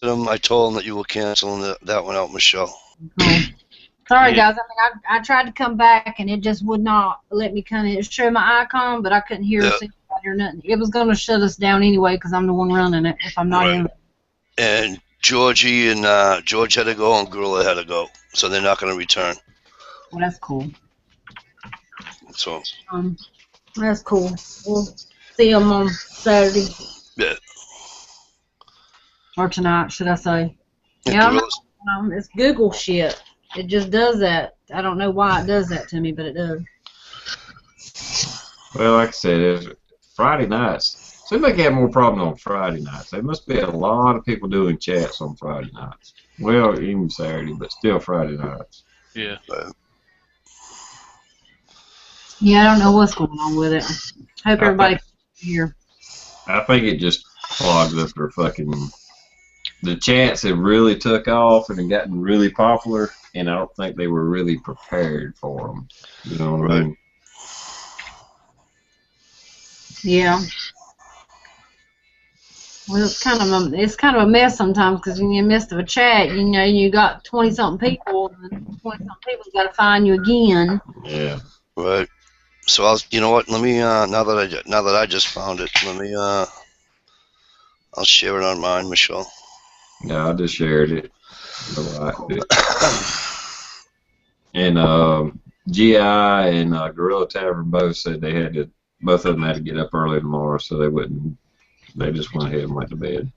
I told him that you were canceling that one out, Michelle. Cool. Sorry, guys. I mean, I tried to come back, and it just would not let me come in. It showed my icon, but I couldn't hear anybody or nothing. It was going to shut us down anyway because I'm the one running it if I'm not in. And Georgie and George had to go, and Gorilla had to go, so they're not going to return. Well, that's cool. So. That's cool. We'll see them on Saturday. Yeah. Or tonight, should I say? Yeah, it's Google shit. It just does that. I don't know why it does that to me, but it does. Well, like I said, it's Friday nights. Seems like they have more problems on Friday nights. There must be a lot of people doing chats on Friday nights. Well, even Saturday, but still Friday nights. Yeah. Yeah, I don't know what's going on with it. Hope everybody can hear. I think it just clogs up their fucking... The chats have really took off and have gotten really popular, and I don't think they were really prepared for them. You know what I mean? Yeah. Well, it's kind of a mess sometimes because when you're in the midst of a chat, you know, you got 20-something people, and 20-something people's got to find you again. Yeah. Right. So you know what? Let me now that I just found it, let me I'll share it on mine, Michelle. Yeah, I just shared it. I liked it. And GI and Gorilla Tavern both said both of them had to get up early tomorrow, so they wouldn't. They just went ahead and went to bed.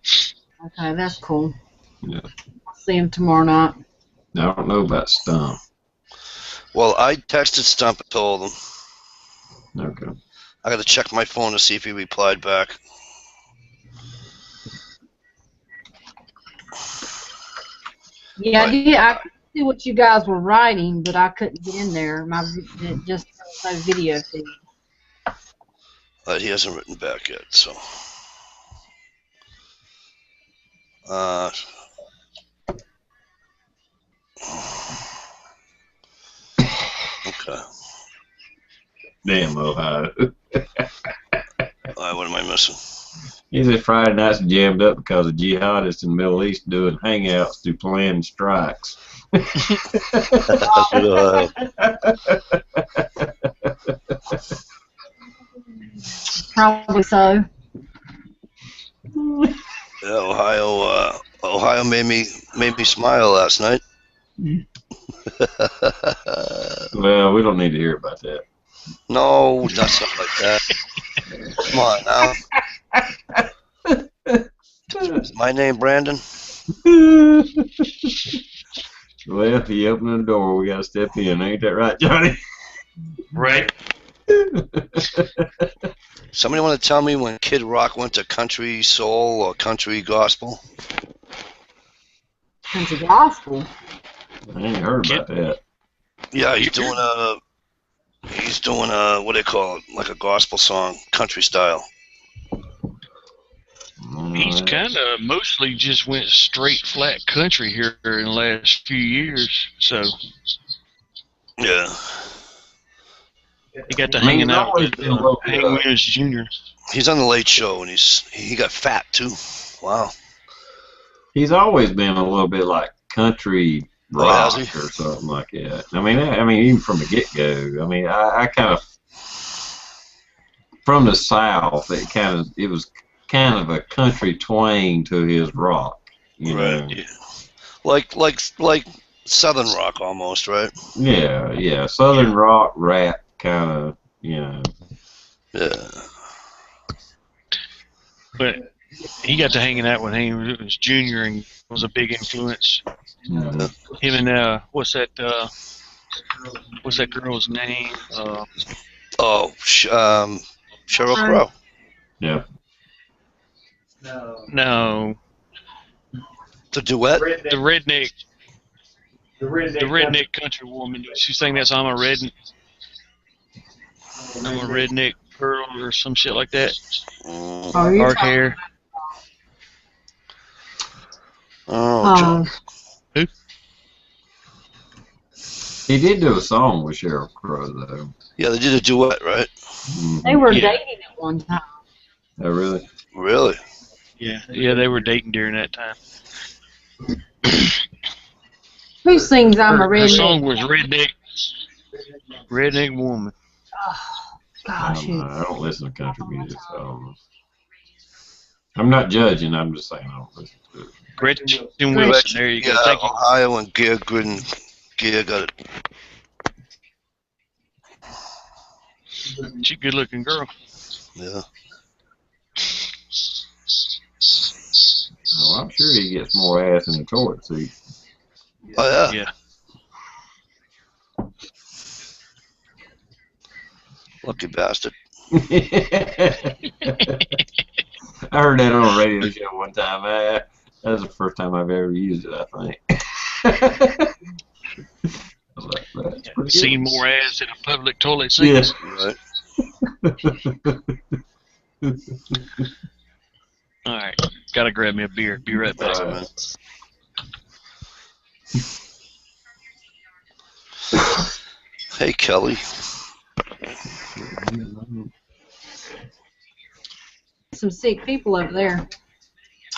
Okay, that's cool. Yeah. I'll see them tomorrow night. I don't know about Stump. Well, I texted Stump and told him. Okay. I got to check my phone to see if he replied back. Yeah, I did. I could see what you guys were writing, but I couldn't get in there. It just no video feed. He hasn't written back yet, so. Okay. Damn, Ohio. What am I missing? He said Friday night's jammed up because of jihadists in the Middle East doing hangouts to plan strikes. Probably so. Yeah, Ohio made me smile last night. Well, we don't need to hear about that. No, not something like that. Come on now. Is my name Brandon? Well, if you open the door, we gotta step in. Ain't that right, Johnny? Right. Somebody want to tell me when Kid Rock went to country soul or country gospel? Country gospel? I ain't heard about that. Yeah, he's doing what do they call it? Like a gospel song, country style. He's kind of mostly just went straight flat country here in the last few years, so. Yeah. He got to hanging out with Hank Williams Jr. He's on the Late Show, and he got fat too. Wow. He's always been a little bit like country rock or something like that. I mean, even from the get-go. I mean, I kind of from the South. It was kind of a country twang to his rock. You know? Yeah. Like Southern rock almost, right? Yeah. Southern rock, rap, kind of, you know. Yeah. But he got to hanging out with Hank Williams Jr. and was a big influence. Mm-hmm. Him and what's that girl's name? Sheryl Crow. Yeah. No. The duet? The redneck country woman. She sang that song, I'm a redneck pearl or some shit like that. Dark hair. Oh, who? He did do a song with Sheryl Crow, though. Yeah, they did a duet, right? Mm-hmm. They were dating at one time. Oh, really? Really? Yeah, they were dating during that time. Who sings I'm a Her Redneck? song was Redneck Woman. Oh, I gosh. don't know. I don't listen to country music, so I don't know. I'm not judging. I'm just saying I don't listen to it. Gretchen Wilson. There you go. Yeah, Thank you. Ohio and Gear got it. She's a good looking girl. Yeah. Oh, I'm sure he gets more ass in the toilet seat. Oh, yeah. Yeah. Lucky bastard. I heard that on a radio show one time. That was the first time I've ever used it, I think. I was like, that's pretty Seen good. more ass in a public toilet seat. Yeah. Right. All right. Gotta grab me a beer. Be right back. Man. Hey, Kelly. Some sick people over there.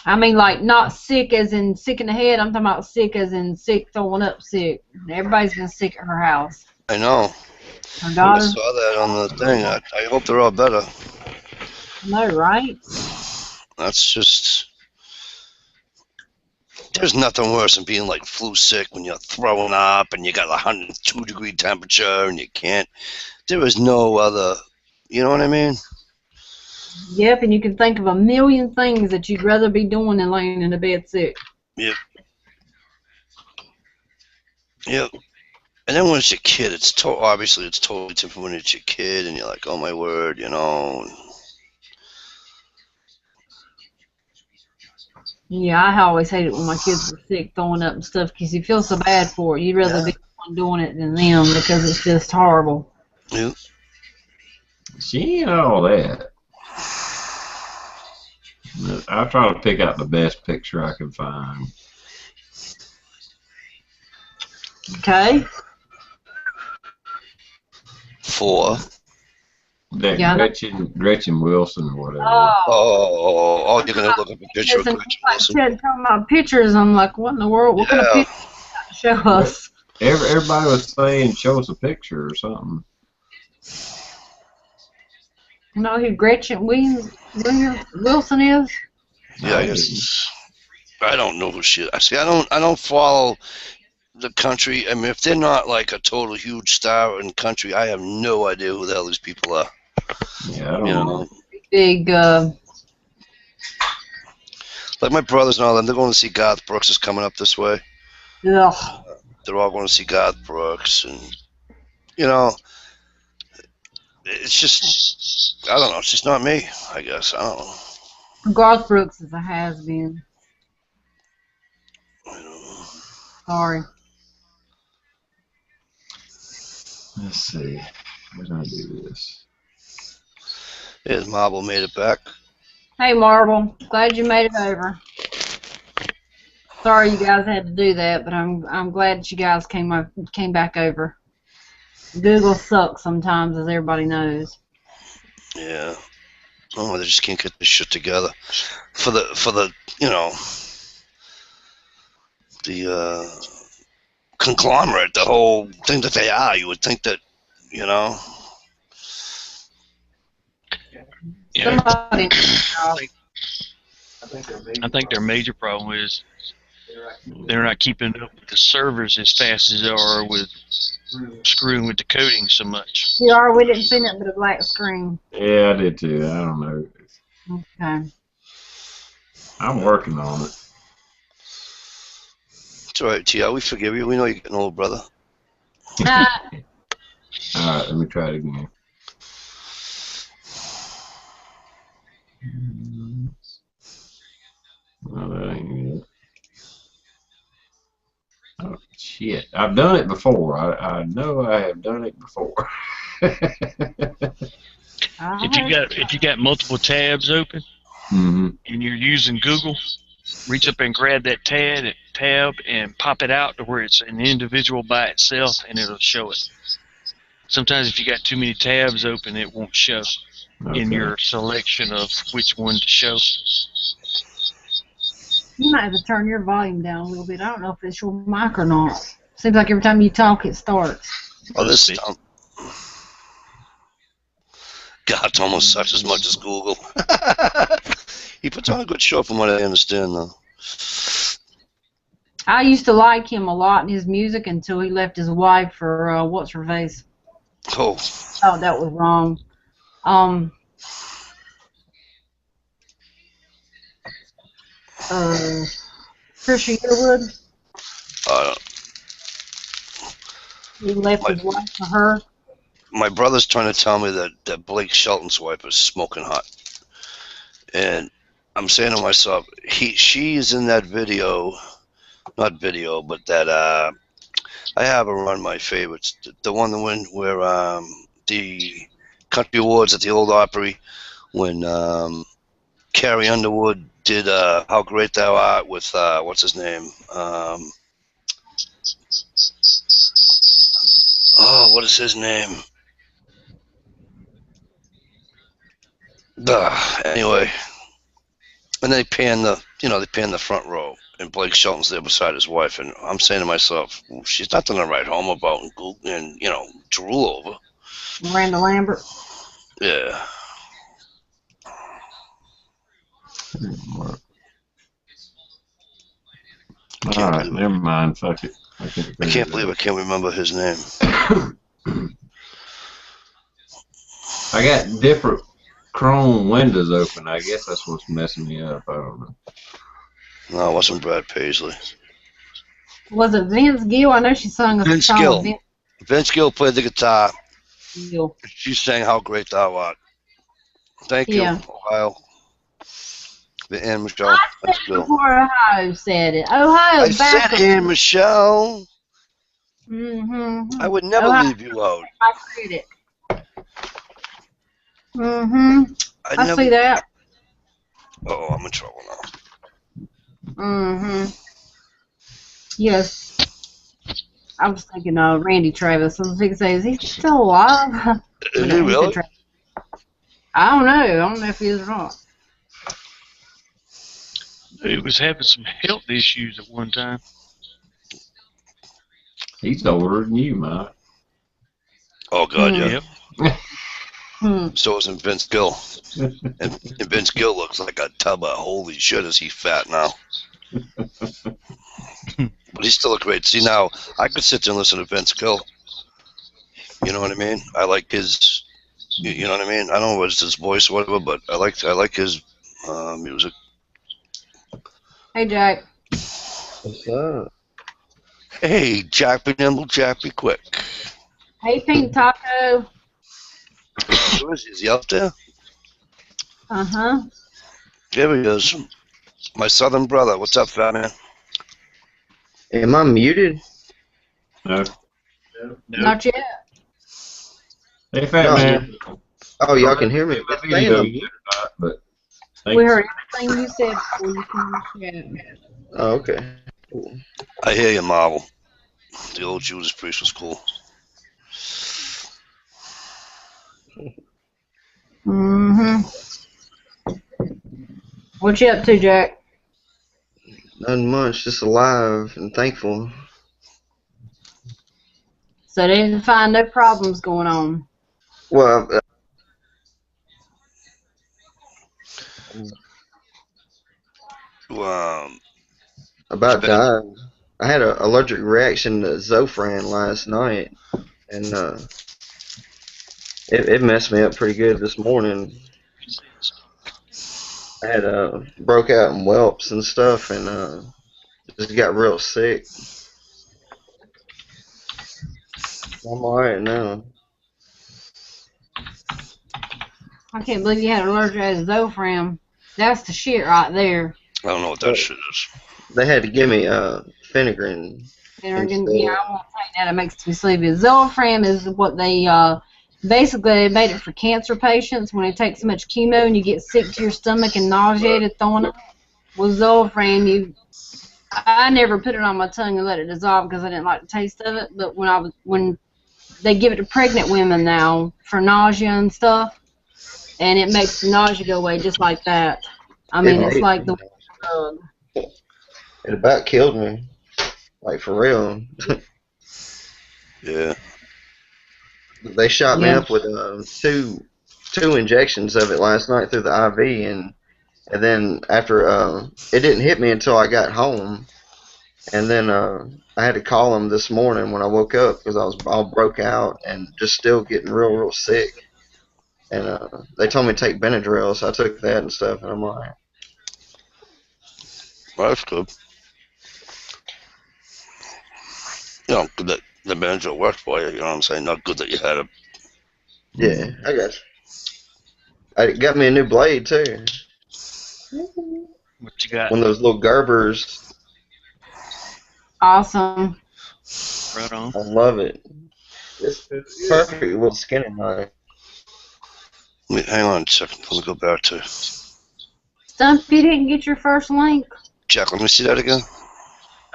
I mean, like, not sick as in sick in the head. I'm talking about sick as in sick, throwing up sick. Everybody's been sick at her house. I know. Her I daughter. saw that on the thing. I hope they're all better. No, right? That's just. There's nothing worse than being like flu sick when you're throwing up and you got a 102-degree temperature and you can't. There is no other. You know what I mean? Yep, and you can think of a million things that you'd rather be doing than laying in a bed sick. Yep. Yep. And then when it's your kid, obviously it's totally different when it's your kid and you're like, oh my word, you know. Yeah, I always hated when my kids were sick, throwing up and stuff, because you feel so bad for it. You'd rather be the one doing it than them, because it's just horrible. Yep. She ain't all that. I try to pick out the best picture I can find. Okay. For. That Yeah. Gretchen Wilson or whatever. Oh, you're going to look up a picture of Gretchen Wilson? Talking about pictures, I'm like, what in the world? What kind of pictures you show us? Everybody was saying, show us a picture or something. You know who Gretchen Wilson is? Yeah, I guess. I don't know who she is. See, I don't follow the country. I mean, if they're not like a total huge star in country, I have no idea who the hell these people are. Yeah, I don't know. Big, like my brothers and all them, they're going to see Garth Brooks is coming up this way. ugh. They're all going to see Garth Brooks, and you know, it's just, I don't know, it's just not me, I guess. I don't know. Garth Brooks is a has-been. I don't know. Sorry. Let's see. How do I do this? There's Marble made it back. Hey, Marble. Glad you made it over. Sorry you guys had to do that, but I'm glad that you guys came back over. Google sucks sometimes, as everybody knows. Yeah. Oh, they just can't get this shit together. For the you know, the conglomerate, the whole thing that they are, you would think that, you know. Yeah. Somebody I think their major problem is they're not keeping up with the servers as fast as they are with screwing with the coding so much. CR, we didn't see nothing but a black screen. Yeah, I did too. I don't know. Okay. I'm working on it. It's alright, T.I., we forgive you. We know you're getting old, brother. Alright, let me try it again. No, that ain't it. Oh, shit. I've done it before. I know I have done it before. If you got multiple tabs open and you're using Google, reach up and grab that tab and pop it out to where it's an individual by itself, and it'll show it. Sometimes if you got too many tabs open, it won't show in your selection of which one to show. You might have to turn your volume down a little bit. I don't know if it's your mic or not. Seems like every time you talk, it starts. Oh, this God, it almost sucks as much as Google. He puts on a good show, from what I understand, though. I used to like him a lot in his music until he left his wife for what's her face. Oh. Oh, that was wrong. Trisha Yearwood. He left his wife for her. My brother's trying to tell me that Blake Shelton's wife is smoking hot, and I'm saying to myself, she is in that video, not video, but that I have her on my favorites. The one where the Country Awards at the Old Opry, when Carrie Underwood did How Great Thou Art with what's his name? What is his name? Anyway, and they pan the front row, and Blake Shelton's there beside his wife, and I'm saying to myself, well, she's nothing to write home about and drool over. Miranda Lambert. Yeah. Alright, never mind. Fuck it. I can't believe I can't remember his name. I got different Chrome windows open. I guess that's what's messing me up. I don't know. No, it wasn't Brad Paisley. Was it Vince Gill? I know she sung a Vince song. Gill. Vince Gill played the guitar. Gill. She sang How Great Thou Art. Thank you, Ohio. The Ann Michelle. I said before Ohio said it. Ohio. I said Ann Michelle. I would never leave you out. My critic. I see that. Oh, I'm in trouble now. Yes. I was thinking of Randy Travis. I was going to say, is he still alive? Is he really? I don't know. I don't know if he is or not. He was having some health issues at one time. He's older than you, Mike. Oh, God, yeah. Yep. So isn't Vince Gill. And Vince Gill looks like a tub of holy shit, is he fat now. But he's still a great. See, now, I could sit there and listen to Vince Gill. You know what I mean? I like his, you know what I mean? I don't know what's his voice or whatever, but I like his music. Hey, Jack. What's up? Hey, Jack be nimble, Jack be quick. Hey, Pink Taco. Who is he? Is he up there? Uh-huh. There he is. My southern brother. What's up, fat man? Am I muted? No. Not yet. Hey, fat man. Oh, y'all can hear me. But we heard everything you said before you finished chatting. Oh, okay. Cool. I hear you, Marvel. The old Judas Priest was cool. What you up to, Jack? Nothing much, just alive and thankful. So they didn't find no problems going on. Well, about died. I had an allergic reaction to Zofran last night, and it messed me up pretty good this morning. I had broke out in whelps and stuff, and just got real sick. I'm alright now. I can't believe you had an allergic to Zofran. That's the shit right there. I don't know what that shit is. They had to give me Phenergan. Phenergan, yeah, I won't take that. It makes me sleepy. Zofran is what they basically they made it for cancer patients when they take so much chemo and you get sick to your stomach and nauseated throwing up. With Zofran, I never put it on my tongue and let it dissolve because I didn't like the taste of it. But when they give it to pregnant women now for nausea and stuff, and it makes the nausea go away just like that. I mean, it's like the drug. It about killed me. Like, for real. Yeah. They shot me Yeah. up with two injections of it last night through the IV, and then after it didn't hit me until I got home, and then I had to call them this morning when I woke up because I was all broke out and just still getting real sick. And they told me to take Benadryl, so I took that and stuff, and I'm like, Well, that's good. You know, good that the Benadryl worked for you. You know what I'm saying? Not good that you had a. yeah, I got you. I got me a new blade too. What you got? One of those little Gerbers. Awesome. Right on. I love it. It's perfect with skinning knife. Wait, hang on a second. Let me go back to. Stumpy didn't get your first link. Jack, let me see that again.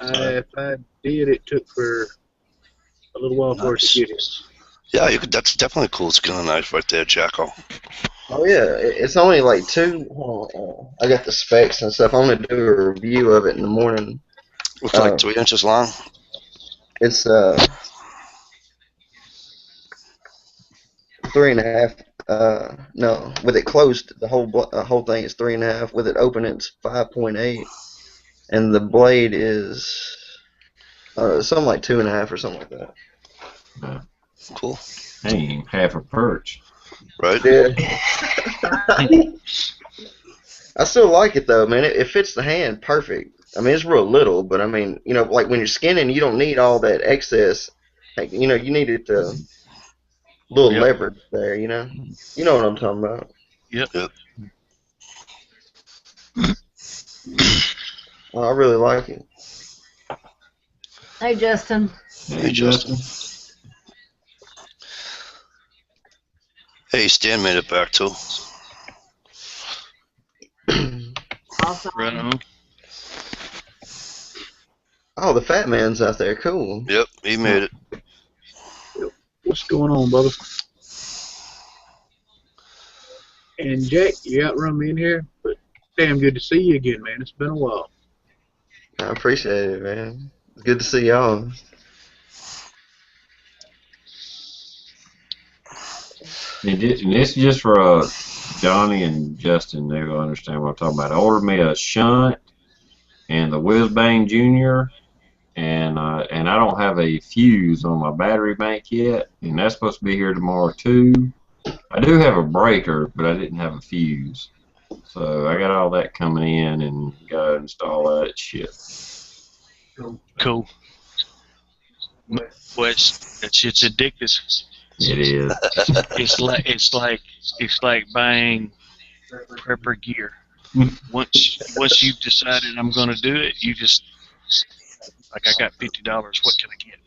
If I did, it took for a little while for it to get it. Yeah, you could. That's definitely a cool skinning knife right there, Jacko. Oh yeah, it's only like two. I got the specs and stuff. I'm gonna do a review of it in the morning. Looks like 3 inches long. It's 3.5. No, with it closed, the whole thing is 3.5. With it open, it's 5.8, and the blade is something like 2.5 or something like that. Cool. Hey, half a perch. Right? Yeah. I still like it though, man. It fits the hand perfect. I mean, it's real little, but I mean, you know, like when you're skinning, you don't need all that excess. Like, you know, you need it little Yep. leverage there. You know what I'm talking about. Yep. Oh, I really like it. Hey, Justin. Hey, Justin. Hey, Stan made it back too. Awesome. Right on. Oh, the fat man's out there. Cool. Yep, he made it. What's going on, brother? And Jack, you outrun me in here, but damn good to see you again, man. It's been a while. I appreciate it, man. It's good to see y'all. And this is just for Johnny and Justin. They will understand what I'm talking about. I ordered me a shunt and the Whiz Bang Junior, and I don't have a fuse on my battery bank yet, and that's supposed to be here tomorrow too. I do have a breaker, but I didn't have a fuse, so I got all that coming in and gotta install all that shit. Cool. Well, that shit's addictive. It is. It's like buying prepper gear. Once you've decided I'm gonna do it, you just like I got $50. What can I get?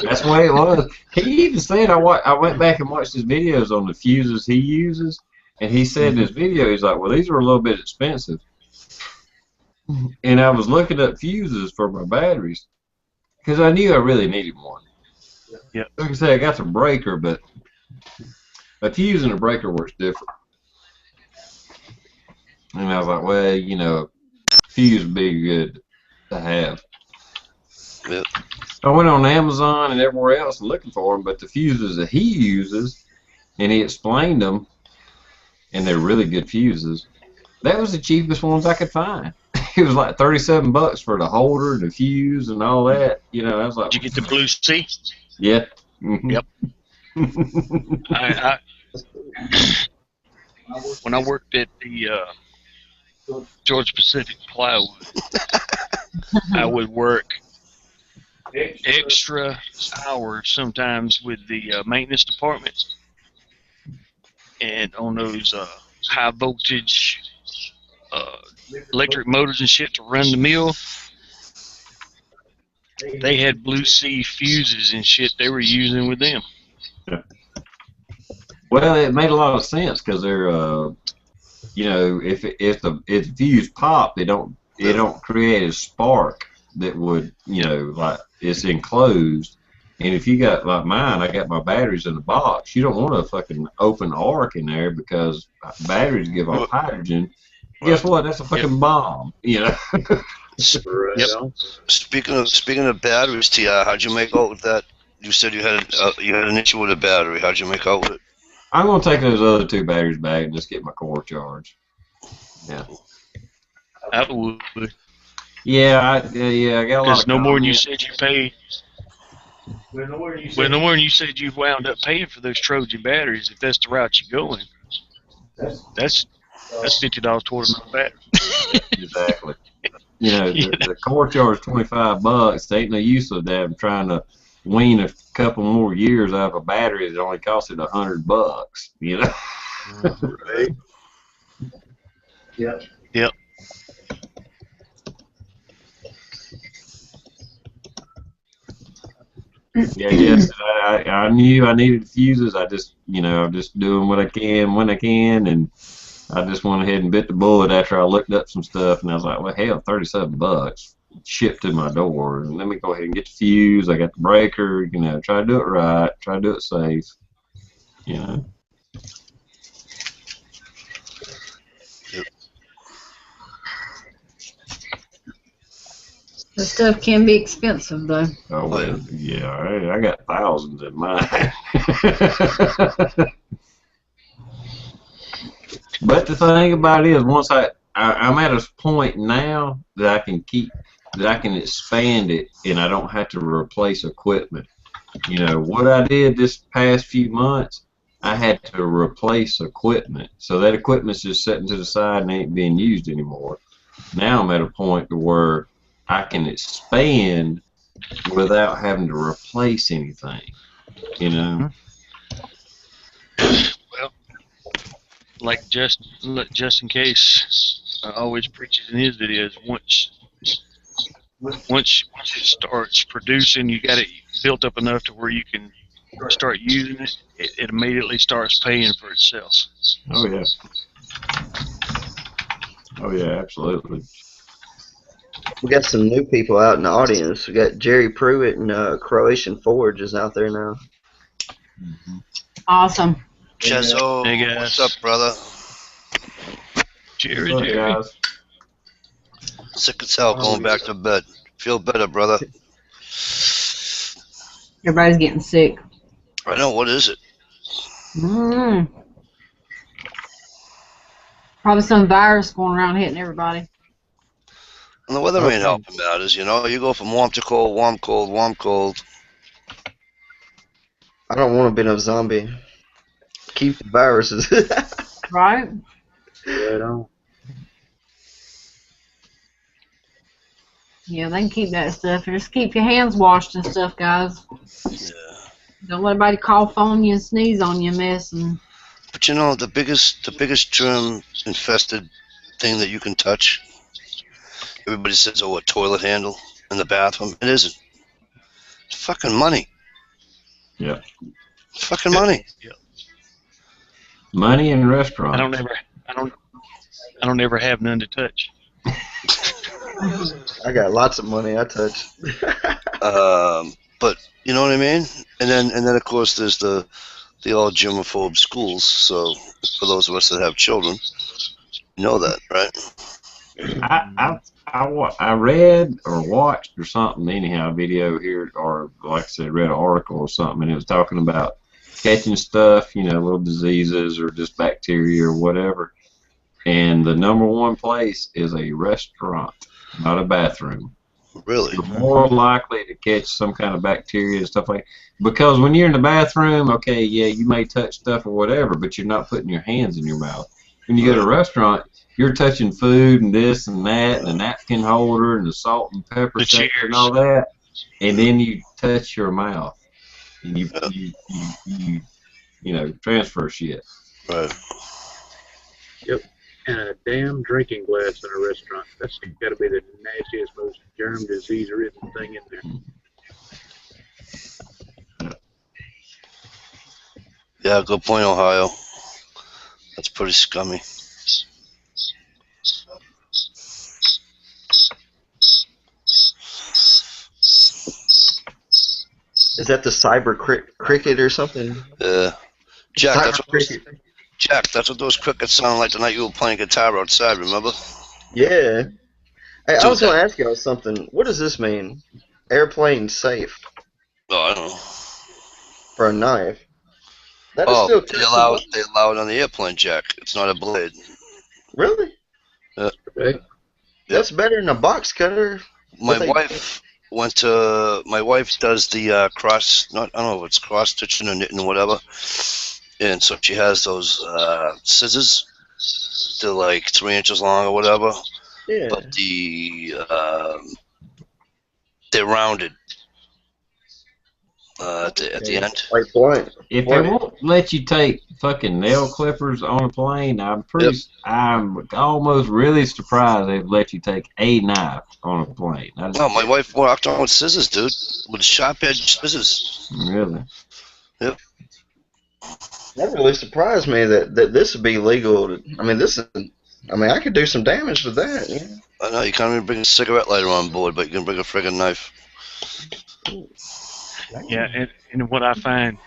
That's the way it was. He even said I went back and watched his videos on the fuses he uses, and he said in his video he's like, well, these are a little bit expensive. And I was looking up fuses for my batteries because I knew I really needed one. Yeah. Like I say, I got the breaker, but a fuse and a breaker works different. And I was like, well, you know, fuse would be good to have. Yep. I went on Amazon and everywhere else looking for them, but the fuses that he uses, and he explained them, and they're really good fuses. That was the cheapest ones I could find. It was like $37 for the holder, the fuse, and all that. You know, I was like, Did you get the blue C? yeah. Mm-hmm. Yep. When I worked at the Georgia Pacific Plywood, I would work extra hours sometimes with the maintenance department, and on those high voltage electric motors and shit to run the mill, they had blue C fuses and shit they were using with them. Yeah. Well, it made a lot of sense because they're, you know, if the fuse pop, it don't create a spark that would, you know, like it's enclosed. And if you got like mine, I got my batteries in the box. You don't want a fucking open arc in there because batteries give off hydrogen, guess what? That's a fucking bomb. You know. Right on. Speaking of batteries, Ti, how'd you make out with that? You said you had an issue with a battery. How'd you make out with it? I'm gonna take those other 2 batteries back and just get my core charged. Yeah. I would. Yeah, I got a lot Because of no more than you comments. said you paid. Well, no more than you said you wound up paying for those Trojan batteries. If that's the route you're going, that's $50 toward another battery. Exactly. You know, the core charge $25. There ain't no use of them trying to wean a couple more years out of a battery that only costed $100. You know. Right. Yep. Yeah, yes. I knew I needed fuses. I'm just doing what I can when I can, and I just went ahead and bit the bullet after I looked up some stuff, and I was like, well, hell, $37 shipped to my door. And let me go ahead and get the fuse. I got the breaker. You know, try to do it right. Try to do it safe. You know. The stuff can be expensive, though. Oh, well, yeah, I got thousands in mine. But the thing about it is, once I'm at a point now that I can expand it, and I don't have to replace equipment. You know, what I did this past few months, I had to replace equipment. So that equipment's just sitting to the side and ain't being used anymore. Now I'm at a point where I can expand without having to replace anything, you know. Well, like just in case, always preaches in his videos. Once it starts producing, you got it built up enough to where you can start using it. It immediately starts paying for itself. Oh yeah. Oh yeah, absolutely. We got some new people out in the audience. We got Jerry Pruitt and Croatian Forge is out there now. Awesome. Chezo, Hey, guys. what's up, brother? Jerry, What's up, Jerry. guys? Sick as hell, going back to bed. Feel better, brother. Everybody's getting sick. I know, what is it? Probably some virus going around hitting everybody. And the weather ain't helping matters, you know. You go from warm to cold, warm, cold, warm, cold. I don't want to be no zombie. Keep the viruses. Right? Right on. Yeah, they can keep that stuff. Just keep your hands washed and stuff, guys. Yeah. Don't let anybody cough on you and sneeze on you, mess. But you know, the biggest germ-infested thing that you can touch, everybody says, oh, a toilet handle in the bathroom. It isn't. It's fucking money. Yeah. It's fucking money. Yeah. Money in restaurants. I don't ever have none to touch. I got lots of money I touch. But you know what I mean? And then of course there's the all germaphobe schools. So for those of us that have children, you know that, right? I read or watched or something anyhow, a video here, or like I said, read an article or something, and it was talking about catching stuff, you know, little diseases or just bacteria or whatever. And the #1 place is a restaurant, not a bathroom. Really? You're more likely to catch some kind of bacteria and stuff like that. Because when you're in the bathroom, okay, yeah, you may touch stuff or whatever, but you're not putting your hands in your mouth. When you go to a restaurant, you're touching food and this and that and the napkin holder and the salt and pepper section and all that, and then you touch your mouth and you know, transfer shit. Right. Yep. And a damn drinking glass in a restaurant. That's got to be the nastiest, most germ disease-ridden thing in there. Yeah, good point, Ohio. That's pretty scummy. Is that the cyber cricket or something? Yeah. Jack, Cyber that's what cricket. Jack, that's what those crickets sound like the night you were playing guitar outside, remember? Yeah. Hey, I Dude, was going to ask y'all something. What does this mean? Airplane safe oh, I don't know. for a knife. That is Oh, still they allow testable. it on the airplane, Jack. It's not a blade. Really? Right? That's better than a box cutter. My But my wife does the cross, not, I don't know if it's cross stitching or knitting or whatever. And so she has those scissors. They're like 3 inches long or whatever. yeah. But they're rounded at the end. Like blunt. If they won't let you take fucking nail clippers on a plane, I'm almost really surprised they've let you take a knife on a plane. No, my wife walked on with scissors, dude, with sharp edge scissors. Really? Yep. That really surprised me that this would be legal. I mean, I could do some damage with that. Yeah. I know you can't even bring a cigarette lighter on board, but you can bring a friggin' knife. Yeah, and what I find,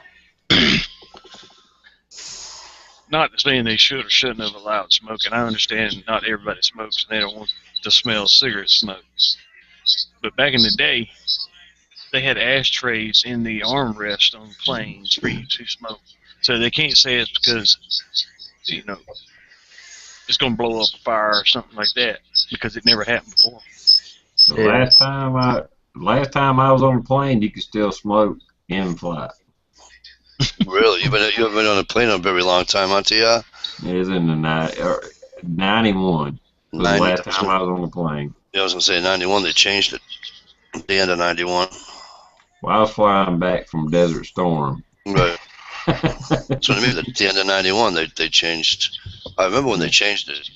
not saying they should or shouldn't have allowed smoking. I understand not everybody smokes and they don't want to smell cigarette smoke. But back in the day, they had ashtrays in the armrest on planes for you to smoke. So they can't say it's because, you know, it's going to blow up a fire or something like that, because it never happened before. The last time I was on a plane, you could still smoke in flight. Really? You haven't been on a plane in a very long time, huh, T.I.? It was in the 91. Was the last time I was on the plane. Yeah, I was going to say 91, they changed it at the end of 91. Well, I was flying back from Desert Storm. Right. That's what I mean. At the end of 91, they changed. I remember when they changed it.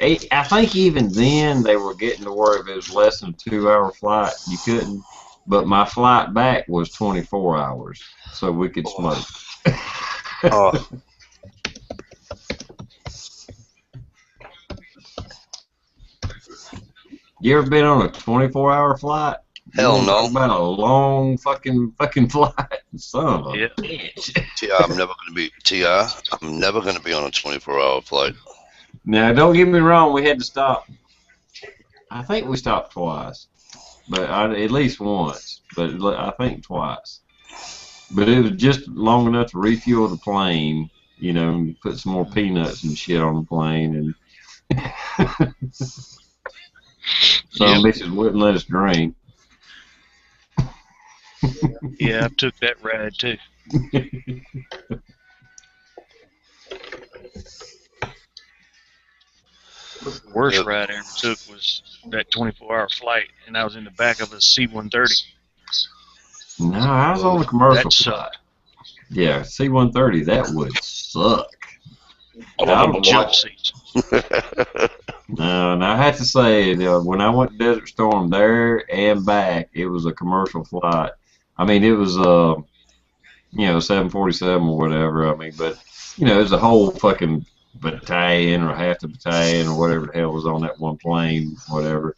I think even then they were getting to where if it was less than a 2-hour flight, you couldn't. But my flight back was 24 hours, so we could smoke. Oh. You ever been on a 24-hour flight? Hell no. Talk about a long fucking flight, son of a bitch. I'm never going to be on a 24-hour flight. Now, don't get me wrong. We had to stop. I think we stopped twice, but at least once. But I think twice. But it was just long enough to refuel the plane. You know, put some more peanuts and shit on the plane, and some bitches wouldn't let us drink. Yeah, I took that ride too. The worst ride I ever took was that 24-hour flight, and I was in the back of a C-130. No, I was on a commercial flight. Yeah, C-130, that would suck. Jump seats. No, and I have to say, when I went to Desert Storm there and back, it was a commercial flight. I mean, it was 747 or whatever. I mean, but it was a whole fucking battalion or half the battalion or whatever the hell was on that one plane, whatever.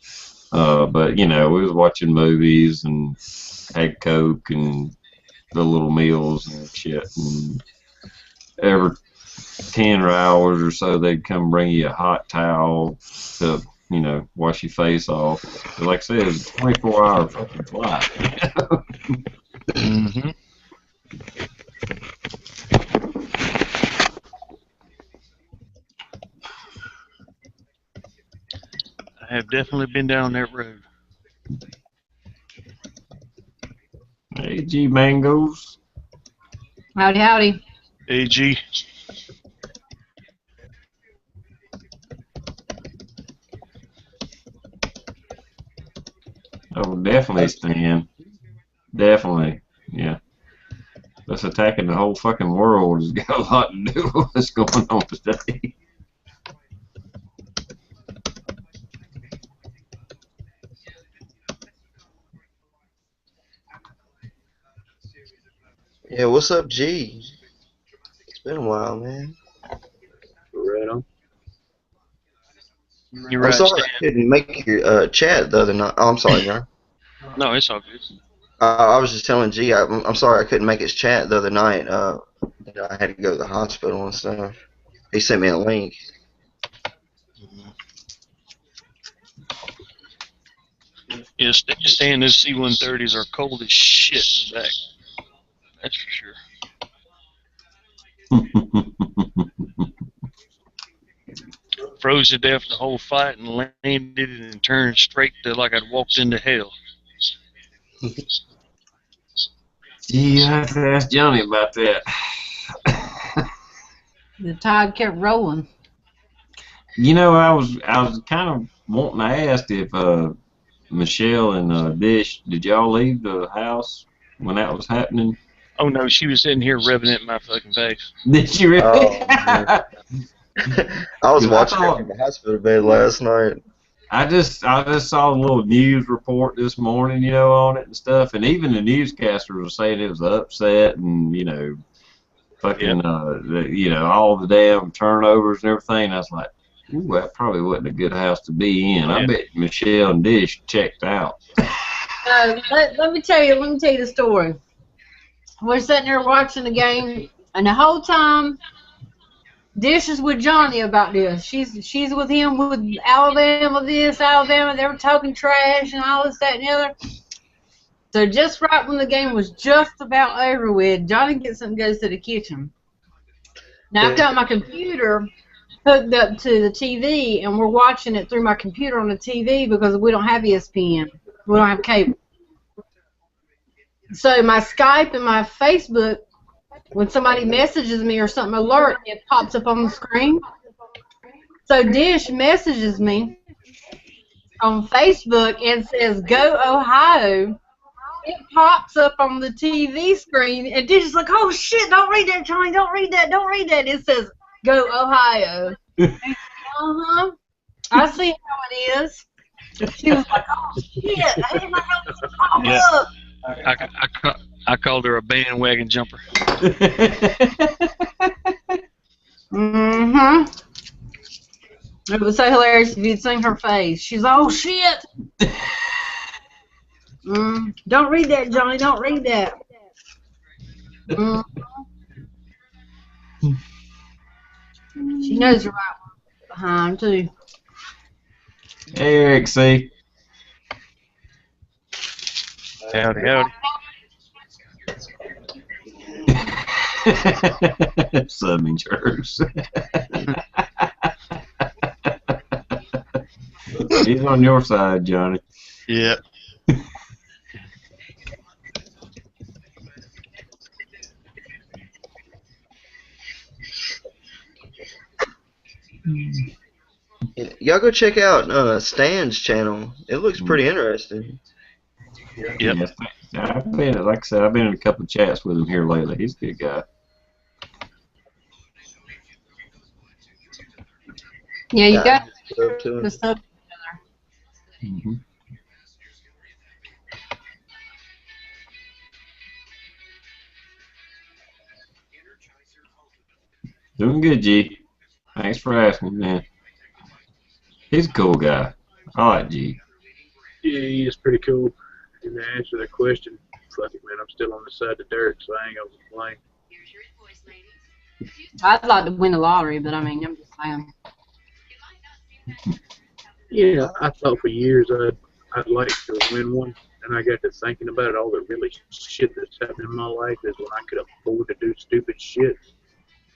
But we was watching movies and had Coke and the little meals and shit. And every 10 hours or so, they'd come bring you a hot towel to, wash your face off. But like I said, it was a 24-hour fucking flight. Mm-hmm. I have definitely been down that road. Hey, G Mangoes. Howdy, howdy. AG. Oh, definitely, Stan. Definitely, yeah. That's attacking the whole fucking world has got a lot to do with what's going on today. Yeah, what's up, G? It's been a while, man. Right on. You're I'm right, sorry Stan. I couldn't make your chat the other night. Oh, I'm sorry, John. No, it's all good. I was just telling G, I'm sorry I couldn't make his chat the other night. I had to go to the hospital and stuff. He sent me a link. Yeah, staying those C-130s are cold as shit in the back. That's for sure. Froze to death the whole fight and landed and turned straight to like I'd walked into hell. Gee, I have to ask Johnny about that. The tide kept rolling. You know, I was kind of wanting to ask if Michelle and Dish, did y'all leave the house when that was happening? Oh no, she was sitting here rubbing it in my fucking face. Did you really? Oh, I was watching her from the hospital bed last night. I just saw a little news report this morning, you know, on it and stuff, and even the newscaster was saying it was upset and, you know, fucking, you know, all the damn turnovers and everything. I was like, ooh, that probably wasn't a good house to be in. I bet Michelle and Dish checked out. Let me tell you the story. We're sitting there watching the game, and the whole time, Dish is with Johnny about this. She's with him with Alabama this, Alabama. They were talking trash and all this, that, and the other. So just right when the game was just about over with, Johnny gets up and goes to the kitchen. Now I've got my computer hooked up to the TV, and we're watching it through my computer on the TV because we don't have ESPN. We don't have cable. So my Skype and my Facebook, when somebody messages me or something alert, it pops up on the screen. So Dish messages me on Facebook and says, "Go Ohio." It pops up on the TV screen, and Dish is like, "Oh shit, don't read that, Johnny, don't read that, don't read that." It says, "Go Ohio." Uh-huh. I see how it is. She was like, "Oh shit, I didn't know how this pop up." I called her a bandwagon jumper. Mm-hmm. It was so hilarious if you'd seen her face. She's like, "Oh shit." Don't read that, Johnny. Don't read that. She knows you're right behind, too. Hey, Eric, see? Howdy, howdy. Southern church. He's on your side, Johnny. Yeah. Y'all go check out Stan's channel. It looks pretty interesting. Yep. I've been, like I said, I've been in a couple of chats with him here lately. He's a good guy. Yeah, you got to the stuff Mm-hmm. Doing good, G. Thanks for asking, man. He's a cool guy. I like G. Yeah, he is pretty cool. And to answer that question, fuck it, man, I'm still on the side of the dirt, so I ain't gonna complain. I'd like to win the lottery, but I mean, I'm just saying. Yeah, I thought for years I'd like to win one, and I got to thinking about it. All the really shit that's happened in my life is when I could afford to do stupid shit.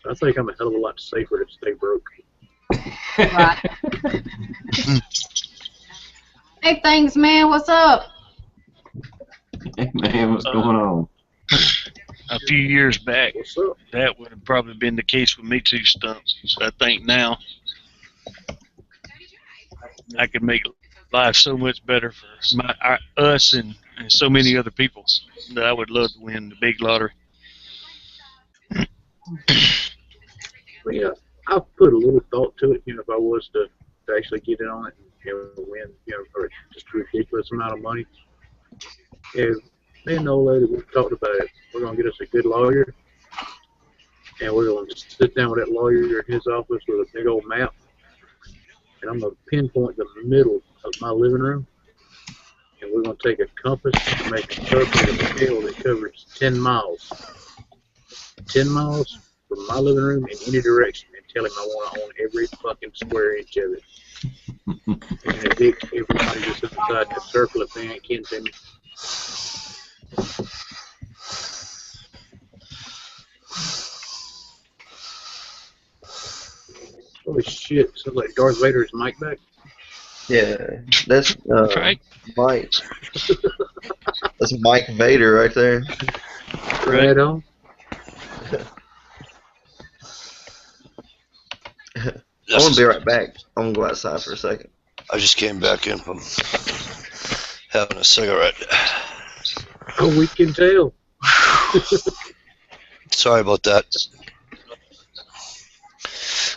So I think I'm a hell of a lot safer to stay broke. Right. Hey, thanks, man. What's up? Hey, man, what's going on? A few years back, What's up? that would have probably been the case with me too, Stumps. I think now I could make life so much better for us and so many other people that I would love to win the big lottery. Well, yeah, I've put a little thought to it. You know, if I was to actually get in on it and win, you know, for just a ridiculous amount of money. And me and the old lady, we talked about it. We're gonna get us a good lawyer, and we're gonna sit down with that lawyer in his office with a big old map, and I'm gonna pinpoint the middle of my living room, and we're gonna take a compass and make a circle with a scale that covers 10 miles. 10 miles from my living room in any direction and tell him I want to own every fucking square inch of it. And evict everybody that's inside that circle if they ain't kin to me. Holy shit, sounds like Darth Vader's mic back. Yeah, that's Right. Mike. That's Mike Vader right there. Right on. I'm gonna be right back. I'm gonna go outside for a second. I just came back in from having a cigarette. Oh, we can tell. Sorry about that.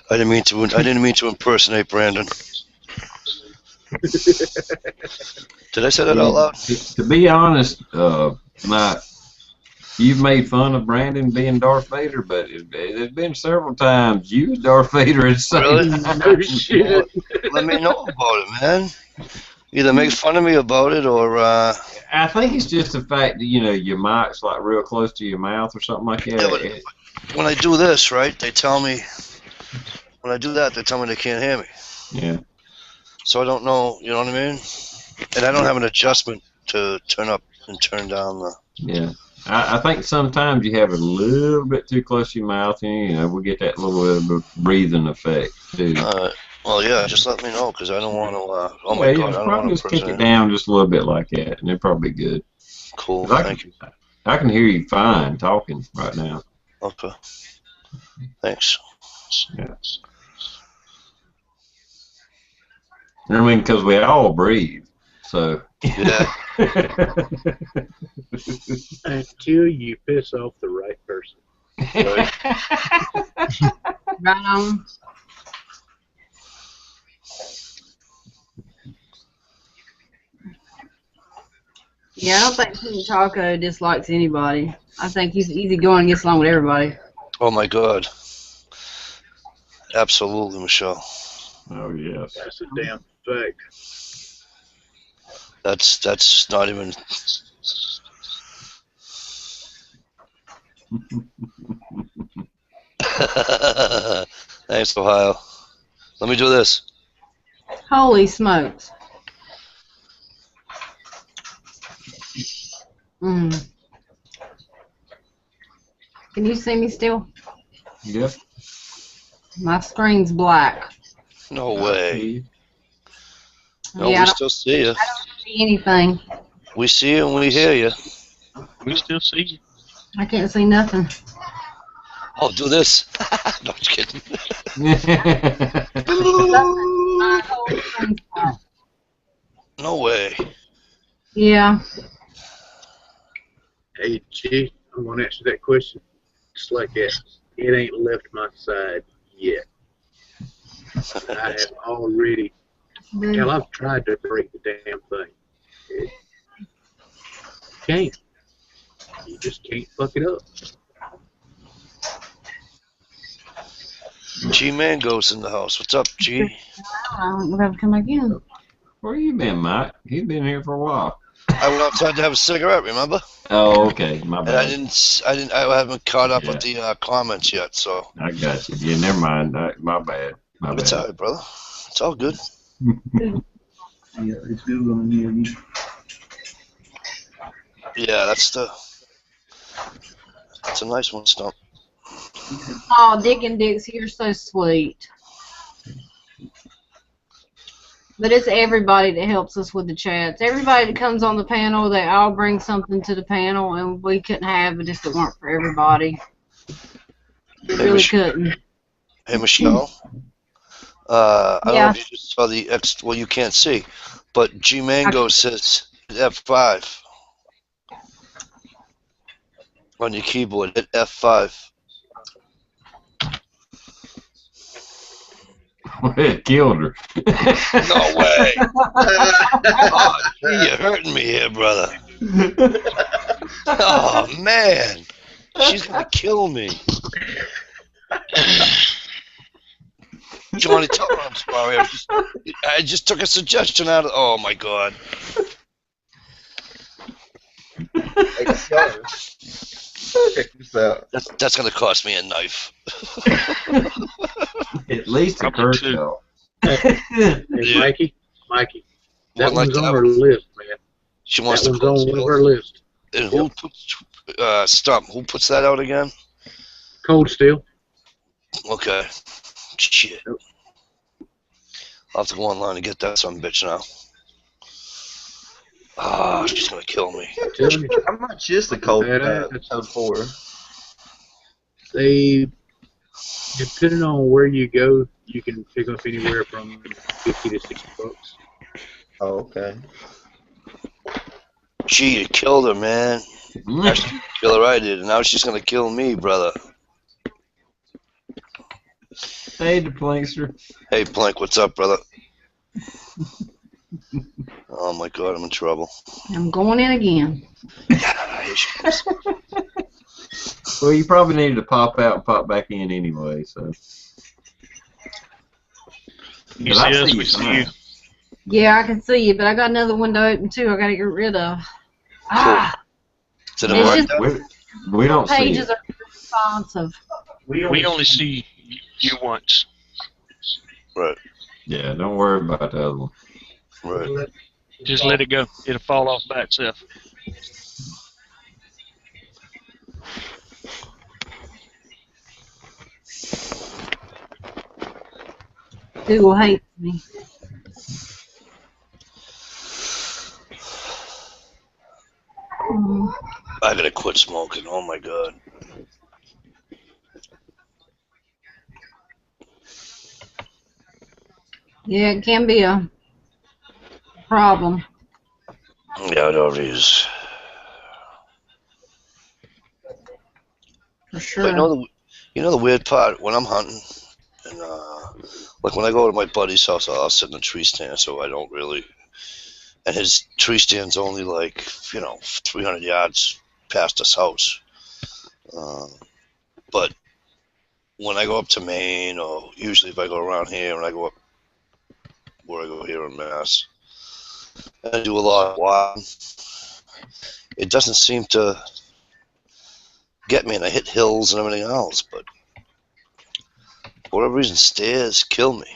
I didn't mean to impersonate Brandon. Did I say that out loud? To be honest, Mike, you've made fun of Brandon being Darth Vader, but there's been several times you was Darth Vader at the same Really? time. No shit. Let me know about it, man. Either make fun of me about it or I think it's just the fact that, you know, your mic's like real close to your mouth or something like that. Yeah, but when I do this, right, they tell me, when I do that, they tell me they can't hear me. Yeah. So I don't know, you know what I mean? And I don't have an adjustment to turn up and turn down the... Yeah. I think sometimes you have it a little bit too close to your mouth, and, you know, we get that little bit of a breathing effect, too. Well, yeah, just let me know, because I don't want to, oh my Yeah, God, I don't probably want just to kick it present. down just a little bit like that, and it'll probably be good. Cool, 'Cause thank you. I can hear you fine talking right now. Okay. Thanks. Yeah. I mean, because we all breathe, so. Yeah. Until you piss off the right person. Right on. Yeah, I don't think King Taco dislikes anybody. I think he's easygoing and gets along with everybody. Oh my God. Absolutely, Michelle. Oh, yes. That's a damn fact. That's not even... Thanks, Ohio. Let me do this. Holy smokes. Can you see me still? Yep. My screen's black. No way. No, Yeah, we still see you. I don't see anything. We see you and we hear you. We still see you. I can't see nothing. Oh, do this. No, just kidding. My whole screen's black. No way. Yeah. Hey, G, I'm going to answer that question just like that. It ain't left my side yet. I have already... Hell, I've tried to break the damn thing. It can't. You just can't fuck it up. G Mango's in the house. What's up, G? I don't know if I come back in. Where you been, Mike? He's been here for a while. I went outside to have a cigarette, remember? Oh, okay. My And bad. I haven't caught up with the comments yet, so. I got you. Yeah, never mind. My bad. My It's bad. all right, brother. It's all good. Yeah, that's a nice one, Stump. Oh, Dick and Dixie, you're so sweet. But it's everybody that helps us with the chats. Everybody that comes on the panel, they all bring something to the panel, and we couldn't have it if it weren't for everybody. We really couldn't. Hey, Michelle. I don't know Yeah. if you just saw the well, you can't see, but G Mango says F5 on your keyboard. Hit F5. It killed her. No way. Oh, gee, you're hurting me here, brother. Oh, man. She's going to kill me. Johnny, tell her I'm sorry. I just took a suggestion out of... Oh, my God. Check this out. That's gonna cost me a knife. At least a Probably two. Kershaw. Hey, Yeah. Mikey, that One like one's on that her one. list, man. She wants That to one's on close one of it. her list. And who puts Stump? Who puts that out again? Cold Steel. Okay. Shit. Yep. I'll have to go online and get that son bitch now. Ah, she's gonna kill me. Telling you, How much is the Code Badass. Code 4? they, depending on where you go, you can pick up anywhere from $50 to $60. Oh, okay. Gee, you killed her, man. Actually, kill her I did, and now she's gonna kill me, brother. Hey, the Plankster. Hey, Plank, what's up, brother? Oh my God, I'm in trouble. I'm going in again. Well, you probably needed to pop out and pop back in anyway, so. You But I see us, see we you see fine. you. Yeah, I can see you, but I got another window open too. I got to get rid of. Ah, Is it a It's mark just- down? We don't see pages it. are responsive. We only see you once. Right, Yeah, don't worry about the other one. right. Just let it go. It'll fall off by itself. Google hates me. Mm. I gotta quit smoking. Oh my God. Yeah, it can be a problem. Yeah, it already is. For sure. But you know the weird part when I'm hunting, and like when I go to my buddy's house, I'll sit in a tree stand, so I don't really. And his tree stand's only like 300 yards past his house. But when I go up to Maine, or usually if I go around here, when I go up where I go here in Mass, I do a lot of walking. It doesn't seem to get me, and I hit hills and everything else, but for whatever reason, stairs kill me.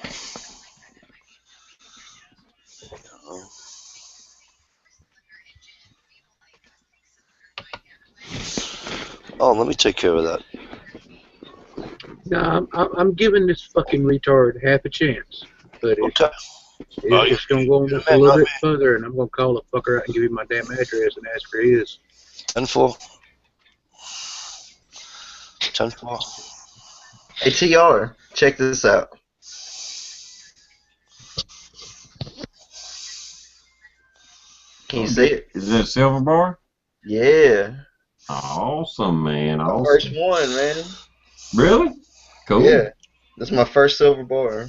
You know? Oh, let me take care of that. No, I'm giving this fucking retard half a chance, but Okay. it's gonna go on a little bit further, and I'm gonna call the fucker out and give him my damn address and ask for his. 10-4. 10-4. Hey, TR, check this out. Can you see it? Is it a silver bar? Yeah. Awesome, man. My Awesome. first one, man. Really? Cool. Yeah. This is my first silver bar.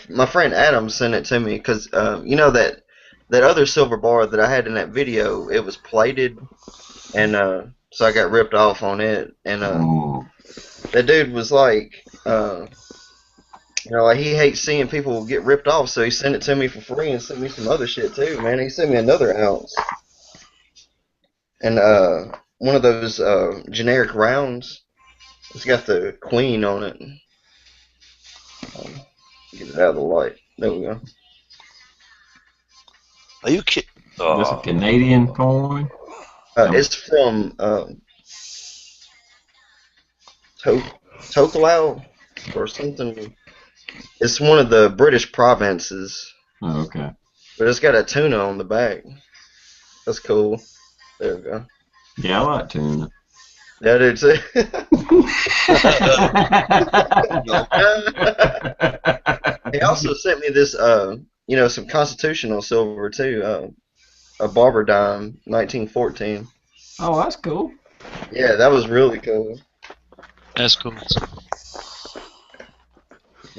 My friend Adam sent it to me because you know that other silver bar that I had in that video, it was plated, and so I got ripped off on it. And that dude was like, like he hates seeing people get ripped off, so he sent it to me for free and sent me some other shit too, man. He sent me another ounce. And one of those generic rounds, it's got the queen on it. Get it out of the light. There we go. Are you kidding? That's a Canadian coin? It's from Tokelau or something. It's one of the British provinces. Oh, okay. But it's got a tuna on the back. That's cool. There we go. Yeah, I like tuna. Yeah, I do too. He also sent me this, some constitutional silver too. A Barber dime, 1914. Oh, that's cool. Yeah, that was really cool. That's cool.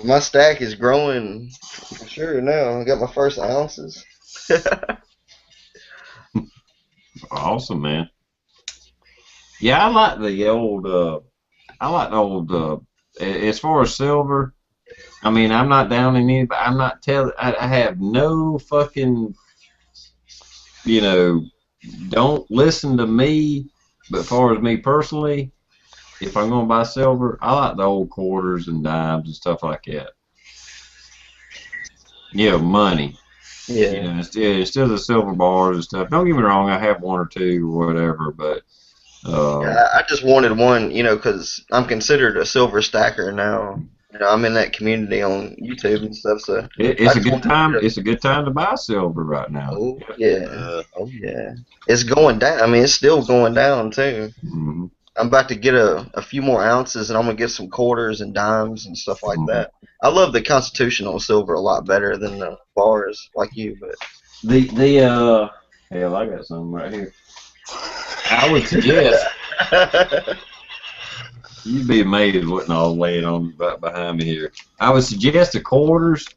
My stack is growing for sure now. I got my first ounces. Awesome, man. Yeah, I like the old. As far as silver, I mean, I'm not down in any. I'm not telling. I have no fucking. Don't listen to me. But as far as me personally, if I'm going to buy silver, I like the old quarters and dimes and stuff like that. Yeah, money. Yeah. You know, instead of the silver bars and stuff. Don't get me wrong, I have one or two or whatever, but I just wanted one, you know, because I'm considered a silver stacker now. You know, I'm in that community on YouTube and stuff, so I it's a just good wanted to time. get a. It's a good time to buy silver right now. Oh yeah, oh yeah. It's going down. I mean, it's still going down too. Mm-hmm. I'm about to get a few more ounces, and I'm gonna get some quarters and dimes and stuff like Mm-hmm. that. I love the constitutional silver a lot better than the bars like you, but hell, I got some right here. I would suggest you'd be amazed what's all laying on right behind me here. I would suggest the quarters.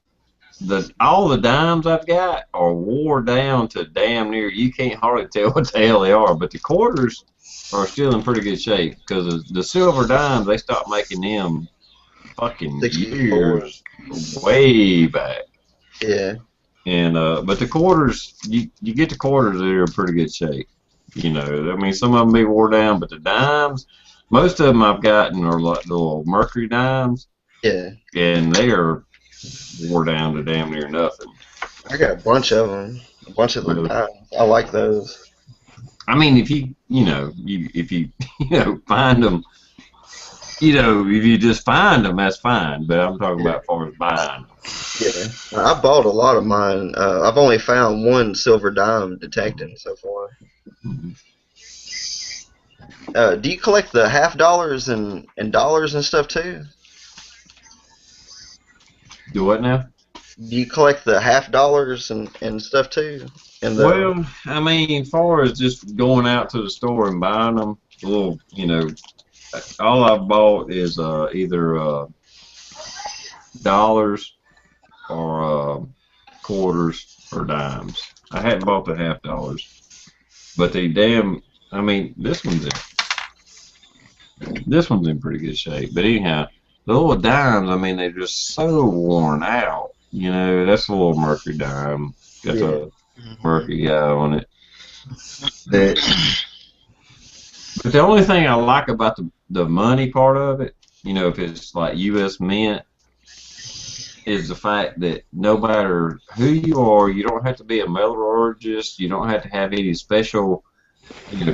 All the dimes I've got are wore down to damn near you can't hardly tell what the hell they are. But the quarters are still in pretty good shape because the silver dimes they stopped making them fucking 64. years way back. Yeah. And but the quarters you get the quarters that are in pretty good shape. You know, I mean some of them be wore down, but the dimes, most of them I've gotten are like the little mercury dimes. Yeah. And they are wore down to damn near nothing. I got a bunch of them. A bunch of the dimes. I like those. I mean, if you find them, if you just find them, that's fine. But I'm talking about as far as buying them. Yeah, I bought a lot of mine. I've only found one silver dime detecting so far. Mm-hmm. Do you collect the half dollars and dollars and stuff too? Do what now? Do you collect the half dollars and stuff too? Well, I mean, as far as just going out to the store and buying them, a little, all I've bought is either dollars or quarters or dimes. I hadn't bought the half dollars, but I mean, this one's in pretty good shape. But anyhow, the little dimes, I mean, they're just so worn out. You know, that's a little mercury dime. Got a mercury guy on it. But the only thing I like about the money part of it, if it's like U.S. Mint, is the fact that no matter who you are, you don't have to be a metallurgist. You don't have to have any special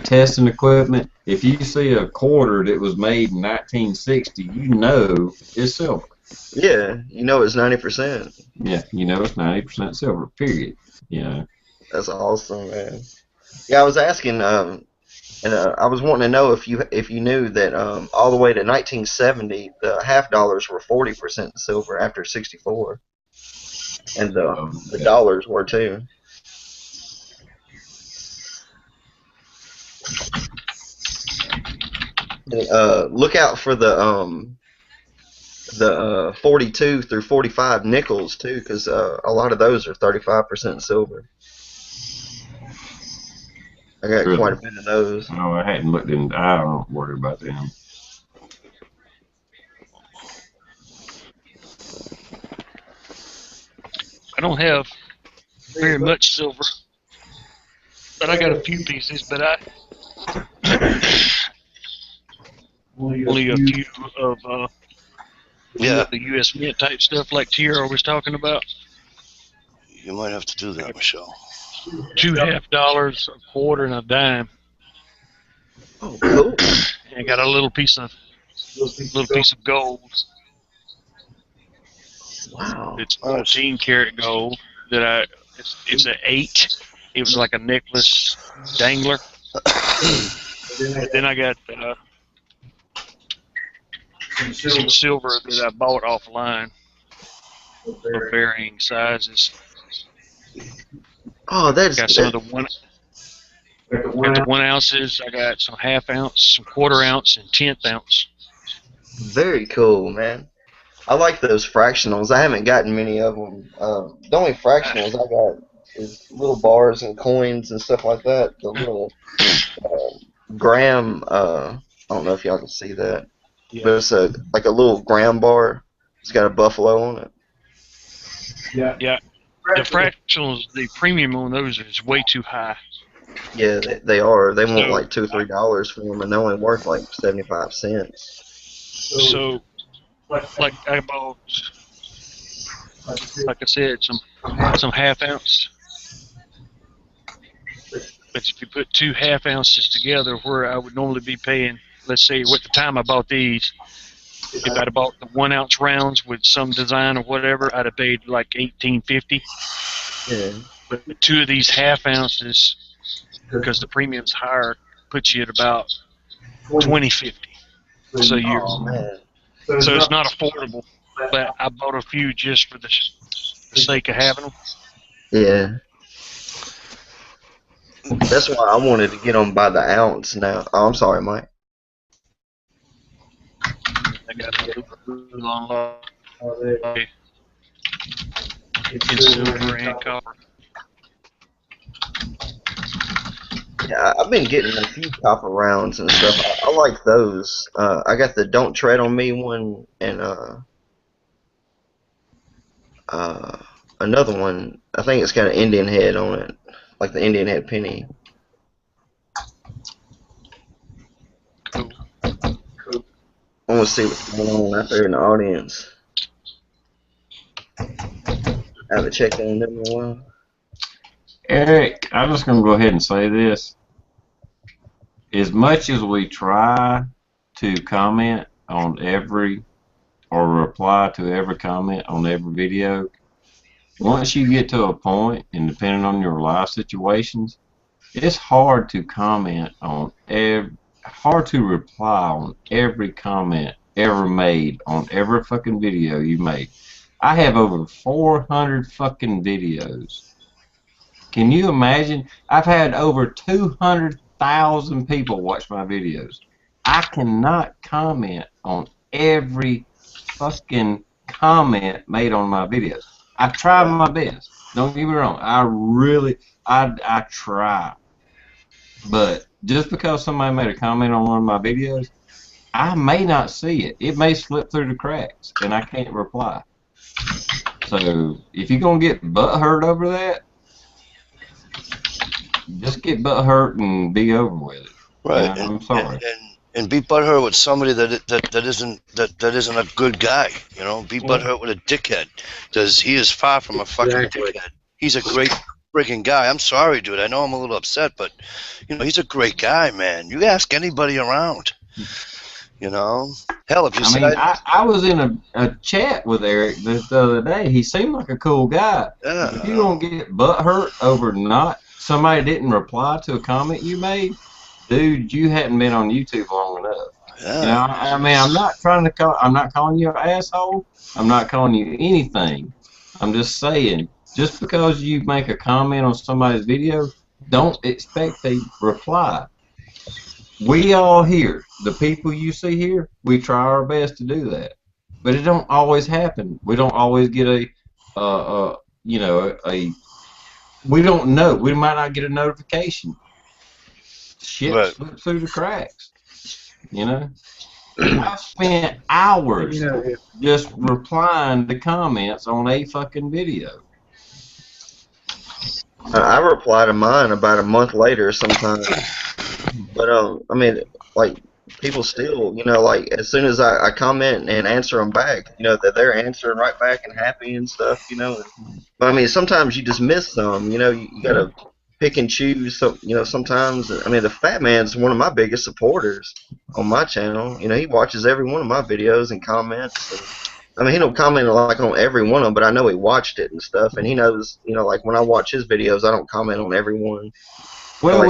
testing equipment. If you see a quarter that was made in 1960, you know it's silver. Yeah, it's 90%. Yeah, it's 90% silver, period. That's awesome, man. Yeah, I was asking, and I was wanting to know if you knew that all the way to 1970, the half dollars were 40% silver after 64, and the dollars were too. Look out for the 42 through 45 nickels too, because a lot of those are 35% silver. I got quite a bit of those. No, I hadn't looked in. I don't worry about them. I don't have very much silver, but I got a few pieces. But only a few of the U.S. Mint type stuff like Tierra was talking about. You might have to do that, Michelle. $2 half-dollars, a quarter, and a dime. Oh, cool! And got a little piece of gold. Wow! It's 14 karat gold. It's an 8. It was like a necklace dangler. And then I got some silver that I bought offline of varying sizes. Oh, that's got some of the 1 ounces. I got some half ounce, some quarter ounce, and 1/10 ounce. Very cool, man. I like those fractionals. I haven't gotten many of them. The only fractionals I got is little bars and coins and stuff like that. The little gram. I don't know if y'all can see that, but it's like a little gram bar. It's got a buffalo on it. Yeah. The fractionals, the premium on those is way too high. Yeah, they are. They want So, like $2-3 for them, and they're only worth like 75 cents. so like I bought, like I said, some half ounce. But if you put 2 half ounces together, where I would normally be paying, let's say, what the time I bought these, if I'd have bought the 1 ounce rounds with some design or whatever, I'd have paid like $18.50. Yeah. But 2 of these half ounces, because the premium's higher, puts you at about $20.50. So Oh man. so it's not affordable. But I bought a few just for the sake of having them. Yeah. That's why I wanted to get them by the ounce now. Oh, I'm sorry, Mike. I got a long line in silver and copper. Yeah, I've been getting a few copper rounds and stuff. I like those. I got the Don't Tread on Me one and another one. I think it's got an Indian head on it, like the Indian head penny. Cool. I want to see what's going on out there in the audience. I haven't checked on them in a while. Eric, I'm just gonna go ahead and say this. As much as we try to comment on every or reply to every comment on every video, once you get to a point, and depending on your life situations, it's hard to comment on hard to reply on every comment ever made on every fucking video you make. I have over 400 fucking videos. Can you imagine? I've had over 200,000 people watch my videos. I cannot comment on every fucking comment made on my videos. I try my best. Don't get me wrong. I try. But just because somebody made a comment on one of my videos, I may not see it. It may slip through the cracks, and I can't reply. So if you're gonna get butthurt over that, just get butthurt and be over with it. Right. You know, I'm sorry. And be butthurt with somebody that isn't a good guy. You know, be butthurt with a dickhead, because he is far from a fucking dickhead. He's a great friggin' guy. I'm sorry, dude. I know I'm a little upset, but you know, he's a great guy, man. You ask anybody around. You know, hell, if you said, I was in a chat with Eric the other day. He seemed like a cool guy. yeah, If you don't get butthurt over somebody didn't reply to a comment you made, dude, you hadn't been on YouTube long enough. yeah. You know, I mean, I'm not calling you an asshole. I'm not calling you anything. I'm just saying, just because you make a comment on somebody's video, don't expect a reply. We all here, the people you see here, we try our best to do that, but it don't always happen. We don't always get we don't know. We might not get a notification. Shit slips through the cracks. You know, I spent hours just replying to comments on a fucking video. I reply to mine about a month later sometimes. But I mean, like people still, you know, like as soon as I comment and answer them back, you know, that they're answering right back and happy and stuff, you know. But I mean, sometimes you just miss some, you know. You gotta pick and choose. So you know, sometimes I mean, the Fat Man's one of my biggest supporters on my channel. You know, he watches every one of my videos and comments. And, I mean, he don't comment like on every one of them, but I know he watched it and stuff, and he knows, you know, like when I watch his videos, I don't comment on every one. Well,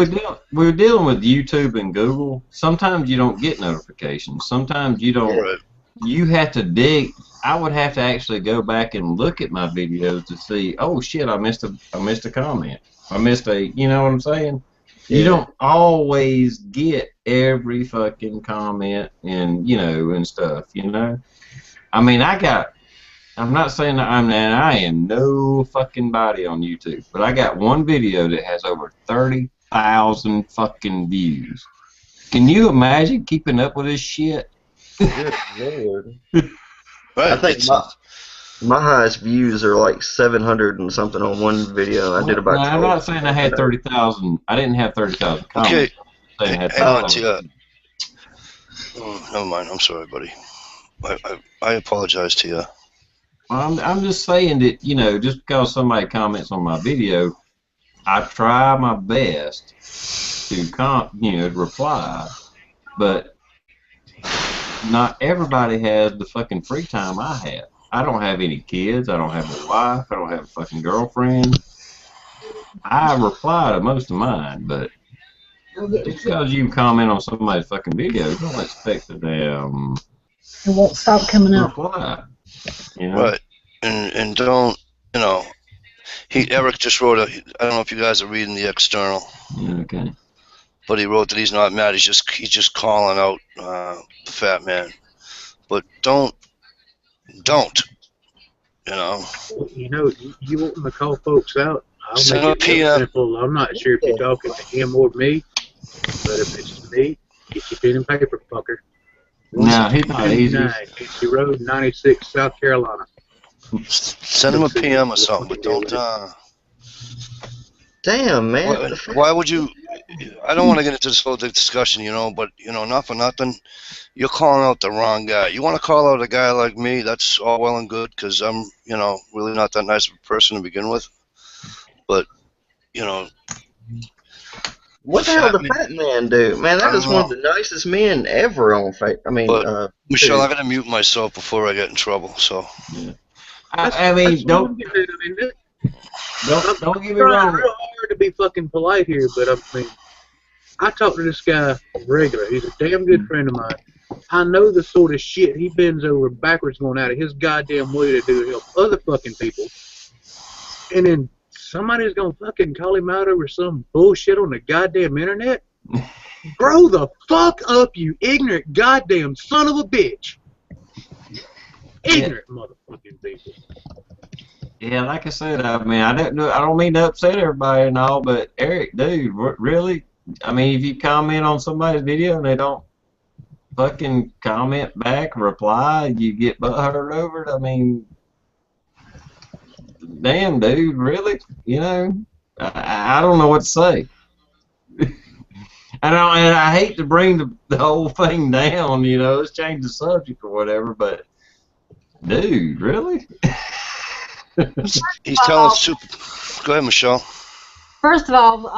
we're dealing with YouTube and Google. Sometimes you don't get notifications. Sometimes you don't. Right. You have to dig. I would have to actually go back and look at my videos to see. Oh shit! I missed a comment. I missed a. You know what I'm saying? Yeah. You don't always get every fucking comment and and stuff. You know. I mean, I'm not saying that I am no fucking body on YouTube, but I got one video that has over 30,000 fucking views. Can you imagine keeping up with this shit? Good Lord. Right. I think My highest views are like 700 and something on one video. I did about. No, I'm not saying I had 30,000. I didn't have 30,000 comments. Okay, I'm saying I had hang on, 30,000. Never mind. I'm sorry, buddy. I apologize to you. I'm just saying that, you know, just because somebody comments on my video, I try my best to reply, but not everybody has the fucking free time I have. I don't have any kids. I don't have a wife. I don't have a fucking girlfriend. I reply to most of mine, but just because you comment on somebody's fucking video, don't expect the damn It won't stop coming up. reply. You know? Right, and don't, you know. Eric just wrote I don't know if you guys are reading the external. Okay. But he wrote that he's not mad. He's just calling out the fat man. But don't. You know. You know, you want to call folks out? I'll Send make a it PM. simple. I'm not sure if you're talking to him or me, but if it's me, get your pen and paper, fucker. No, he's not easy. Casey Road, 96, South Carolina. Send him a PM or something, but don't. Damn, man. Why would you? I don't want to get into this whole discussion, you know, but, you know, not for nothing, you're calling out the wrong guy. You want to call out a guy like me, that's all well and good, because I'm, you know, really not that nice of a person to begin with. But, you know. What the hell did the fat man do? Man, that is one of the nicest men ever on Facebook. I mean, Michelle, I got to mute myself before I get in trouble, so. Yeah. I mean, don't get me wrong. Real hard to be fucking polite here, but I mean, I talk to this guy regular. He's a damn good friend of mine. I know the sort of shit he bends over backwards going out of his goddamn way to do to help other fucking people. And then somebody's gonna fucking call him out over some bullshit on the goddamn internet? Grow the fuck up, you ignorant goddamn son of a bitch. Ignorant motherfucking people. Yeah, like I said, I mean, I don't mean to upset everybody and all, but Eric, dude, really? I mean, if you comment on somebody's video and they don't fucking comment back, reply, you get butthurt over it. I mean, damn, dude, really? You know, I don't know what to say. And I hate to bring the whole thing down, you know, let's change the subject or whatever, but dude, really? He's telling super. Go ahead, Michelle. First of all,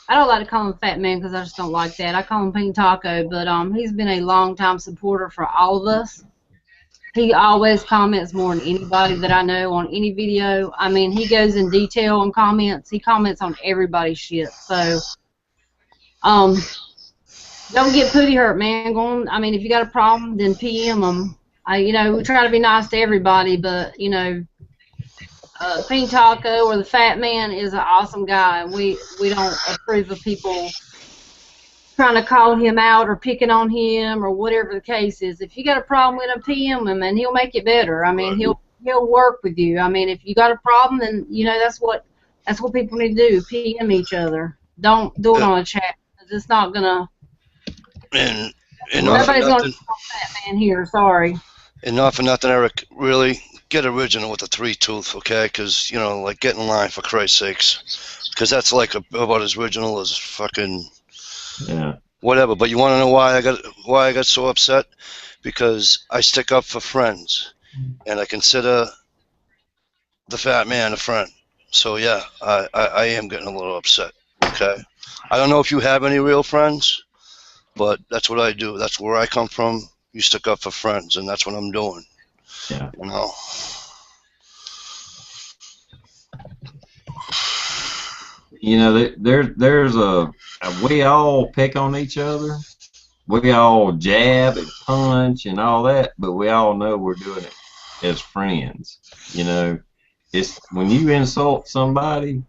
I don't like to call him Fat Man because I just don't like that. I call him Pink Taco, but he's been a long-time supporter for all of us. He always comments more than anybody that I know on any video. I mean, he goes in detail on comments. He comments on everybody's shit. So, don't get pooty hurt, man. Go on. I mean, if you got a problem, then PM him. You know, we try to be nice to everybody, but, you know, Pink Taco or the Fat Man is an awesome guy, and we don't approve of people trying to call him out or picking on him or whatever the case is. If you got a problem with him, PM him, and he'll make it better. I mean, he'll work with you. I mean, if you got a problem, then you know that's what people need to do. PM each other. Don't do it on a chat. It's not gonna. And everybody's gonna call Fat Man here. Sorry. And not for nothing, Eric. Really. Get original with the 3-tooth, okay? Because, you know, like, get in line for Christ's sakes. Because that's like about as original as fucking whatever. But you want to know why I got so upset? Because I stick up for friends, and I consider the Fat Man a friend. So yeah, I am getting a little upset. Okay, I don't know if you have any real friends, but that's what I do. That's where I come from. You stick up for friends, and that's what I'm doing. Yeah. You know. You know, there's we all pick on each other. We all jab and punch and all that, but we all know we're doing it as friends. You know, it's when you insult somebody,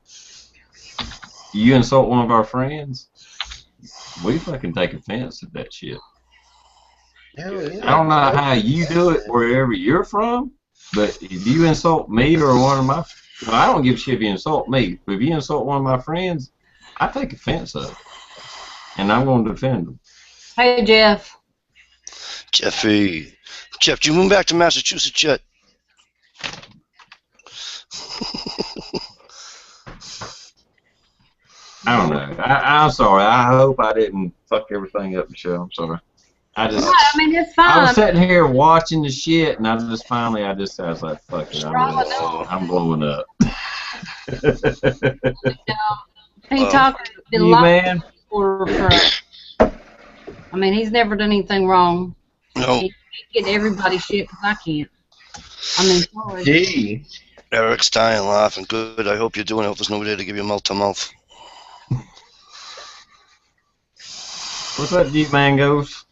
you insult one of our friends, we fucking take offense at that shit. Hell yeah. I don't know how you do it wherever you're from, but if you insult me or one of my, well, I don't give a shit if you insult me, but if you insult one of my friends, I take offense of it, and I'm going to defend them. Hey, Jeff. Jeff, did you move back to Massachusetts yet? I don't know. I'm sorry. I hope I didn't fuck everything up, Michelle. I'm sorry. I mean, it's fine. I was sitting here watching the shit, and I was like, fuck it, I'm blowing up. He talked you, man. I mean, he's never done anything wrong. No. He can't get everybody's shit because I can't. I mean, sorry. Gee. Eric's dying laughing. Good. I hope you're doing it. I hope there's nobody there to give you mouth to mouth. What's up, Jeep Mangoes?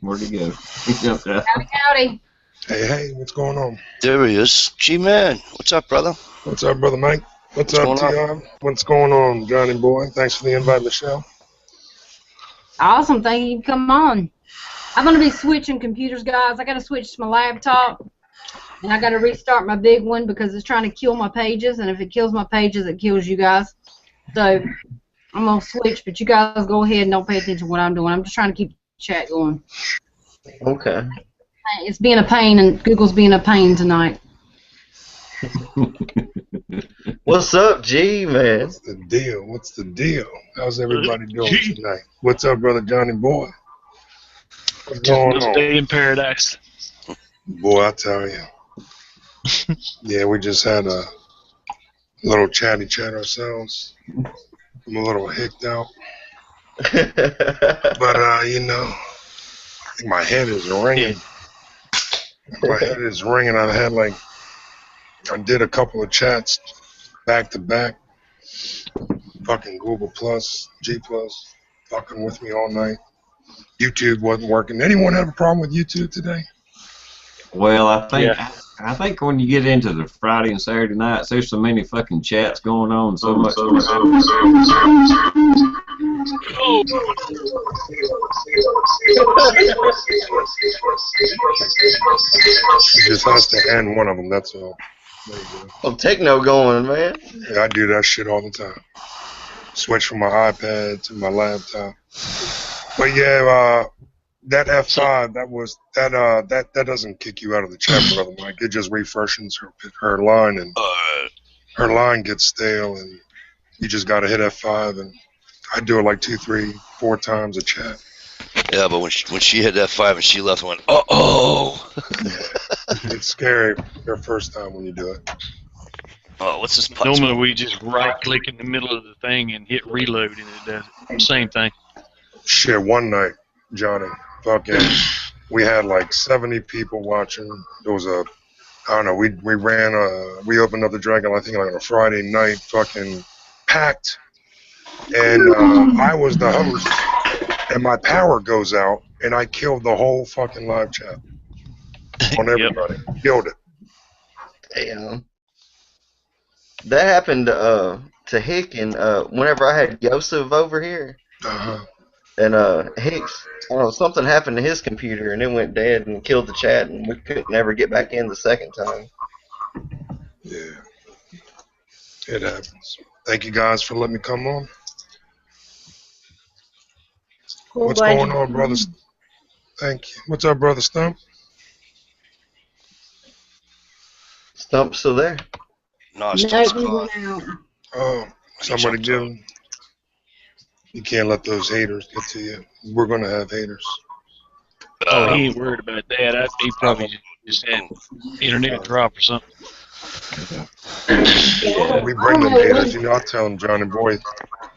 Where'd he go? Howdy, howdy. Hey, what's going on? There he is. G-Man. What's up, brother? What's up, Brother Mike? What's up, Tion? What's going on, Johnny boy? Thanks for the invite, Michelle. Awesome. Thank you. Come on. I'm going to be switching computers, guys. I got to switch to my laptop, and I got to restart my big one because it's trying to kill my pages, and if it kills my pages, it kills you guys. So I'm going to switch, but you guys go ahead and don't pay attention to what I'm doing. I'm just trying to keep the chat going. Okay. It's being a pain, and Google's being a pain tonight. What's up, G, man? What's the deal? What's the deal? How's everybody doing tonight? What's up, Brother Johnny boy? What's going on? Day in paradise. Boy, I tell you. Yeah, we just had a little chatty chat ourselves. I'm a little hicked out. But, you know, I think my head is ringing. My head is ringing. I did a couple of chats back to back. Fucking Google Plus, G Plus, fucking with me all night. YouTube wasn't working. Anyone have a problem with YouTube today? Well, I think when you get into the Friday and Saturday nights, there's so many fucking chats going on, so much. It just has to end one of them, that's all. I'm techno going, man. Yeah, I do that shit all the time. Switch from my iPad to my laptop. But yeah, that F5, that doesn't kick you out of the chat, Brother Mike. It just refreshes her line, and her line gets stale, and you just gotta hit F5, and I do it like 2, 3, 4 times a chat. Yeah, but when she hit F5 and she left, I went, uh-oh. It's scary your first time when you do it. Oh, what's this? Normally we just right-click in the middle of the thing and hit reload, and it does it. Same thing. Shit, one night, Johnny, fucking, we had like 70 people watching. There was I don't know, we opened up the Dragon, I think like on a Friday night, fucking packed. And I was the host, and my power goes out, and I killed the whole fucking live chat on everybody. Yep. Killed it. Damn. That happened to Hick, and whenever I had Yosef over here, and Hicks, I don't know, something happened to his computer, and it went dead and killed the chat, and we couldn't never get back in the second time. Yeah. It happens. Thank you guys for letting me come on. Cool, what's going on, brother? Thank you. What's up, brother Stump? Stump's still there. No, Stump's gone. Oh, somebody give him. You can't let those haters get to you. We're going to have haters. Oh, he ain't worried about that. He probably just had internet drop or something. Yeah, we bring them haters. You know, I tell them, Johnny boy,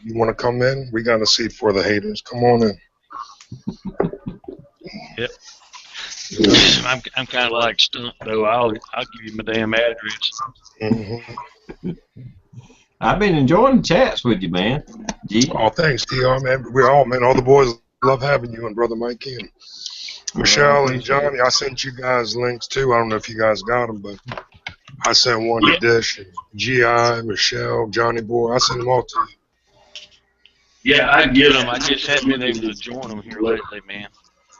you want to come in? We got a seat for the haters. Come on in. Yep. I'm kind of like Stump, though. I'll give you my damn address. Mm-hmm. I've been enjoying the chats with you, man. Gee. Oh, thanks, TR, man. All the boys love having you and Brother Mike in. Michelle and Johnny, I sent you guys links too. I don't know if you guys got them, but I sent one to Dish, and GI, Michelle, Johnny Boy. I sent them all to you. Yeah, I get them. I just haven't been able to join them here lately, man.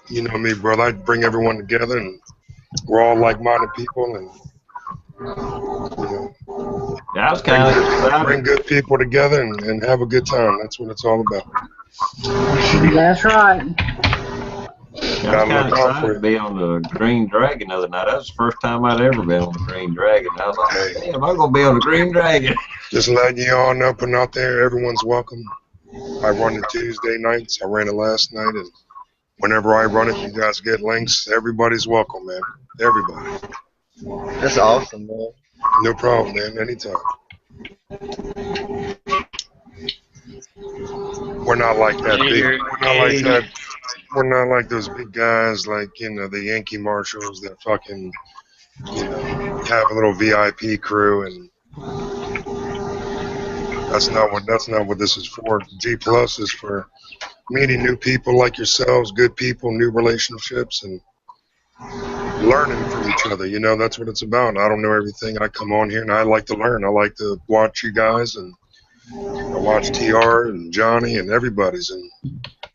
You know me, brother. I bring everyone together, and we're all like-minded people, and that was kind of bring good people together and have a good time. That's what it's all about. That's right. I was kind of excited to be on the Green Dragon the other night. That was the first time I'd ever been on the Green Dragon. I was like, hey, damn, I'm going to be on the Green Dragon. Just letting you all know, putting out there, everyone's welcome. I run it Tuesday nights. I ran it last night, and whenever I run it, you guys get links. Everybody's welcome, man. Everybody. That's awesome, man. No problem, man. Anytime. We're not like that big. We're not like that. We're not like those big guys, like the Yankee Marshals that fucking, have a little VIP crew, and that's not what this is for. G Plus is for meeting new people like yourselves, good people, new relationships, and learning from each other. That's what it's about. I don't know everything. I come on here and I like to learn. I like to watch you guys, and I watch TR and Johnny and everybody's, and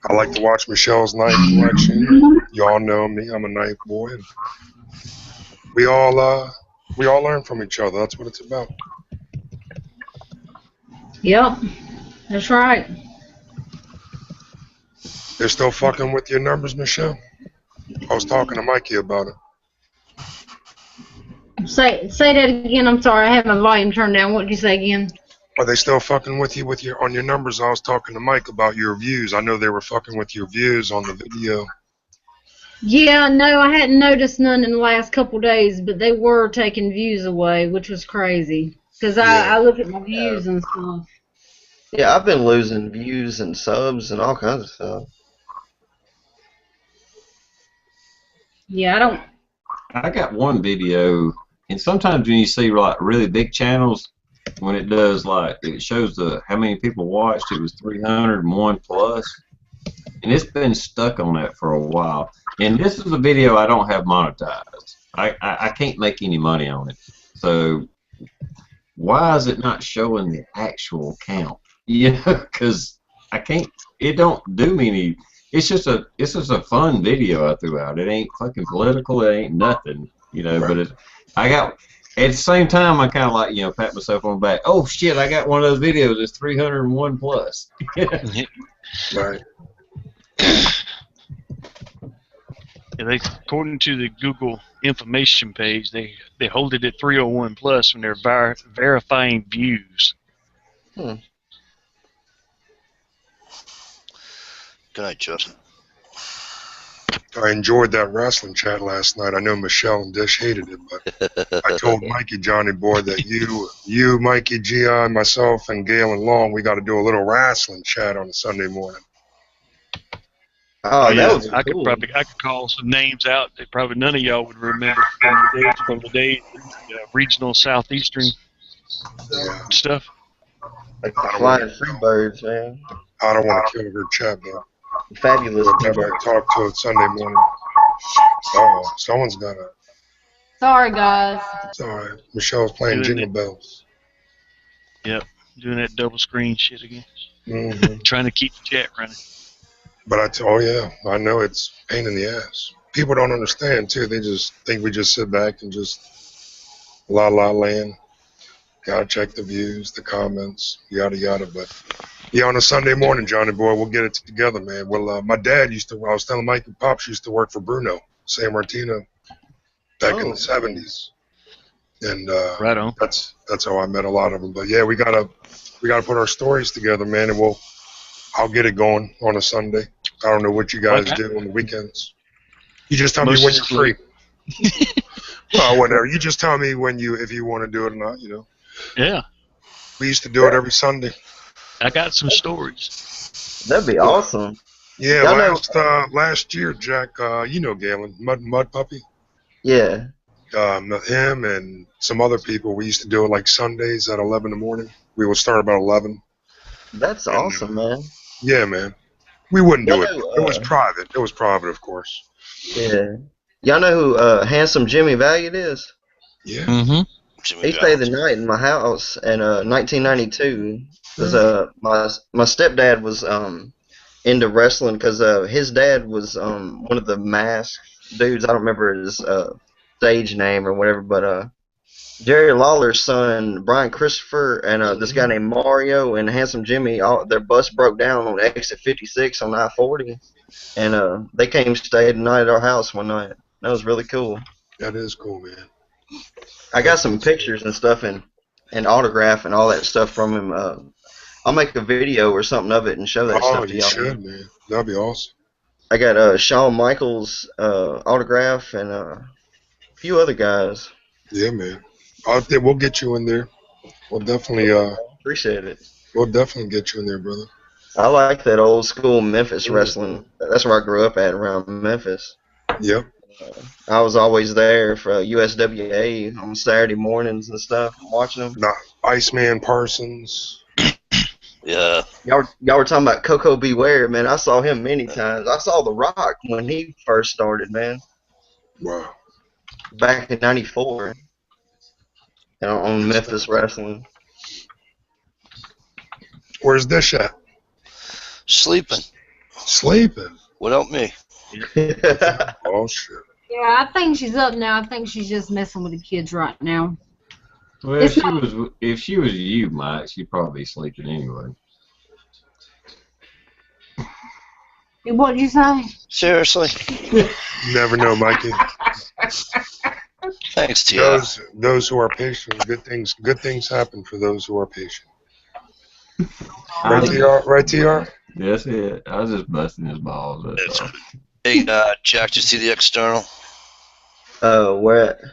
I like to watch Michelle's night collection. Y'all know me. I'm a night boy. And we all learn from each other. That's what it's about. Yep, that's right. They're still fucking with your numbers, Michelle? I was talking to Mikey about it. Say that again. I'm sorry. I have my volume turned down. What did you say again? Are they still fucking with you on your numbers? I was talking to Mike about your views. I know they were fucking with your views on the video. Yeah, no, I hadn't noticed none in the last couple days, but they were taking views away, which was crazy. Because I look at my views and stuff. Yeah, I've been losing views and subs and all kinds of stuff. Yeah, I got one video, and sometimes when you see like really big channels, when it does it shows how many people watched, it was 301 plus, and it's been stuck on that for a while. And this is a video I don't have monetized. I can't make any money on it. So why is it not showing the actual count? Because I can't. It don't do me any. It's just a fun video I threw out. It ain't fucking political. It ain't nothing. Right. But I got. At the same time, I kind of like, pat myself on the back. Oh, shit, I got one of those videos that's 301 plus. Right. Yeah, according to the Google information page, they hold it at 301 plus when they're verifying views. Good night, Justin. I enjoyed that wrestling chat last night. I know Michelle and Dish hated it, but I told Mikey, Johnny Boy, that you, Mikey, G.I., myself, and Gail and Long, we got to do a little wrestling chat on a Sunday morning. Oh, that was cool. I could call some names out that probably none of y'all would remember from the days regional southeastern stuff. Like the flying Freebirds, man. I don't want to kill her chat, though. Fabulous people. Never talk to it Sunday morning. Someone's got a. Sorry, guys. It's alright. Michelle's playing Jingle Bells. Yep, doing that double screen shit again. Mm-hmm. Trying to keep the chat running. But I know it's a pain in the ass. People don't understand too. They just think we just sit back and just la land. Gotta check the views, the comments, yada yada. But yeah, on a Sunday morning, Johnny Boy, we'll get it together, man. Well, my dad I was telling Mike and Pops used to work for Bruno San Martino back in the 70s, and right on. That's how I met a lot of them. But yeah, we gotta put our stories together, man, and I'll get it going on a Sunday. I don't know what you guys do on the weekends. You just tell me when you're free. Well, whatever. You just tell me if you want to do it or not. Yeah. We used to do it every Sunday. I got some stories. That'd be awesome. Yeah, last year, Jack, Galen, Mud Puppy. Yeah. Him and some other people, we used to do it like Sundays at 11 in the morning. We would start about 11. That's awesome, man. Yeah, man. We wouldn't do it. It was private. It was private, of course. Yeah. Y'all know who Handsome Jimmy Valiant is? Yeah. Mm-hmm. He stayed the night in my house in 1992. Cause my stepdad was into wrestling because his dad was one of the masked dudes. I don't remember his stage name or whatever, but Jerry Lawler's son, Brian Christopher, and this guy named Mario and Handsome Jimmy, their bus broke down on exit 56 on I-40, and they came stayed the night at our house one night. That was really cool. That is cool, man. I got some pictures and stuff and autograph and all that stuff from him. I'll make a video or something of it and show that stuff to you y'all. should, man. That'd be awesome. I got Shawn Michaels autograph and a few other guys. Yeah, man. We'll get you in there. We'll definitely appreciate it. We'll definitely get you in there, brother. I like that old school Memphis wrestling. That's where I grew up at, around Memphis. Yep. I was always there for USWA on Saturday mornings and stuff, watching them. Iceman Parsons. Yeah. Y'all were talking about Coco Beware, man. I saw him many times. I saw The Rock when he first started, man. Wow. Back in '94. On Memphis Wrestling. Where's Dish at? Sleeping. Sleeping? Without me. Oh, shit. Yeah, I think she's up now. I think she's just messing with the kids right now. Well, if she was you, Mike, she'd probably be sleeping anyway. What did you say? Seriously? Never know, Mikey. Thanks, Tia. Those who are patient, good things happen for those who are patient. Right, TR? Right, TR? That's it. I was just busting his balls. Hey, Jack, did you see the external? Where?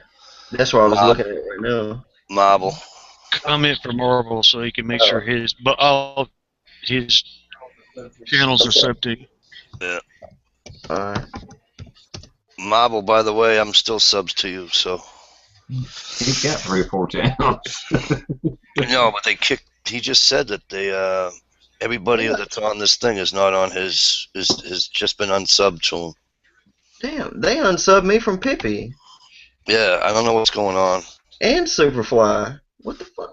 That's what I was looking at right now. Marble. Comment for Marble so he can make sure all his channels are subbed to you. Yeah. Alright. Marble, by the way, I'm still subs to you, so. He's got 3 or 4 channels. No, but they kicked. He just said that they everybody that's on this thing is not on his has just been unsubbed to him. Damn, they unsubbed me from Pippi. Yeah, I don't know what's going on. And Superfly. What the fuck?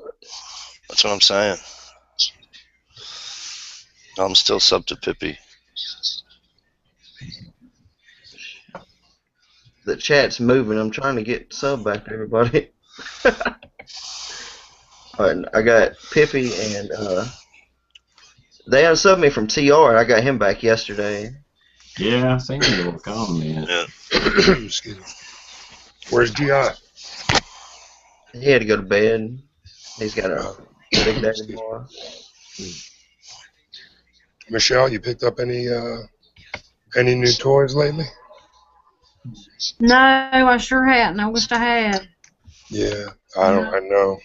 That's what I'm saying. I'm still sub to Pippi. The chat's moving. I'm trying to get sub back to everybody. Alright, I got Pippi and they unsubbed me from TR. I got him back yesterday. Yeah, I seen a little comment. Yeah. Excuse me. Where's GI? He had to go to bed. He's got a big day tomorrow. Michelle, you picked up any new toys lately? No, I sure hadn't. I wished I had. Yeah, I know.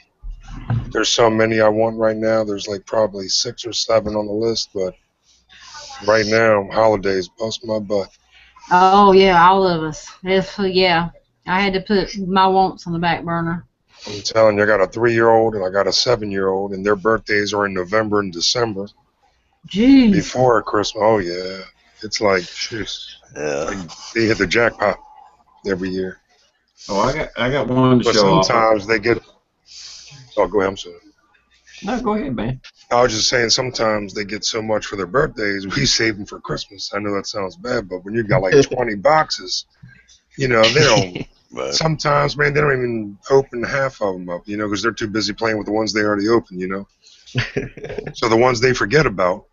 There's so many I want right now. There's like probably 6 or 7 on the list, but right now, holidays bust my butt. Oh yeah, all of us. Yeah, I had to put my wants on the back burner. I'm telling you, I got a 3-year-old and I got a 7-year-old, and their birthdays are in November and December. Jeez. Before Christmas. Oh yeah, it's like, jeez. Yeah. Like, they hit the jackpot every year. Oh, I got one to But show off. sometimes they get. Oh, go ahead. I'm sorry. No, go ahead, man. I was just saying, sometimes they get so much for their birthdays, we save them for Christmas. I know that sounds bad, but when you got like 20 boxes, they don't. Right. Sometimes, man, they don't even open half of them up, because they're too busy playing with the ones they already opened, So the ones they forget about,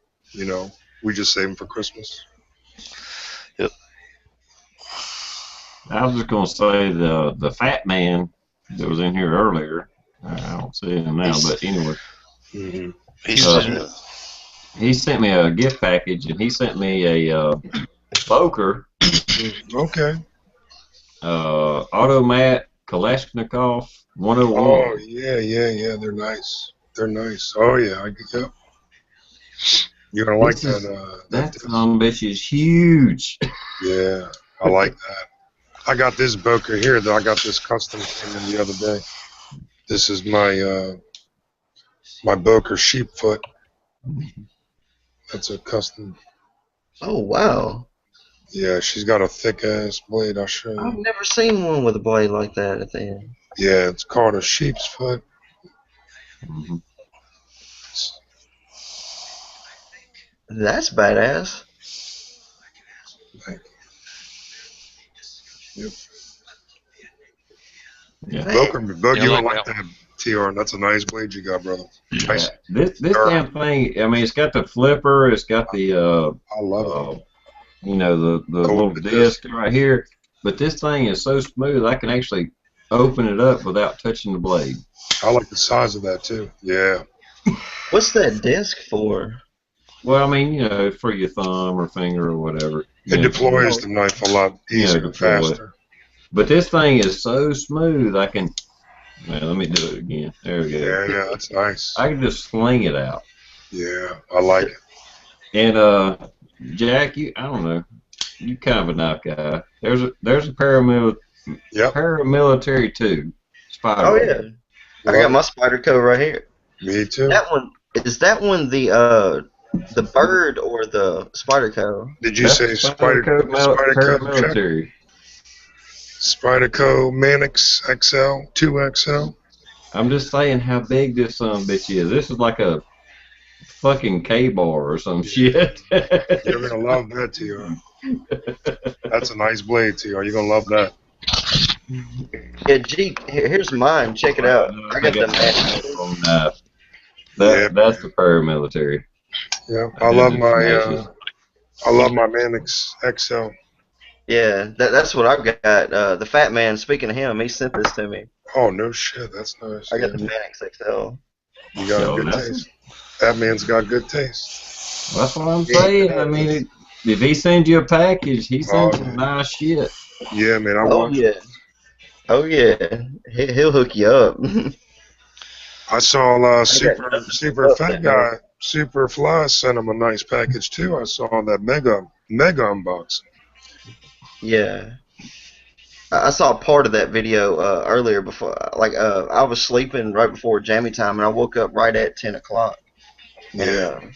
we just save them for Christmas. Yep. I was just gonna say the fat man that was in here earlier. I don't see him now, but anyway. Mm-hmm. He sent me a gift package, and he sent me a poker. Okay. Automat Kalashnikov 101. Oh yeah. They're nice. Oh yeah, yep. You're gonna like that. That bitch is huge. Yeah, I like that. I got this Boker here, though. I got this custom came in the other day. This is my my Boker Sheepfoot. That's a custom. Oh wow. Yeah, she's got a thick ass blade. I'll show you. I've never seen one with a blade like that at the end. Yeah, it's called a sheep's foot. Mm-hmm. That's badass. Thank you. Yep. Yeah. Bug, you I don't like like that, TR. That's a nice blade you got, brother. Nice. This damn thing. I mean, it's got the flipper. It's got the I love it. you know, the little disc right here. But this thing is so smooth, I can actually open it up without touching the blade. I like the size of that too. Yeah. What's that disc for? Well, I mean, you know, for your thumb or finger or whatever. It deploys the knife a lot easier and faster. But this thing is so smooth, I can. Man, let me do it again. There we go. Yeah, that's nice. I can just sling it out. Yeah, I like it. And Jack, I don't know, you kind of a knife guy. There's a paramilitary too. Spider. Oh yeah, I got my Spyderco right here. Me too. That one is that one the bird or the Spyderco? Did you say Spyderco paramilitary? Spyderco Manix XL 2XL. I'm just saying how big this bitch is. This is like a fucking K-bar or some shit. You're gonna love that, TR. That's a nice blade, TR. You're gonna love that. Yeah, G. Here's mine. Check it out. I got the Manix. That's the paramilitary. Yeah, I love my Manix XL. Yeah, that's what I've got. The Fat Man. Speaking of him, he sent this to me. Oh no shit, that's nice. I got the Manix XL. You got a good taste. That man's got good taste. That's what I'm saying. I mean, if he sends you a package, he sends some nice shit. Yeah, man. Oh yeah. He'll hook you up. I saw super fat guy, Super Fly sent him a nice package too. I saw that mega unboxing. Yeah. I saw part of that video earlier before, I was sleeping right before jammy time, and I woke up right at 10 o'clock. Yeah. And,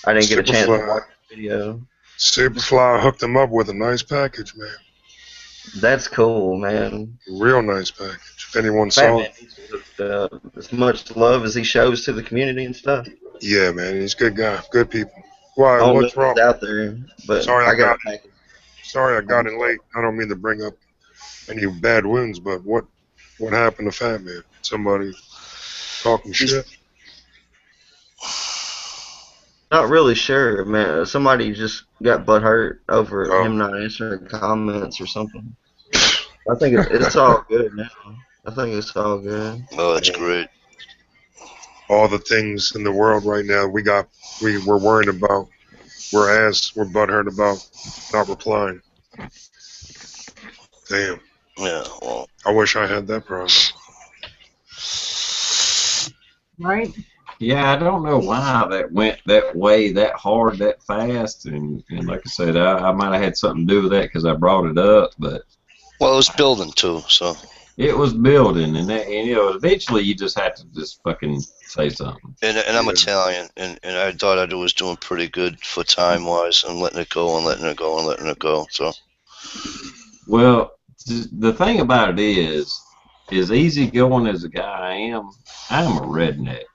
I didn't get a chance to watch the video. Superfly hooked him up with a nice package, man. That's cool, man. Real nice package. If anyone saw it. As much love as he shows to the community and stuff. Yeah, man. He's a good guy. Good people. Why? What's wrong? Out there, but Sorry, I got it. in late. I don't mean to bring up any bad wounds, but what happened to Fat Man? Somebody talking shit? Not really sure, man. Somebody just got butt hurt over him not answering comments or something. I think it's all good now. I think it's all good. Oh, that's great. All the things in the world right now we're worried about. We're butt hurt about not replying. Damn. Yeah, well. I wish I had that problem. Right? Yeah, I don't know why that went that way, that hard, that fast, and like I said, I might have had something to do with that because I brought it up, but. Well, it was building too, so. It was building, and you know, eventually you just have to just fucking say something. And I'm Italian, and I thought I was doing pretty good for time-wise, and letting it go and letting it go and letting it go, so. Well, the thing about it is easygoing as a guy I am, I'm a redneck.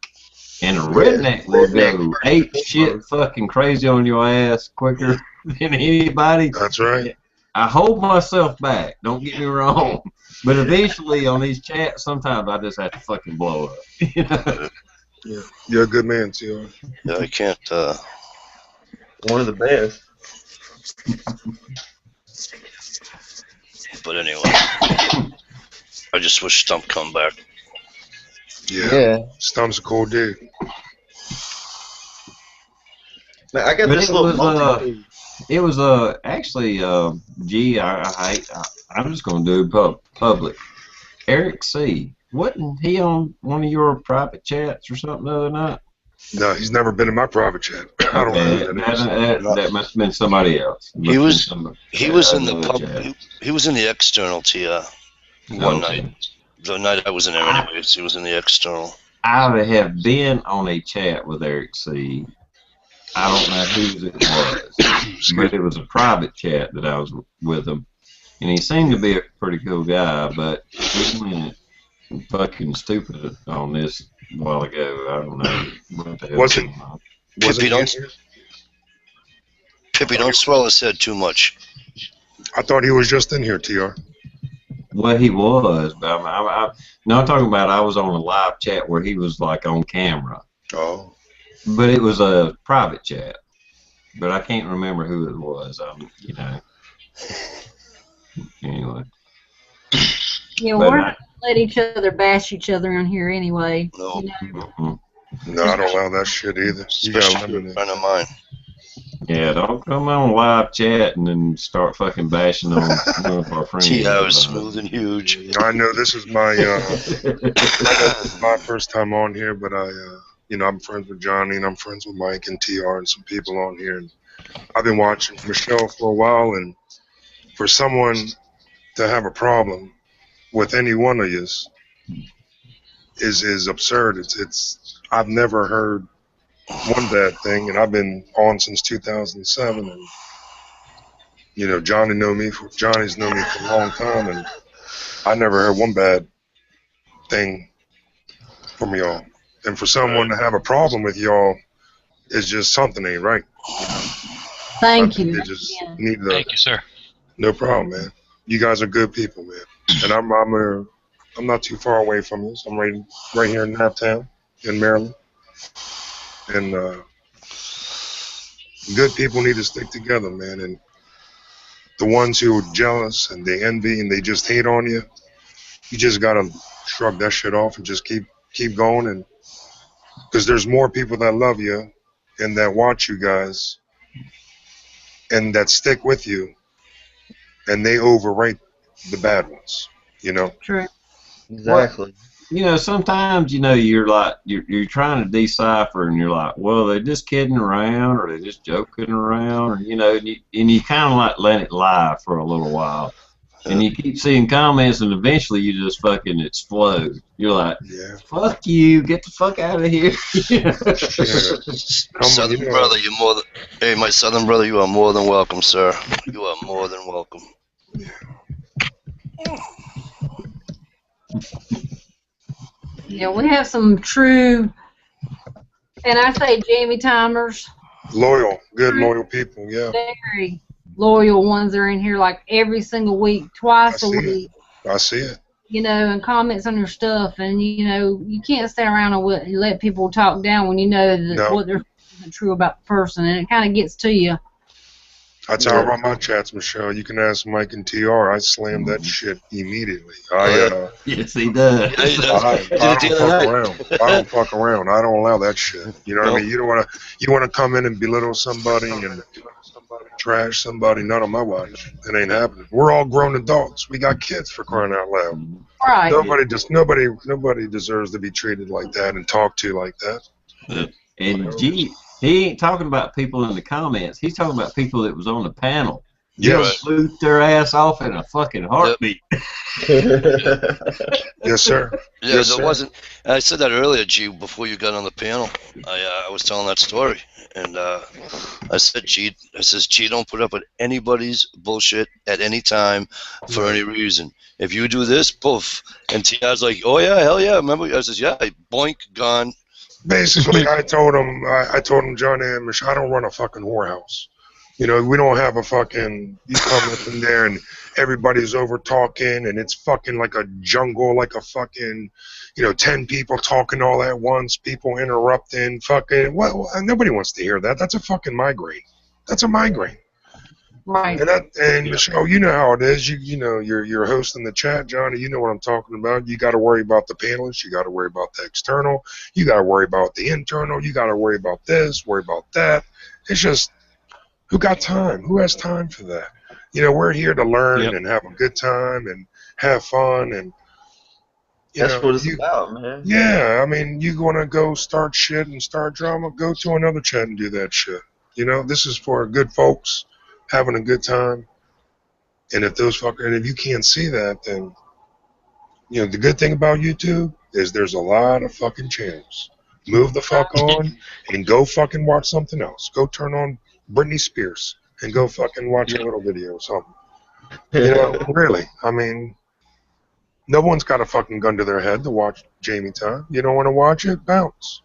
And a redneck will go ape shit fucking crazy on your ass quicker than anybody. That's right. I hold myself back, don't get me wrong. But eventually on these chats, sometimes I just have to fucking blow up. You know? Yeah. You're a good man, too. Yeah, I can't, One of the best. But anyway. I just wish Stump come back. Yeah. Stump's a cool dude. Man, I got this little it was actually gee, I'm just gonna do public. Eric C. Wasn't he on one of your private chats or something the other night? No, he's never been in my private chat. I don't know who that is. That must have been somebody else. He was in the pub. He was in the external TR one night. The night I was in there anyways, he was in the external. I have been on a chat with Eric C. I don't know whose it was, but it was a private chat that I was with him, and he seemed to be a pretty cool guy, but he went fucking stupid on this a while ago. I don't know what the hell was it? Pippi, don't swell his head too much. I thought he was just in here, TR. Well, he was, but no, I'm talking about I was on a live chat where he was like on camera. Oh. But it was a private chat. But I can't remember who it was. Anyway. Yeah, we're not gonna let each other bash each other in here anyway. No. You know? Mm-hmm. No, I don't allow that shit either. You gotta limit it. Friend of mine. Yeah, don't come on live chat and then start fucking bashing on one of our friends. T.I. was smooth and huge. I know this is my my first time on here, but I'm friends with Johnny and I'm friends with Mike and TR and some people on here. And I've been watching Michelle for a while, and for someone to have a problem with any one of you is absurd. It's I've never heard one bad thing, and I've been on since 2007, and Johnny's known me for a long time, and I never heard one bad thing from y'all. And for someone to have a problem with y'all is just something ain't right. Thank you. They just need to. Thank you, sir. No problem, man. You guys are good people, man. And I'm not too far away from you. So I'm right here in Naptown, in Maryland. And good people need to stick together, man. And the ones who are jealous and they envy and they just hate on you, you just gotta shrug that shit off and just keep going. And because there's more people that love you and that watch you guys and that stick with you, and they overrate the bad ones. True. Exactly. Sometimes you're like you're trying to decipher, and you're like, well, they're just kidding around, or they're just joking around, or and you kind of like let it lie for a little while, and you keep seeing comments, and eventually you just fucking explode. You're like, Yeah. fuck you, get the fuck out of here. Southern brother, hey, my Southern brother, you are more than welcome, sir. You are more than welcome. Yeah, we have some true, and I say Jamie timers. Loyal people, yeah. Very loyal ones that are in here like every single week, twice a week. I see it. And comments on your stuff, and you can't stay around and let people talk down when you know that what they're saying isn't true about the person, and it kind of gets to you. I tell about my chats, Michelle. You can ask Mike and TR. I slammed that shit immediately. Yes, he does. Yeah, he does. I don't fuck around. I don't fuck around. I don't allow that shit. You know what I mean? You don't want to come in and belittle somebody and trash somebody. None of my watch. It ain't happening. We're all grown adults. We got kids, for crying out loud. Right. Nobody deserves to be treated like that and talked to like that. And gee, he ain't talking about people in the comments. He's talking about people that was on the panel. Yes. Blew their ass off in a fucking heartbeat. Yes, sir. Yeah, Yes, there sir. wasn't. I said that earlier, G, before you got on the panel. I was telling that story, and I said, G, don't put up with anybody's bullshit at any time for any reason. If you do this, poof. And T.I.'s like, oh yeah, hell yeah. Remember? I says, yeah, boink, gone. Basically, I told him, Johnny and Michelle, I don't run a fucking whorehouse. We don't have a fucking, you come up in there and everybody's over talking and it's fucking like a jungle, like a fucking, 10 people talking all at once, people interrupting, fucking, nobody wants to hear that. That's a fucking migraine. That's a migraine. Right. And Michelle, you know how it is. You're hosting the chat, Johnny. You know what I'm talking about. You got to worry about the panelists. You got to worry about the external. You got to worry about the internal. You got to worry about this, worry about that. It's just, who got time? Who has time for that? We're here to learn and have a good time and have fun. And that's what it's about, man. Yeah, I mean, you want to go start shit and start drama, go to another chat and do that shit. This is for good folks having a good time. And if you can't see that, then the good thing about YouTube is there's a lot of fucking channels. Move the fuck on and go fucking watch something else. Go turn on Britney Spears and go fucking watch a little video or something. Really. I mean, no one's got a fucking gun to their head to watch Jamie Time. You don't want to watch it? Bounce.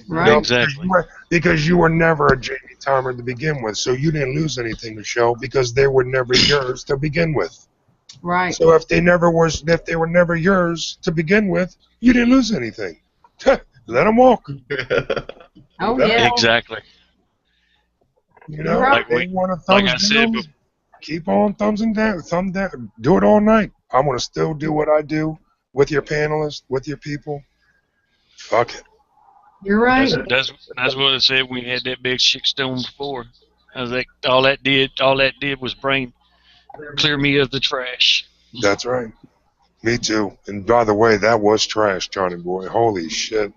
Right. Exactly. Because you were never a Jamie Timer to begin with, so you didn't lose anything, Michelle, because they were never yours to begin with. Right. So if they were never yours to begin with, you didn't lose anything. Let them walk. Oh yeah. Exactly. You know, Right. if they want to Like thumbs I said, down, keep on thumbsing down, thumb down. Do it all night. I'm gonna still do what I do with your panelists, with your people. Fuck it. You're right. that's what I said when we had that big shitstorm before. I was like, all that did was clear me of the trash. That's right. Me too. And by the way, that was trash, Johnny boy. Holy shit.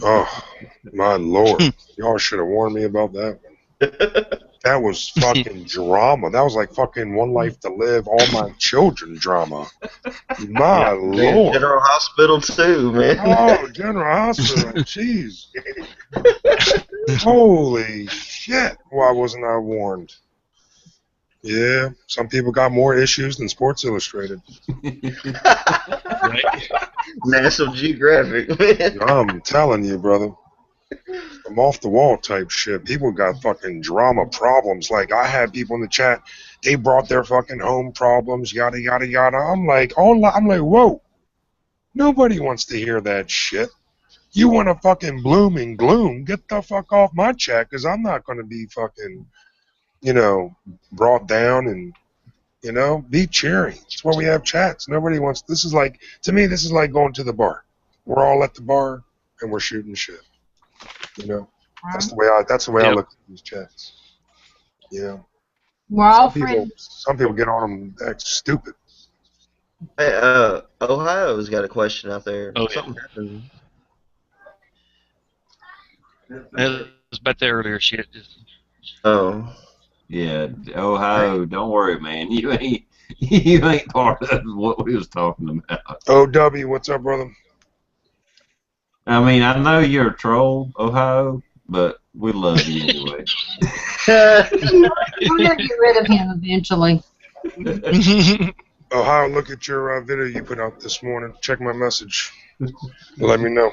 Oh, my lord. Y'all should have warned me about that one. That was fucking drama. That was like fucking One Life to Live, All My Children drama. My lord. General Hospital too, man. Oh, General Hospital. Jeez. Holy shit. Why wasn't I warned? Yeah, some people got more issues than Sports Illustrated. Right? National Geographic, man. I'm telling you, brother. I'm off the wall type shit. People got fucking drama problems. Like, I had people in the chat, they brought their fucking home problems, yada, yada, yada. I'm like, whoa. Nobody wants to hear that shit. You want to fucking bloom and gloom, get the fuck off my chat, because I'm not going to be fucking, brought down and, be cheering. It's why we have chats. Nobody wants, to me, this is like going to the bar. We're all at the bar, and we're shooting shit. That's the way I look at these chats. We're all friends. Some people get on them act stupid. Hey, Ohio's got a question out there. Oh, Something happened. That was about the earlier shit. Oh. Yeah, Ohio, don't worry, man. You ain't part of what we was talking about. OW, what's up, brother? I mean, I know you're a troll, Ohio, but we love you anyway. We're gonna get rid of him eventually. Ohio, look at your video you put out this morning. Check my message. Let me know.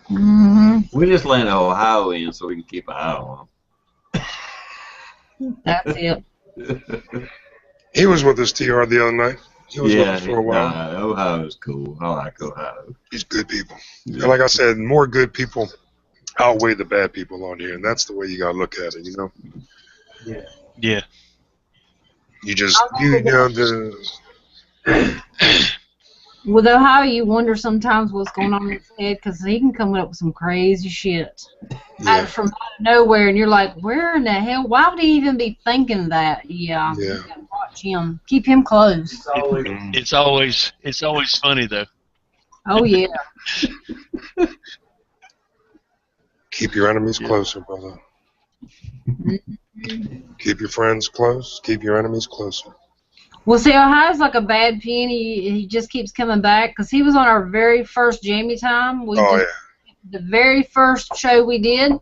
Mm-hmm. We just let Ohio in so we can keep an eye on That's it. him. He was with us, TR, the other night. He was with us for a while. Ohio's cool. I like Ohio. He's good people. Yeah. And like I said, more good people outweigh the bad people on here, and that's the way you gotta look at it, Yeah. You just, With Ohio, you wonder sometimes what's going on in his head because he can come up with some crazy shit from out of nowhere, and you're like, where in the hell? Why would he even be thinking that? Yeah. You gotta watch him. Keep him close. It's always funny though. Oh yeah. Keep your enemies closer, brother. Keep your friends close. Keep your enemies closer. Well, see, Ohio's like a bad penny. He just keeps coming back because he was on our very first Jamie time. The very first show we did,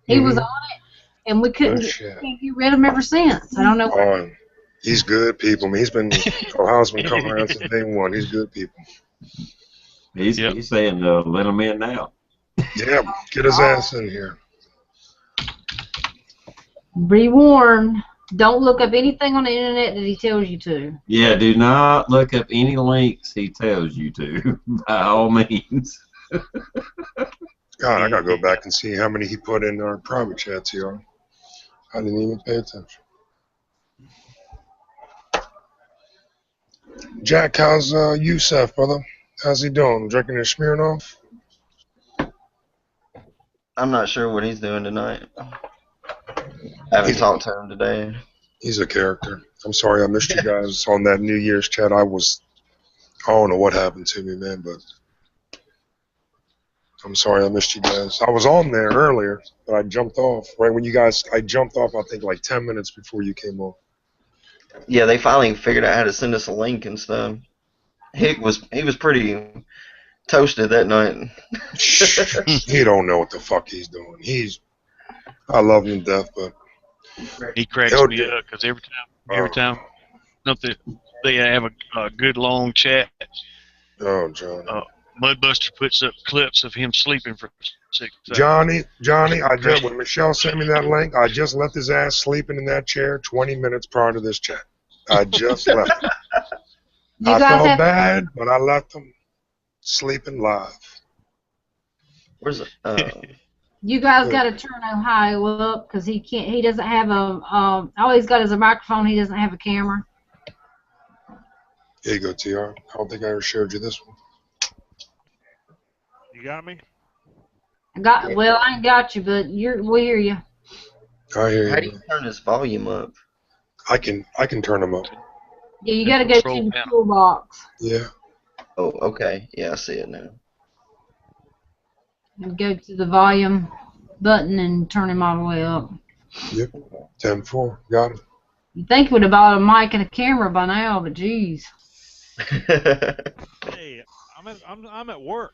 he was on it, and we can't get rid of him ever since. I don't know why. He's good people. I mean, Ohio's been coming around since day one. He's good people. He's saying let him in now. Yeah, get his ass in here. Be warned. Don't look up anything on the internet that he tells you to. Yeah, do not look up any links he tells you to, by all means. God, I gotta go back and see how many he put in our private chats here. I didn't even pay attention. Jack, how's Yusef, brother? How's he doing? Drinking his Smirnoff? I'm not sure what he's doing tonight. I haven't talked to him today. He's a character. I'm sorry I missed you guys on that New Year's chat. I don't know what happened to me, man, but I'm sorry I missed you guys. I was on there earlier, but I jumped off. Right when I jumped off, I think like 10 minutes before you came on. Yeah, they finally figured out how to send us a link and stuff. He was pretty toasted that night. He don't know what the fuck he's doing. I love him to death, but he cracks me up because every time something they have a good long chat. Oh, John. Mudbuster puts up clips of him sleeping for Johnny, when Michelle sent me that link, I just left his ass sleeping in that chair 20 minutes prior to this chat. I just left him. I felt bad, but I left him sleeping live. Where's it? You guys got to turn Ohio up because he can't. He doesn't have a. All he's got is a microphone. He doesn't have a camera. Here you go, TR. I don't think I ever showed you this one. You got me? Well, I ain't got you, but we hear you. I hear you. How do you turn this volume up? I can turn them up. Yeah, you got to go to the toolbox. Yeah. Oh, okay. Yeah, I see it now. And go to the volume button and turn him all the way up. Yep. 10-4. Got it. You think you would have bought a mic and a camera by now, but geez. Hey, I'm at work.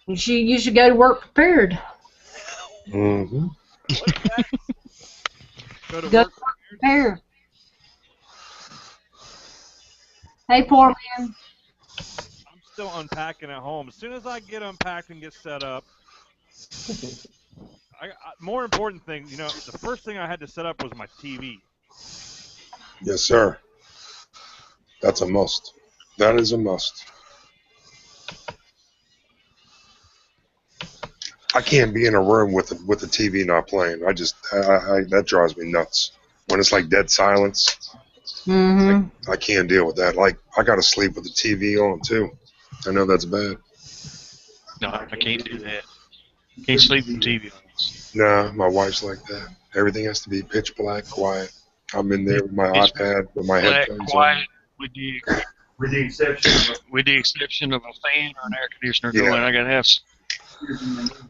You should go to work prepared. Mm-hmm. Go to Go work. prepared. Hey, poor man. I'm still unpacking at home. As soon as I get unpacked and get set up, more important thing, you know, the first thing I had to set up was my TV. Yes, sir. That's a must. That is a must. I can't be in a room with the TV not playing. That drives me nuts. When it's like dead silence, I can't deal with that. Like, I got to sleep with the TV on too. I know that's bad. No, I can't do that. Can't sleep with TV on. Nah, my wife's like that. Everything has to be pitch black, quiet. I'm in there with my iPad with my headphones quiet, with the exception of a fan or an air conditioner going. I gotta have.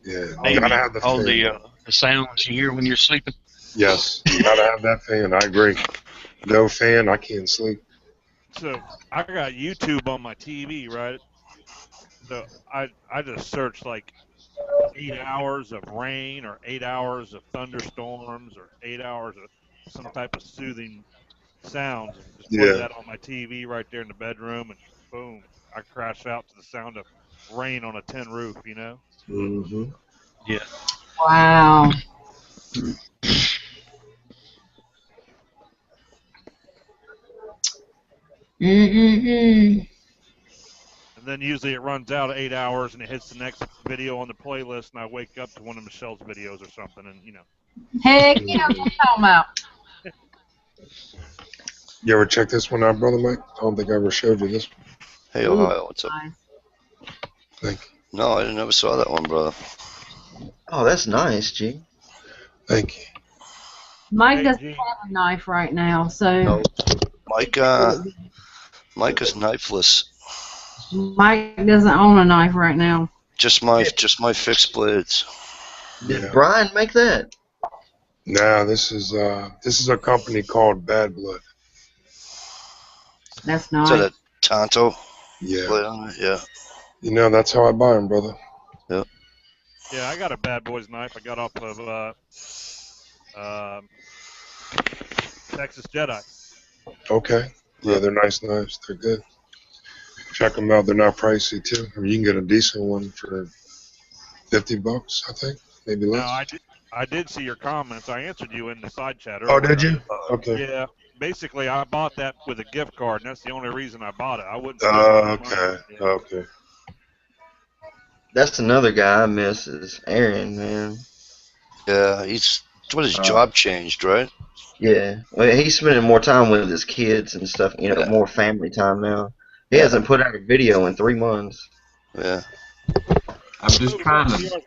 Yeah, you gotta have the all fan. The sounds you hear when you're sleeping. Yes, you gotta have that fan. I agree. No fan, I can't sleep. So I got YouTube on my TV, right? So I just searched like 8 hours of rain or 8 hours of thunderstorms or 8 hours of some type of soothing sounds. And just play that on my TV right there in the bedroom, and boom, I crash out to the sound of rain on a tin roof, you know? Mm-hmm. Yeah. Wow. Mm-mm-mm. And then usually it runs out 8 hours and it hits the next video on the playlist, and I wake up to one of Michelle's videos or something, and you know. Heck yeah, what you talking about? You ever check this one out, Brother Mike? I don't think I ever showed you this one. Hey, Ohio, what's up? Thank you. No, I never saw that one, brother. Oh, that's nice, G. Thank you. Mike doesn't have a knife right now, so. No, Mike is knifeless. Mike doesn't own a knife right now. Just my fixed blades. Did Brian make that? Nah, this is a company called Bad Blood. That's nice. Is that a Tonto? Yeah. Blade on it? Yeah. You know, that's how I buy them, brother. Yep. Yeah, I got a Bad Boys knife. I got off of Texas Jedi. Okay. Yeah, they're nice knives. They're good. Check them out. They're not pricey too. I mean, you can get a decent one for $50, I think, maybe less. No, I did see your comments. I answered you in the side chat earlier. Oh, did you? Okay. Yeah. Basically, I bought that with a gift card, and that's the only reason I bought it. I wouldn't. Okay. Yeah. Okay. That's another guy I miss is Aaron, man. Yeah, his job changed, right? Yeah. Well, he's spending more time with his kids and stuff, you know, more family time now. He hasn't put out a video in 3 months. Yeah. I'm just trying to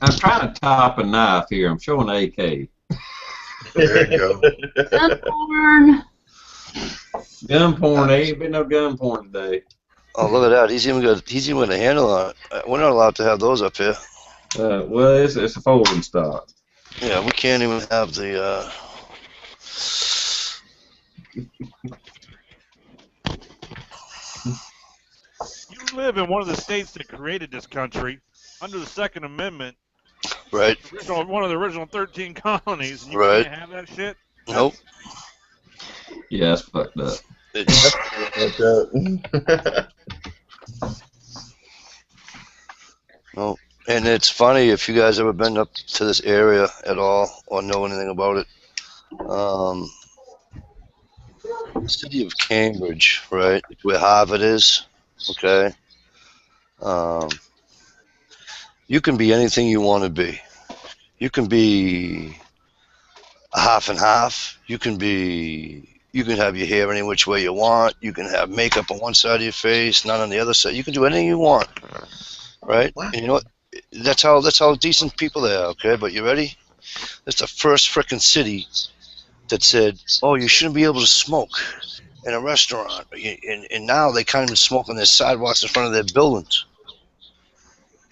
I'm trying to top a knife here. I'm showing AK. There you go. Gun porn. Gun porn. There ain't been no gun porn today. Oh, look at that. He's even got a handle on it. We're not allowed to have those up here. Well, it's a folding stock. Yeah, we can't even have the. You live in one of the states that created this country under the Second Amendment. Right. One of the original 13 colonies, and you Right. can't have that shit? Nope. Yeah, that's fucked up. And it's funny if you guys ever been up to this area at all or know anything about it. The city of Cambridge, right, where Harvard is. Okay. You can be anything you want to be. You can be a half and half. You can have your hair any which way you want. You can have makeup on one side of your face, none on the other side. You can do anything you want, right? And you know what? That's how decent people they are. Okay, but you ready? That's the first frickin' city that said, "Oh, you shouldn't be able to smoke in a restaurant." And now they can't even smoke on their sidewalks in front of their buildings,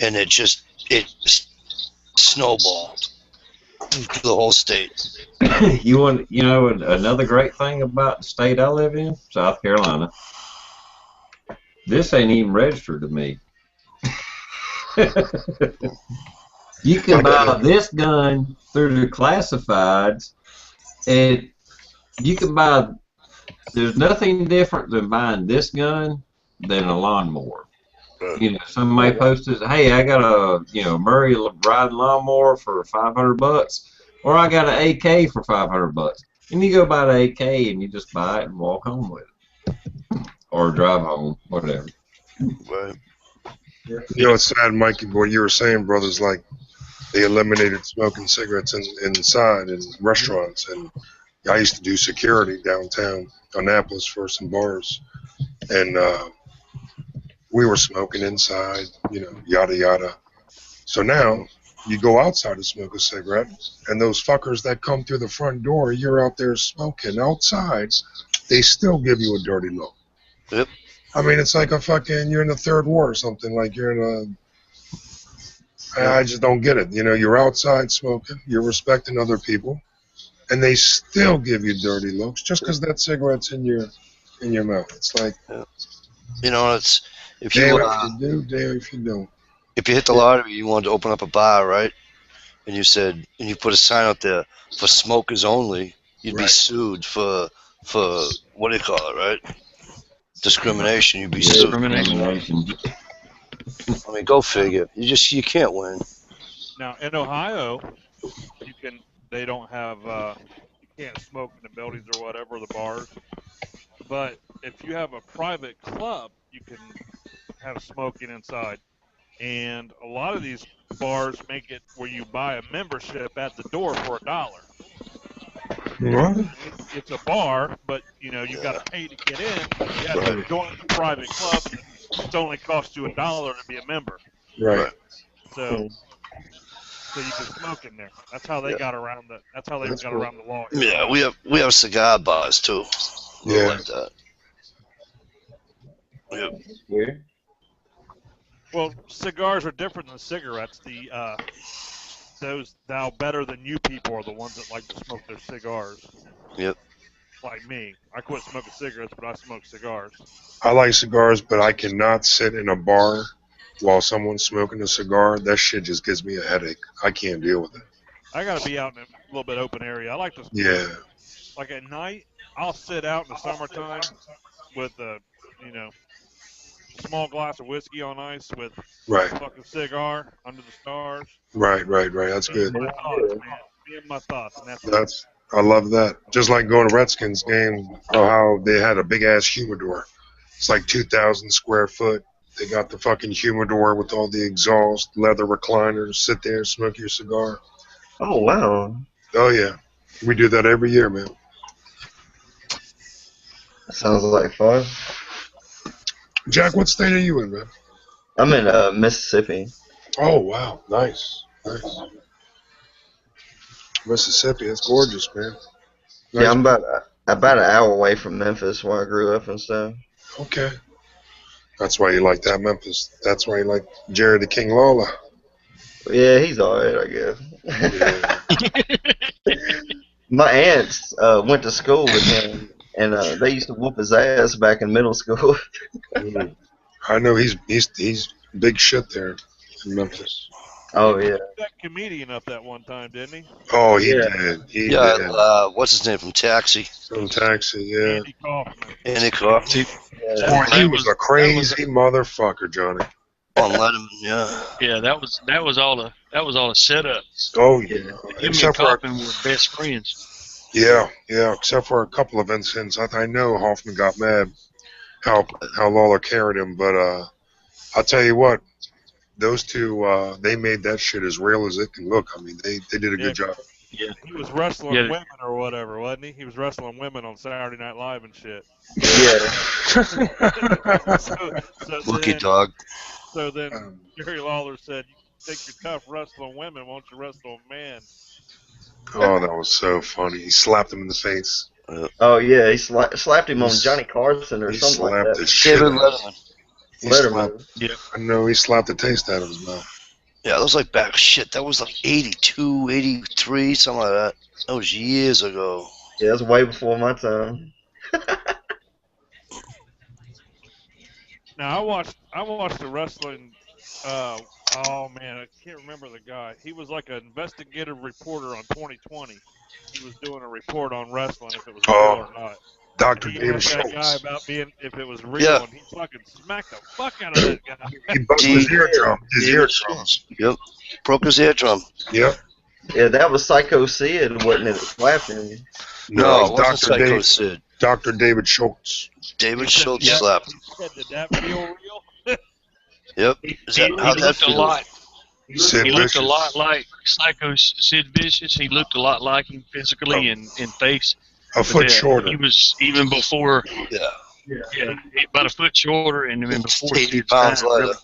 and it snowballed to the whole state. You know, another great thing about the state I live in, South Carolina. This ain't even registered to me. You can buy this gun through the classifieds, and you can buy. There's nothing different than buying this gun than a lawnmower. You know, somebody posted, "Hey, I got a Murray riding lawnmower for $500, or I got an AK for $500." And you go buy the AK and you just buy it and walk home with it, or drive home, whatever. Right. You know, it's sad, Mikey, what you were saying, brothers, like they eliminated smoking cigarettes inside in restaurants. And I used to do security downtown Annapolis for some bars. And we were smoking inside, yada, yada. So now you go outside to smoke a cigarette, and those fuckers that come through the front door, you're out there smoking outside, they still give you a dirty look. Yep. I mean, it's like you're in the third war or something. Like I just don't get it. You're outside smoking, you're respecting other people, and they still give you dirty looks just because that cigarette's in your mouth. It's like, it's if damn you if you do, damn if you don't. If you hit the lottery, you wanted to open up a bar, right? And you put a sign out there for smokers only, you'd be sued for what do you call it, right? Discrimination. You'd be sued. Discrimination. I mean, go figure. You can't win. Now in Ohio, they don't have you can't smoke in the buildings or whatever, the bars. But if you have a private club, you can have smoking inside. And a lot of these bars make it where you buy a membership at the door for $1. What? It's a bar, but you got to pay to get in. You have to join the private club. It only costs you $1 to be a member. Right. So you can smoke in there. That's how they got around the. That's how they got around the law. Yeah, we have cigar bars too. Yeah. Like that. Yep. Yeah. Well, cigars are different than cigarettes. Those thou better than you people are the ones that like to smoke their cigars. Yep. Like me, I quit smoking cigarettes, but I smoke cigars. I like cigars, but I cannot sit in a bar while someone's smoking a cigar. That shit just gives me a headache. I can't deal with it. I got to be out in a little bit open area. I like to. Yeah. Like at night, I'll sit out in the summertime with a, small glass of whiskey on ice with a fucking cigar under the stars. Right. That's good. My thoughts, man. Me and my thoughts, and that's I love that. Just like going to Redskins game, how they had a big ass humidor. It's like 2,000 square foot. They got the fucking humidor with all the exhaust, leather recliners. Sit there, smoke your cigar. Oh wow. Oh yeah, we do that every year, man. That sounds like fun. Jack, what state are you in, man? I'm in Mississippi. Oh wow, nice. Mississippi, that's gorgeous, man. Nice. Yeah, I'm about an hour away from Memphis, where I grew up and stuff. Okay. That's why you like that Memphis. That's why you like Jerry the King Lawler. Yeah, he's alright, I guess. Yeah. My aunts went to school with him, and they used to whoop his ass back in middle school. I know he's big shit there in Memphis. Oh yeah. That comedian up that one time, didn't he? Oh, he did. He did. What's his name from Taxi? From Taxi, yeah. Andy Kaufman. Andy Kaufman. Yeah. He was a crazy motherfucker, Johnny. On Letterman, yeah. Yeah, that was all a setup. Oh, Yeah. Him and except for Kaufman were best friends. yeah, except for a couple of incidents. I know Hoffman got mad how Lawler carried him, but I'll tell you what, those two they made that shit as real as it can look. I mean, they did a good job. Yeah. He was wrestling Yeah. women or whatever, wasn't he? He was wrestling women on Saturday Night Live and shit. Yeah. So Lucky then, dog. so then Jerry Lawler said, "You think you're tough wrestling women? Won't you wrestle a man?" Oh, that was so funny. He slapped him in the face. Oh yeah, he slapped him on Johnny Carson or He something like slapped the that. shit David out of him. Letterman. He slapped, Letterman. Yeah. I know he slapped the taste out of his mouth. Yeah, that was like back shit. That was like 82, 83, something like that. That was years ago. Yeah, that's way before my time. Now I watched the wrestling. Oh man, I can't remember the guy. He was like an investigative reporter on 2020. He was doing a report on wrestling if it was real or not. Dr. And he David asked that guy Schultz. about being if it was real, Yeah. and he fucking smacked the fuck out of that guy. He busted his eardrum. His David eardrum. Schultz. Yep. Broke his eardrum. Yep. Yeah, that was Psycho Sid, wasn't it? That slapped him. No, it's it wasn't Psycho Sid. Dr. David Schultz. David He said, Schultz yeah. slapped him. He said, "Did that feel real?" Yep. He Is that how that looked a feels? lot. Sid He looked Vicious. a lot like Psycho Sid Vicious. He looked a lot like him physically and in face. A foot shorter. He was even before. Yeah. Yeah, about a foot shorter, and then before 80 Sid's pounds time, lighter. really.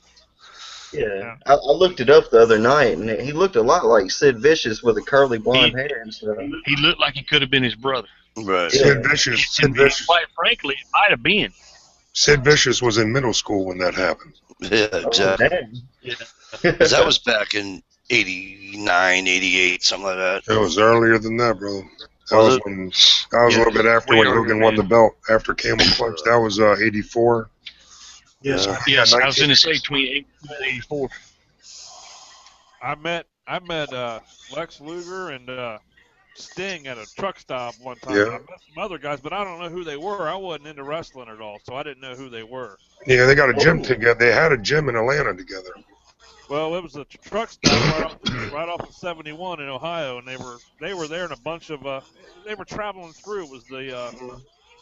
Yeah, I looked it up the other night, and he looked a lot like Sid Vicious with the curly blonde hair and stuff. He looked like he could have been his brother. Right. Yeah. Sid Vicious. Sid And Vicious. quite frankly, it might have been. Sid Vicious was in middle school when that happened. Yeah, Oh, exactly. dang. 'Cause that was back in 89, 88, something like that. It was earlier than that, brother. That Was was it? when. That was a little bit after way when earlier, Hogan won man. the belt after Camel Clutch. That was 84. Yeah. Yes, I was 19. going to say between 82 and 84. I met Lex Luger and Sting at a truck stop one time. Yeah. And I met some other guys, but I don't know who they were. I wasn't into wrestling at all, so I didn't know who they were. Yeah, they got a gym together. They had a gym in Atlanta together. Well, it was a truck stop right off of 71 in Ohio, and they were there, and a bunch of they were traveling through. It was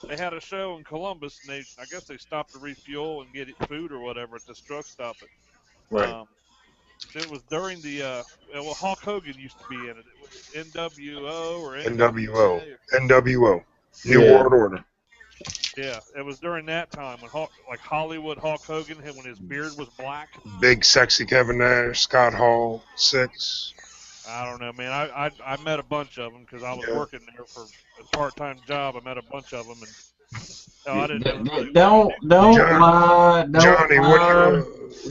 they had a show in Columbus, and I guess they stopped to refuel and get food or whatever at this truck stop. Right. It was during the well, Hulk Hogan used to be in it. It was NWO or NWO. NWA. NWO. New Yeah. World Order. Yeah, it was during that time when Hollywood Hulk Hogan, when his beard was black. Big sexy Kevin Nash, Scott Hall, Six. I don't know, man. I met a bunch of them because I was working there for a part-time job. I met a bunch of them, and I didn't know. Don't John- lie. Don't Johnny, lie.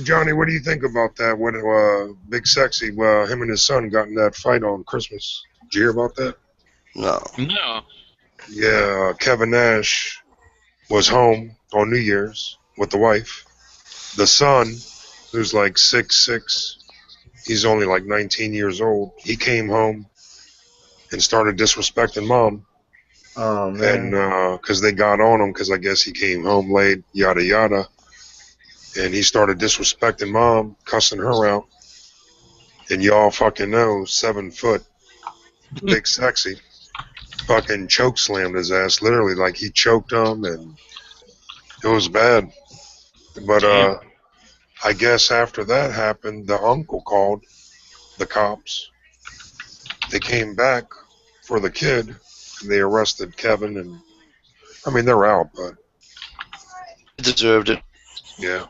Johnny, what do you think about that? When Big Sexy, him and his son got in that fight on Christmas. Did you hear about that? No. No. Yeah, Kevin Nash was home on New Year's with the wife. The son, who's like 6'6", he's only like 19 years old. He came home and started disrespecting mom. Oh man. And because they got on him because I guess he came home late, yada yada. And he started disrespecting mom, cussing her out. And y'all fucking know, 7 foot, Big Sexy, fucking choke slammed his ass, literally, like he choked him, and it was bad. But I guess after that happened, the uncle called the cops. They came back for the kid, and they arrested Kevin, and I mean, they're out, but He deserved it. yeah.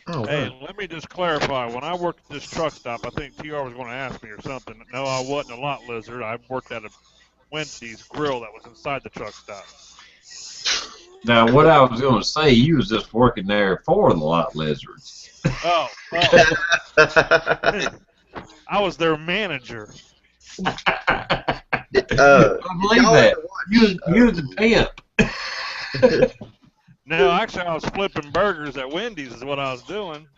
Oh, Hey, wow. let me just clarify. When I worked at this truck stop, I think TR was going to ask me or something. No, I wasn't a lot lizard. I worked at a Wendy's grill that was inside the truck stop. Now, what I was going to say, you was just working there for the lot lizards. Oh. I was their manager. I believe that. You was the pimp. No, actually, I was flipping burgers at Wendy's is what I was doing.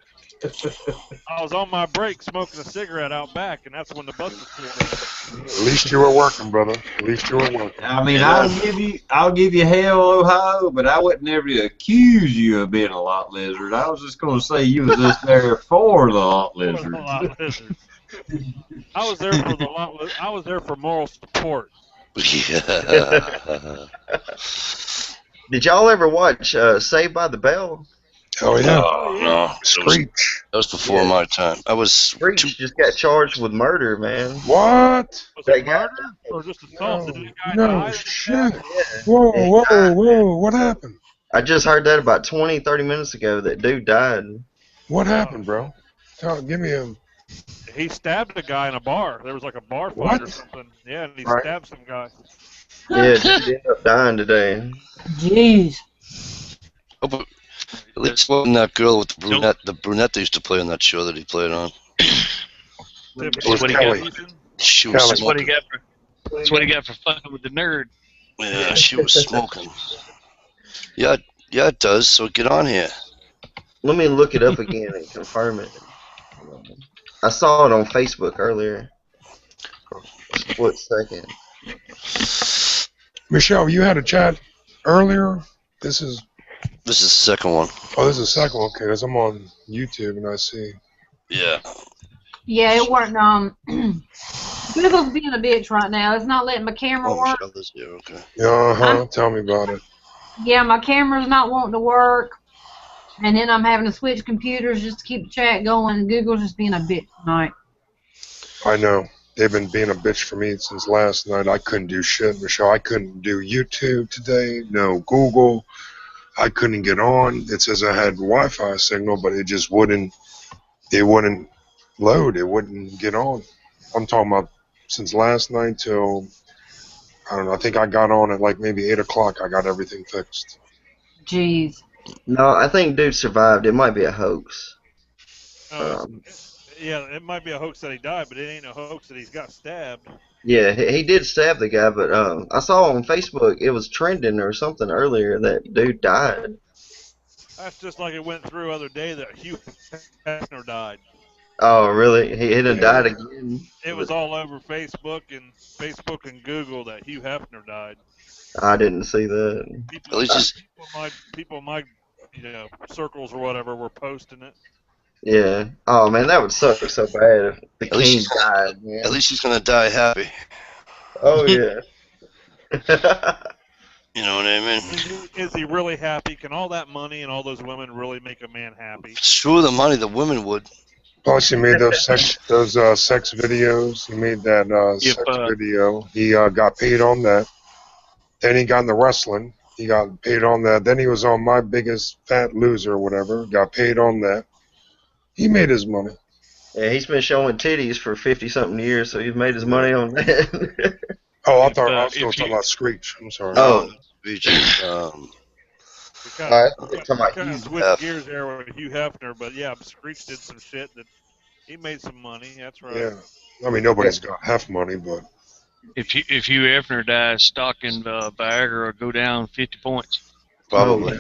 I was on my break smoking a cigarette out back, and that's when the bus was pulled in. At least you were working, brother. At least you were working. I mean, I'll give you hell, Ohio, but I would never accuse you of being a lot lizard. I was just going to say you was just there for the lot lizards. I was there for the lot. I was there for moral support. Yeah. Did y'all ever watch Saved by the Bell? Oh yeah. No, Screech. that was before my time. I was Screech just got charged with murder, man. What? Was it murder or just assault? Did the guy die? Shit. Yeah. Whoa. What happened? I just heard that about 20, 30 minutes ago. That dude died. What happened, bro? Give me a... He stabbed a guy in a bar. There was like a bar fight What? or something. Yeah, and he Right. stabbed some guy. Yeah, dude ended up dying today. Jeez. Oh, but at least it wasn't that girl with the brunette they used to play on that show that he played on. It was Kelly. She was That's what he smoking. got for. That's what he got for fucking with the nerd. Yeah, she was smoking. Yeah, it does. So get on here. Let me look it up again and confirm it. I saw it on Facebook earlier. A split second. Michelle, you had a chat earlier. This is the second one. Oh, this is the second one. Okay, because I'm on YouTube and I see. Yeah. Yeah, it worked. Google's being a bitch right now. It's not letting my camera work. Michelle is here. Okay. Tell me about it. Yeah, my camera's not wanting to work, and then I'm having to switch computers just to keep the chat going. Google's just being a bitch tonight. I know. They've been being a bitch for me since last night. I couldn't do shit, Michelle. I couldn't do YouTube today. No Google. I couldn't get on. It says I had Wi-Fi signal, but it just wouldn't. It wouldn't load. It wouldn't get on. I'm talking about since last night till, I don't know. I think I got on at like maybe 8 o'clock. I got everything fixed. Jeez. No, I think dude survived. It might be a hoax. Yeah, it might be a hoax that he died, but it ain't a hoax that he's got stabbed. Yeah, he did stab the guy, but I saw on Facebook it was trending or something earlier that dude died. That's just like it went through other day that Hugh Hefner died. Oh, really? He had died again? It was all over Facebook and Google that Hugh Hefner died. I didn't see that. People in my circles or whatever were posting it. Yeah. Oh man, that would suck so bad if the king died. Man. At least he's gonna die happy. Oh yeah. You know what I mean? Is he really happy? Can all that money and all those women really make a man happy? Screw the money, the women would. Plus, he made those sex videos. He made that sex video. He got paid on that. Then he got into wrestling. He got paid on that. Then he was on My Biggest Fat Loser or whatever. Got paid on that. He made his money. Yeah, he's been showing titties for 50-something years, so he's made his money on that. Oh, I thought I was still talking about Screech. I'm sorry. Oh. Screech. Kind of switched gears there with Hugh Hefner, but yeah, Screech did some shit that he made some money. That's right. Yeah. I mean, nobody's got half money, but. If Hugh Hefner dies, stock in Viagra will go down 50 points. Probably.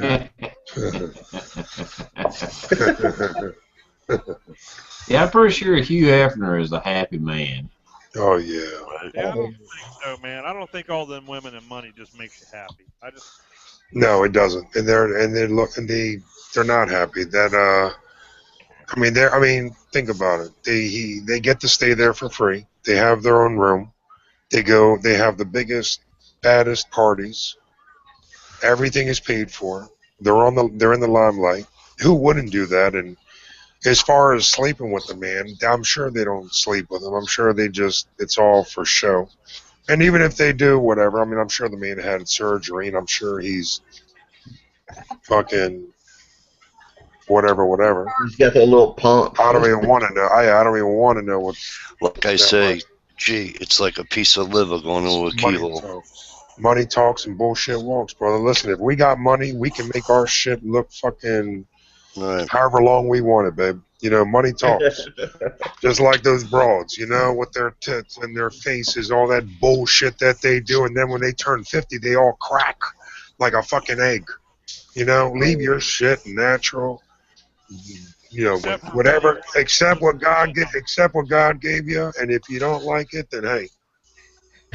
Yeah, I'm pretty sure Hugh Hefner is a happy man. Oh yeah. Yeah, I don't think so, man. I don't think all them women and money just makes you happy. No, it doesn't. And they're not happy. That I mean, think about it. They get to stay there for free. They have their own room. They have the biggest, baddest parties. Everything is paid for. They're in the limelight. Who wouldn't do that? And as far as sleeping with the man, I'm sure they don't sleep with him. I'm sure it's all for show. And even if they do, whatever, I mean, I'm sure the man had surgery, and I'm sure he's fucking whatever. He's got that little pump. I don't even want to know. I don't even want to know what. Like I say, gee, it's like a piece of liver going into a keyhole. Money talks and bullshit walks, brother. Listen, if we got money, we can make our shit look fucking however long we want it, babe. You know, money talks. Just like those broads, you know, with their tits and their faces, all that bullshit that they do, and then when they turn 50, they all crack like a fucking egg. You know, leave your shit natural. You know, Except for whatever, Betty accept White. accept what God gave you, and if you don't like it, then hey,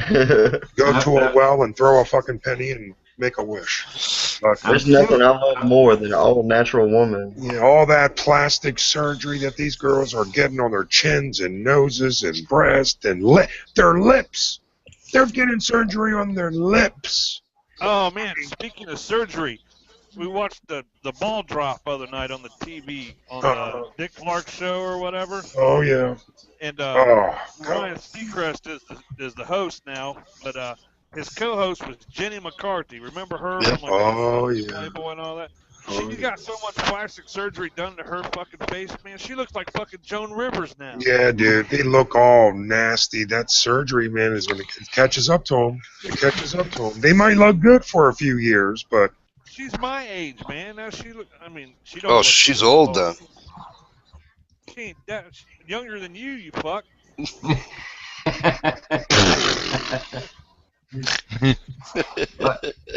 There's go I, to a well and throw a fucking penny and make a wish. But I'm nothing still, I love more than an all natural woman. you know, all that plastic surgery that these girls are getting on their chins and noses and breasts and their lips. They're getting surgery on their lips. Oh man, speaking of surgery, we watched the ball drop other night on the TV on the Uh, Dick Clark show or whatever, oh yeah. and Oh Ryan god. Seacrest is the host now, but his co-host was Jenny McCarthy. Remember her Yep. from like Oh yeah. Playboy and all that? She Oh, got so much plastic surgery done to her fucking face, man. She looks like fucking Joan Rivers now. yeah, dude. They look all nasty. That surgery, man, is when it catches up to them. It catches up to them. They might look good for a few years, but She's my age, man. Now she look. I mean, she don't Oh, look. she's old then. She ain't that younger than you, you fuck.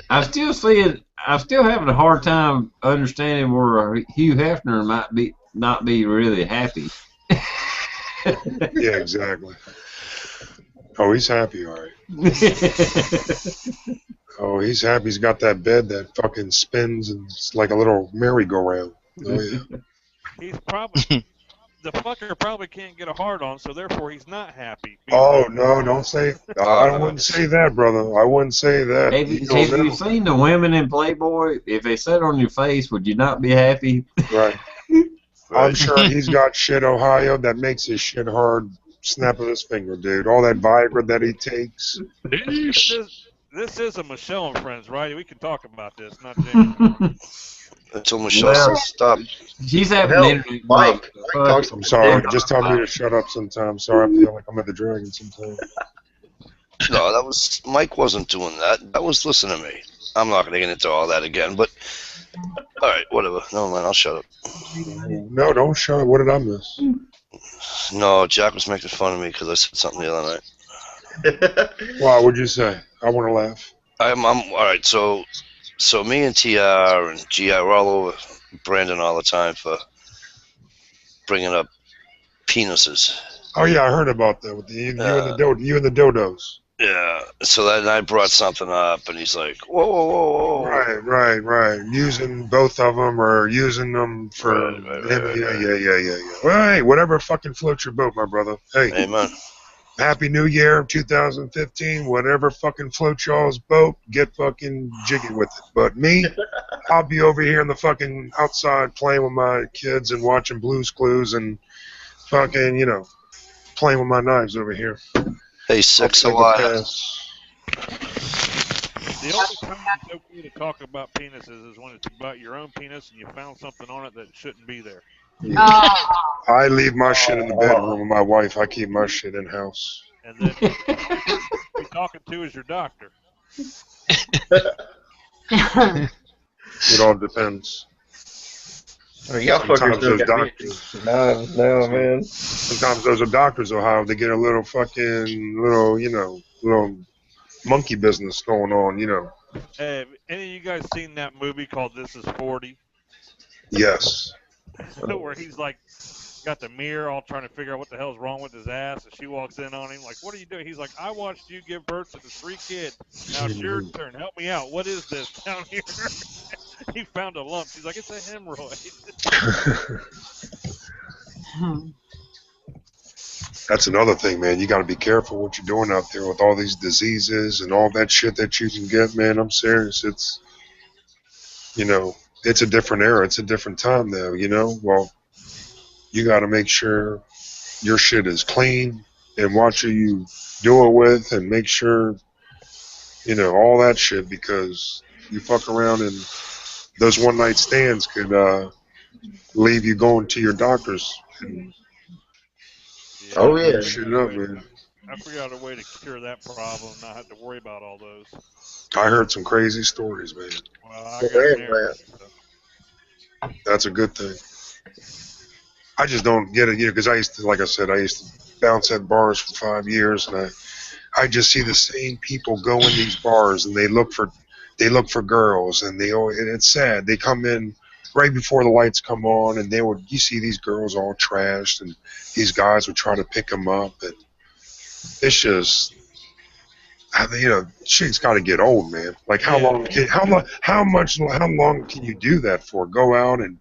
I'm still having a hard time understanding where Hugh Hefner might not be really happy. yeah, exactly. Oh, he's happy, all right. Oh, he's happy. He's got that bed that fucking spins and it's like a little merry-go-round. Oh yeah. He's probably the fucker probably can't get a hard on, so therefore he's not happy. Oh no, don't say. I wouldn't say that, brother. I wouldn't say that. Have you seen the women in Playboy? If they sat on your face, would you not be happy? Right. I'm sure he's got shit, Ohio, that makes his shit hard. Snap of his finger, dude. All that Viagra that he takes. This is a Michelle and Friends, right? We can talk about this, not James. Until Michelle says stop. She's having Hell, an interview. Mike talks I'm sorry. Just tell me to shut up sometimes. Sorry, I feel like I'm at the Dragon sometimes. No, that was Mike wasn't doing that. That was listen to me. I'm not going to get into all that again. But all right, whatever. No man, I'll shut up. No, don't shut up. What did I miss? No, Jack was making fun of me because I said something the other night. Wow, what'd you say? I want to laugh. I'm all right. So me and TR and GI we're all over Brandon all the time for bringing up penises. Oh yeah, I heard about that with you and the dodos. Yeah. So then I brought something up, and he's like, "Whoa, whoa, whoa, whoa!" Right. Using both of them or using them for yeah. Well, hey, whatever fucking floats your boat, my brother. Hey, Amen. Happy New Year, 2015. Whatever fucking floats y'all's boat, get fucking jiggy with it. But me, I'll be over here in the fucking outside playing with my kids and watching Blue's Clues and fucking, playing with my knives over here. Hey, Six I'll alive. The only time it's okay to talk about penises is when it's about your own penis and you found something on it that shouldn't be there. I leave my shit in the bedroom with my wife. I keep my shit in house. And then who you're talking to is your doctor. It all depends. Y'all fuckers Sometimes those got me doctors. knives now, man. Sometimes those are doctors, Ohio. They get a little fucking little monkey business going on, Hey, have any of you guys seen that movie called This Is 40? Yes. Where he's like, got the mirror all trying to figure out what the hell's wrong with his ass, and she walks in on him like, "What are you doing?" He's like, "I watched you give birth to the 3 kids. Now it's your turn. Help me out. What is this down here?" He found a lump. She's like, "It's a hemorrhoid." That's another thing, man. You got to be careful what you're doing out there with all these diseases and all that shit that you can get, man. I'm serious. It's a different era. It's a different time now, Well, you got to make sure your shit is clean and watch who you do it with and make sure, all that shit, because you fuck around and those one-night stands could leave you going to your doctors. And Oh yeah. shit up, man. I figured out a way to cure that problem, not have to worry about all those. I heard some crazy stories, man. Well, I got married. So. That's a good thing. I just don't get it, because I used to bounce at bars for 5 years, and I just see the same people go in these bars, and they look for girls, and and it's sad. They come in right before the lights come on, and you see these girls all trashed, and these guys would try to pick them up, and it's just, shit's got to get old, man. Like how long can you do that for? Go out and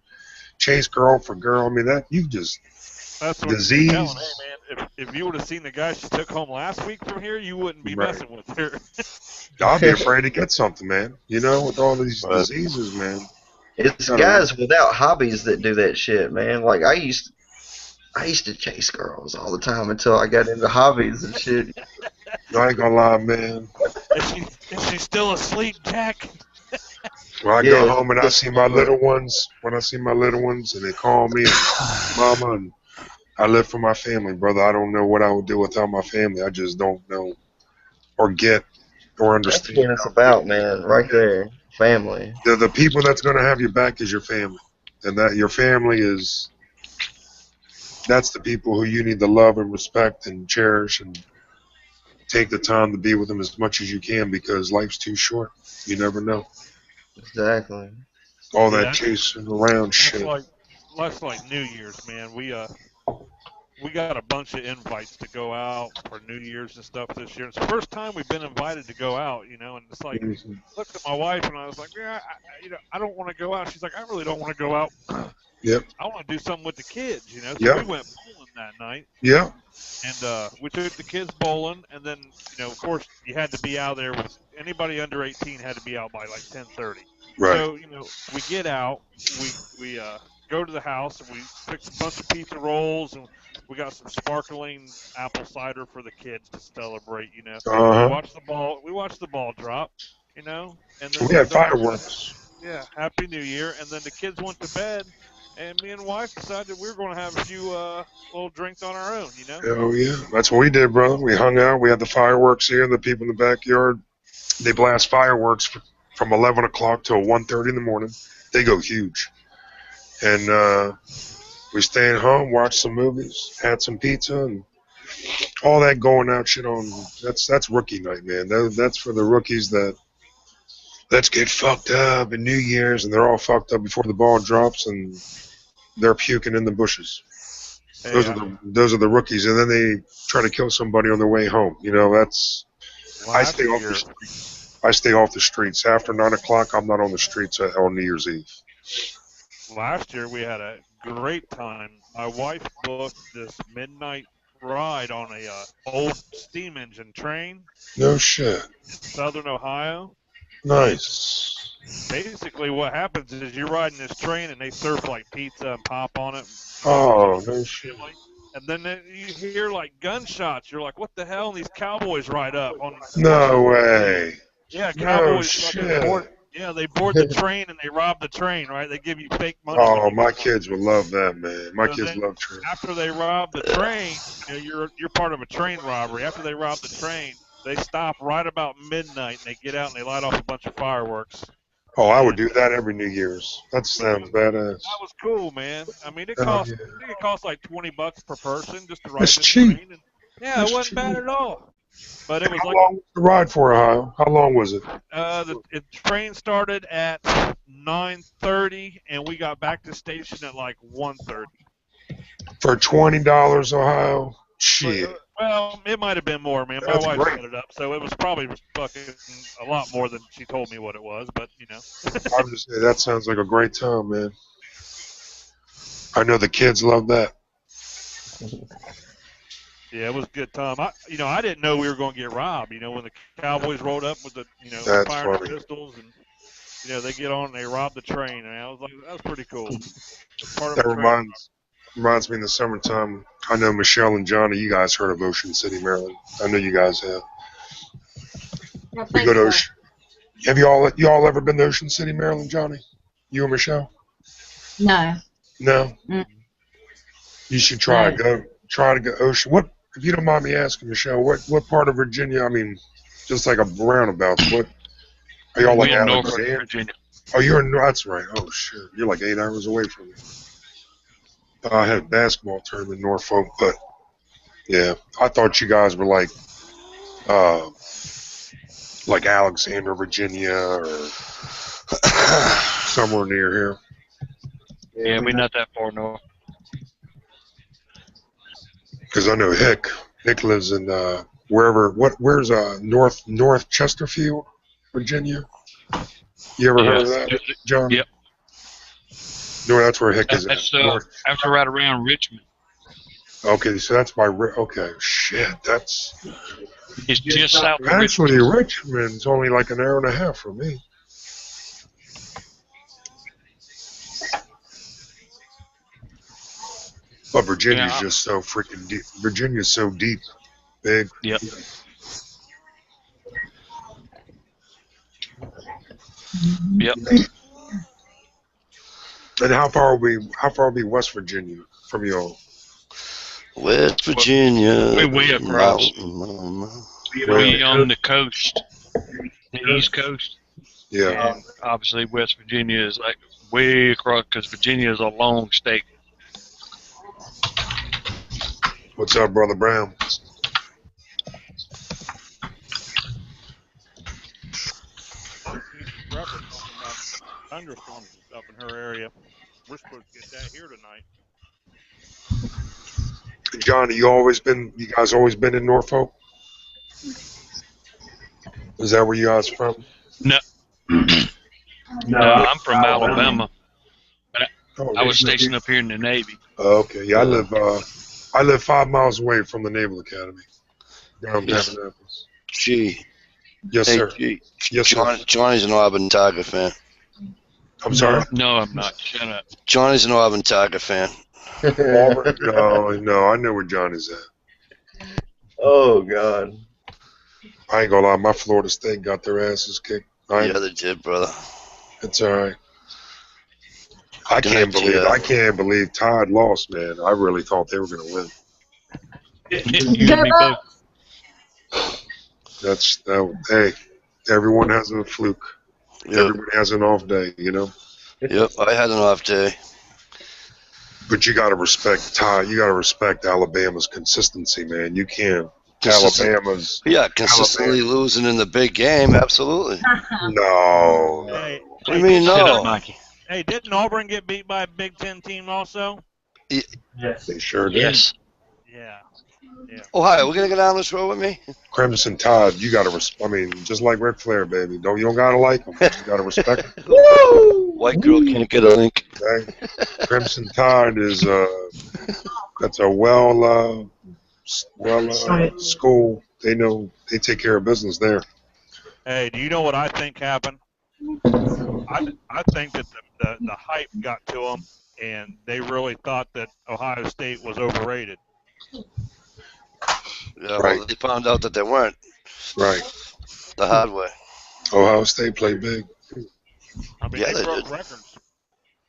chase girl for girl. I mean, that's what disease. I'm telling. Hey, man, if you would have seen the guy she took home last week from here, you wouldn't be messing with her. I'd be afraid to get something, man. With all these diseases, man. It's guys without hobbies that do that shit, man. Like I used to chase girls all the time until I got into hobbies and shit. I ain't gonna lie, man. Is she still asleep, Jack? When I go home and I see my little ones, and they call me mama, and I live for my family, brother. I don't know what I would do without my family. I just don't know or get or understand. That's what it's about, man. Right there. Family. The people that's going to have your back is your family. And that your family that's the people who you need to love and respect and cherish and take the time to be with them as much as you can, because life's too short. You never know. Exactly. All that chasing around shit. That's like New Year's, man. We got a bunch of invites to go out for New Year's and stuff this year. It's the first time we've been invited to go out, and it's like, looked at my wife and I was like, yeah, I don't want to go out. She's like, I really don't want to go out. Yep. I want to do something with the kids, So we went bowling that night. Yeah. And we took the kids bowling, and then, of course, you had to be out there with anybody under 18 had to be out by like 10:30. Right. So, we get out, we go to the house, and we fix a bunch of pizza rolls, and we got some sparkling apple cider for the kids to celebrate, Uh-huh. We watched the ball drop, and then we had fireworks. Yeah, Happy New Year, and then the kids went to bed, and me and wife decided we were going to have a few little drinks on our own, Oh yeah, that's what we did, brother. We hung out. We had the fireworks here. The people in the backyard, they blast fireworks from 11 o'clock till 1:30 in the morning. They go huge, and we stayed home, watched some movies, had some pizza, and all that going out shit on. That's rookie night, man. That's for the rookies that let's get fucked up in New Year's, and they're all fucked up before the ball drops, and they're puking in the bushes. Those are the rookies, and then they try to kill somebody on their way home. I stay off the streets. After 9 o'clock, I'm not on the streets on New Year's Eve. Last year we had a great time. My wife booked this midnight ride on a old steam engine train. No shit. In Southern Ohio. Nice. Basically, what happens is you're riding this train and they serve like pizza and pop on it. Oh, no shit. And then you hear like gunshots. You're like, what the hell? And these cowboys ride up on. No way. Yeah, cowboys. No shit. They board the train and they rob the train, right? They give you fake money. Oh, my kids would love that, man. My kids love trains. After they rob the train, you're part of a train robbery. After they rob the train, they stop right about midnight and they get out and they light off a bunch of fireworks. Oh, I would do that every New Year's. That sounds badass. That was cool, man. I mean, it cost like $20 per person just to ride That's this cheap. train. And, it wasn't bad at all. But it was How long was the ride for, Ohio? How long was it? The train started at 9:30 and we got back to the station at like 1:30. For $20, Ohio? Shit. Well, it might have been more, man. My wife set it up, so it was probably fucking a lot more than she told me what it was, but, I'm just saying, that sounds like a great time, man. I know the kids love that. Yeah, it was a good time. I didn't know we were going to get robbed, when the Cowboys rolled up with the, firing pistols and, they get on and they rob the train, and I was like, that was pretty cool. That reminds me in the summertime. I know Michelle and Johnny, you guys heard of Ocean City, Maryland. I know you guys have. We go to Ocean. Have you all ever been to Ocean City, Maryland, Johnny? You and Michelle? No. No. Mm. You should try to go Ocean. What, if you don't mind me asking, Michelle, what part of Virginia? I mean, just like a roundabout. What are y'all like? Norfolk, Virginia. Oh, that's right. Oh shit, you're like 8 hours away from me. I had a basketball tournament in Norfolk, but yeah, I thought you guys were like Alexander, Virginia, or somewhere near here. Yeah, we're not that far north. Because I know Hick lives in where's North Chesterfield, Virginia. You ever heard of that, John? Yep. No, that's where Hick is at. After right around Richmond. Okay, so that's okay, shit, that's... It's just south of Actually, Richmond. Richmond's only like an hour and a half from me. But Virginia's just so freaking deep. Virginia's so deep, big. Yep. Yep. And how far will be West Virginia from y'all? West Virginia. We're way across. We're on the coast, the East Coast. Yeah. And obviously, West Virginia is like way across because Virginia is a long state. What's up, Brother Brown? Thunderstorms and stuff in her area. We're supposed to get that here tonight. Johnny, you guys always been in Norfolk? Is that where you guys from? No. No, I'm from Alabama. But I was stationed up here in the Navy. Okay, yeah, I live 5 miles away from the Naval Academy. Down in Indianapolis. Gee. Yes, hey, sir. Gee. Yes, sir. Johnny's an Auburn Tiger fan. I'm sorry? No, I'm not. Shut up. Johnny's an Auburn Tiger fan. Auburn? No, I know where Johnny's at. Oh, God. I ain't gonna lie, my Florida State got their asses kicked. Yeah, they did, brother. It's all right. I can't believe Todd lost, man. I really thought they were going to win. You and me both. Hey, everyone has a fluke. Yep. Everybody has an off day, you know? Yep, I had an off day. But you got to respect Todd. You got to respect Alabama's consistency, man. You can't. Consistently losing in the big game, absolutely. No. Hey, what do you mean, no? Hey, didn't Auburn get beat by a Big Ten team also? Yes. They sure did. Yes. Yeah. Ohio, we're going to go down this road with me? Crimson Tide, you got to just like Ric Flair, baby. You don't got to like them. You got to respect them. Woo! White girl can't get a link. Okay? Crimson Tide is that's a school. They take care of business there. Hey, do you know what I think happened? I think that the hype got to them, and they really thought that Ohio State was overrated. Yeah, right. Well, they found out that they weren't. Right. The hard way. Ohio State played big. I mean, yeah, they broke records.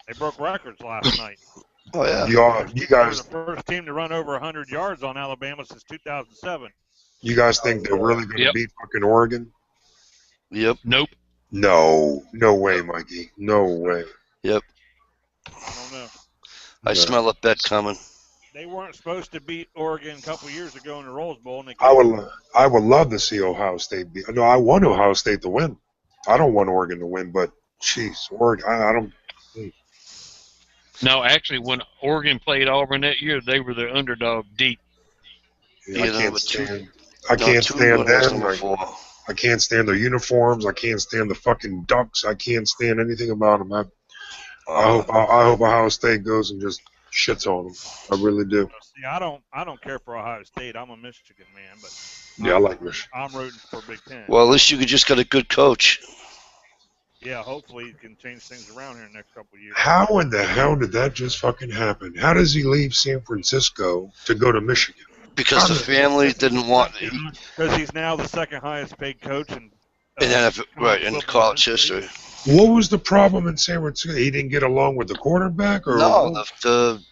They broke records last night. Oh, yeah. You guys. They were the first team to run over 100 yards on Alabama since 2007. You guys think they're really going to beat fucking Oregon? Yep. Nope. No way, Mikey. No way. Yep. I don't know. I smell a bet coming. They weren't supposed to beat Oregon a couple years ago in the Rose Bowl. And I would love to see Ohio State beat. No, I want Ohio State to win. I don't want Oregon to win, but jeez, Oregon, I don't. No, actually, when Oregon played Auburn that year, they were the underdog deep. Yeah, I can't stand them. I can't stand their uniforms. I can't stand the fucking Ducks. I can't stand anything about them. I hope Ohio State goes and just shits on them. I really do. See, I don't care for Ohio State. I'm a Michigan man, but yeah, I like Michigan. I'm rooting for Big Ten. Well, at least you could just get a good coach. Yeah, hopefully he can change things around here in the next couple of years. How in the hell did that just fucking happen? How does he leave San Francisco to go to Michigan? Because the family didn't want. Because he's now the second highest paid coach in college history. What was the problem in San Francisco? He didn't get along with the quarterback, or no?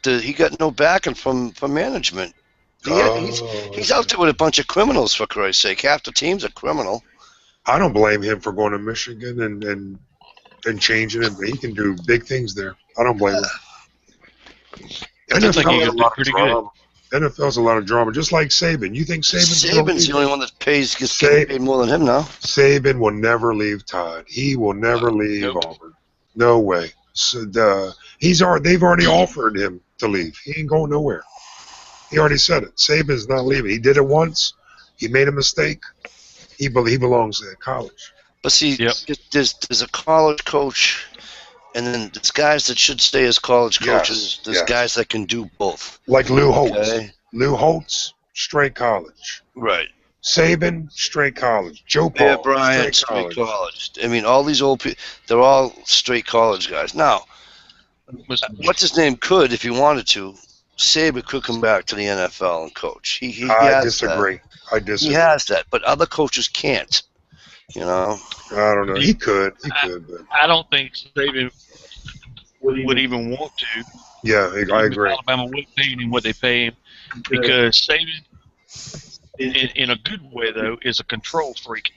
He got no backing from management. He's out there with a bunch of criminals, for Christ's sake. Half the team's a criminal. I don't blame him for going to Michigan and changing it. He can do big things there. I don't blame him. NFL's a lot of drama, just like Saban. You think Saban's the only one that gets paid more than him now? Saban will never leave Todd. He will never leave Auburn. No way. So They've already offered him to leave. He ain't going nowhere. He already said it. Saban's not leaving. He did it once. He made a mistake. He belongs at college. But see, there's a college coach, and then there's guys that should stay as college coaches. There's guys that can do both. Like Lou Holtz. Okay? Lou Holtz, straight college. Right. Saban, straight college. Joe Paul, Bryant, straight college. I mean, all these old people, they're all straight college guys. Now, what's his name could, if he wanted to, Saban could come back to the NFL and coach. I disagree. He has that, but other coaches can't. You know? I don't know. He could. But I don't think Saban would even want to. Yeah, I agree. Alabama would pay him what they pay him because Saban, in a good way though, is a control freak.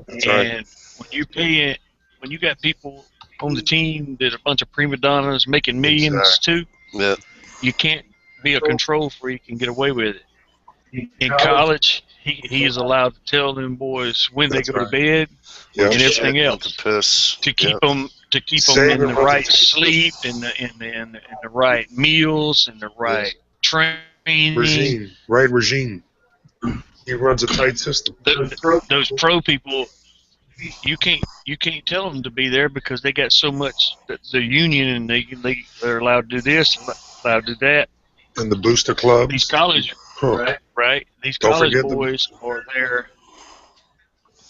That's and right. when you got people on the team that are a bunch of prima donnas making millions too, you can't be a control freak and get away with it. In college, he is allowed to tell them boys when they go to bed and everything else to keep them in the right sleep and the right meals and the right training. Regime. He runs a tight system. Those pro people, you can't tell them to be there because they got so much the union and they're allowed to do this, allowed to do that. And the booster clubs. These college. Right. These college boys are there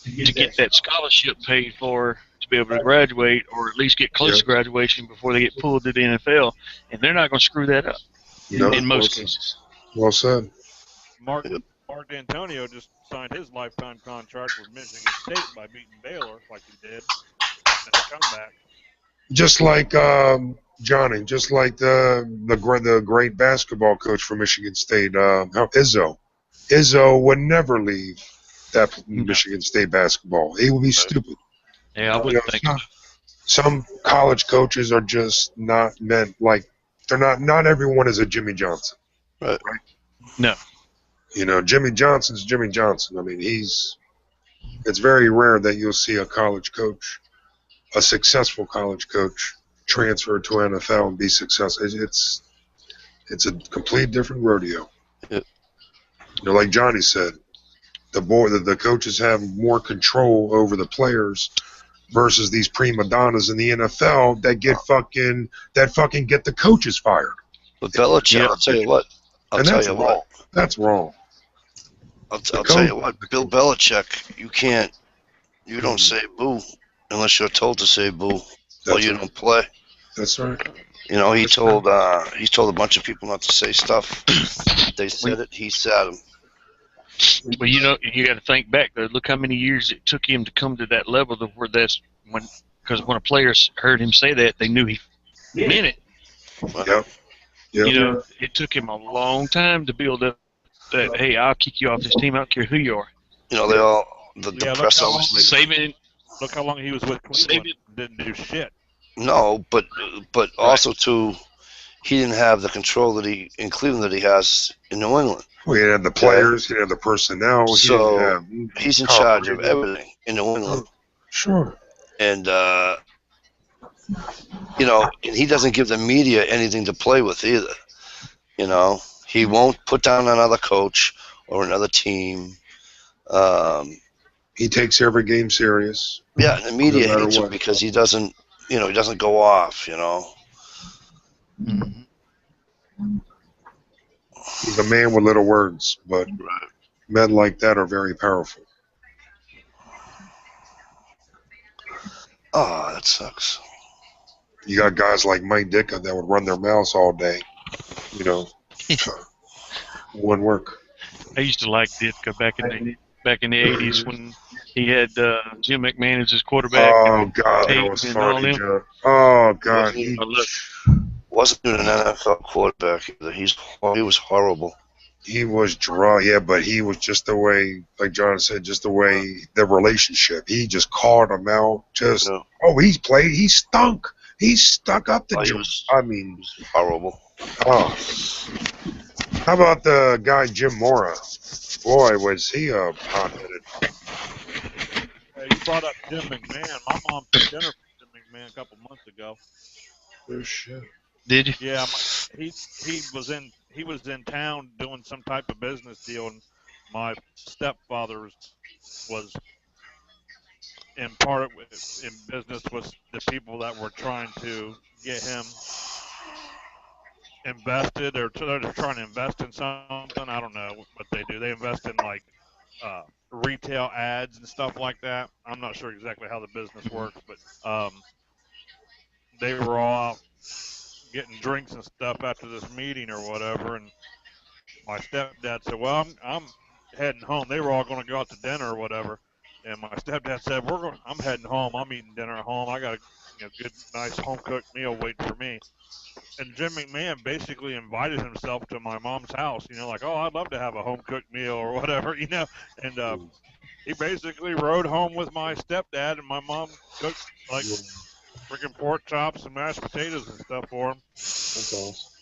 to get that scholarship paid for to be able to graduate or at least get close to graduation before they get pulled to the NFL. And they're not going to screw that up in most cases. Well said. Mark D'Antonio just signed his lifetime contract with Michigan State by beating Baylor like he did. That's a comeback. Just like Johnny, just like the great basketball coach for Michigan State, Izzo. Izzo would never leave that Michigan State basketball. He would be stupid. Yeah, I wouldn't think. Some college coaches are just not meant like they're not. Not everyone is a Jimmy Johnson. Right. No. You know, Jimmy Johnson's Jimmy Johnson. I mean, it's very rare that you'll see a college coach, a successful college coach, transfer to NFL and be successful. It's a complete different rodeo. Yep. You know, like Johnny said, the coaches have more control over the players versus these prima donnas in the NFL that get fucking get the coaches fired. But Belichick, I'll tell you what. That's wrong. That's wrong. I'll tell you what, Bill Belichick, you don't say boo unless you're told to say boo, or you don't play. That's right. You know, he told a bunch of people not to say stuff. They said it. He said them. Well, you know, you got to think back though. Look how many years it took him to come to that level to where because when a player heard him say that, they knew he meant it. Yep. You know, it took him a long time to build up that. Hey, I'll kick you off this team. I don't care who you are. You know, the press always Saban. Look how long he was with Cleveland. Didn't do shit. No, but also too, he didn't have the control that in Cleveland that he has in New England. Well, he had the players, he had the personnel. So he's in charge of everything in New England. Sure. And you know, and he doesn't give the media anything to play with either. You know, he won't put down another coach or another team. He takes every game serious. Yeah, and the media hates him because he doesn't go off. You know. Mm-hmm. He's a man with little words, but men like that are very powerful. Oh, that sucks. You got guys like Mike Ditka that would run their mouths all day. You know, wouldn't work. I used to like Ditka back in the 80s when he had Jim McMahon as his quarterback. Oh God, that was funny, Joe. Oh God, he wasn't even an NFL quarterback either. He was horrible. He was dry, yeah, but he was just the way, like John said, just the way the relationship. He just called him out. He stunk. He stuck up the joint. I mean, he was horrible. Oh. How about the guy Jim Mora? Boy, was he a hot-headed. Hey, you brought up Jim McMahon. My mom took dinner for Jim McMahon a couple months ago. Oh shit. Did you? Yeah, he was in town doing some type of business deal, and my stepfather was in in business with the people that were trying to get him invested, or they're trying to invest in something. I don't know what they do. They invest in like retail ads and stuff like that. I'm not sure exactly how the business works, but they were all out getting drinks and stuff after this meeting or whatever, and my stepdad said, "Well, I'm heading home." They were all going to go out to dinner or whatever, and my stepdad said, I'm heading home. I'm eating dinner at home. I got a good, nice home cooked meal waiting for me." And Jim McMahon basically invited himself to my mom's house. Like, "Oh, I'd love to have a home cooked meal or whatever." And he basically rode home with my stepdad, and my mom cooked like freaking pork chops and mashed potatoes and stuff for him. That's awesome.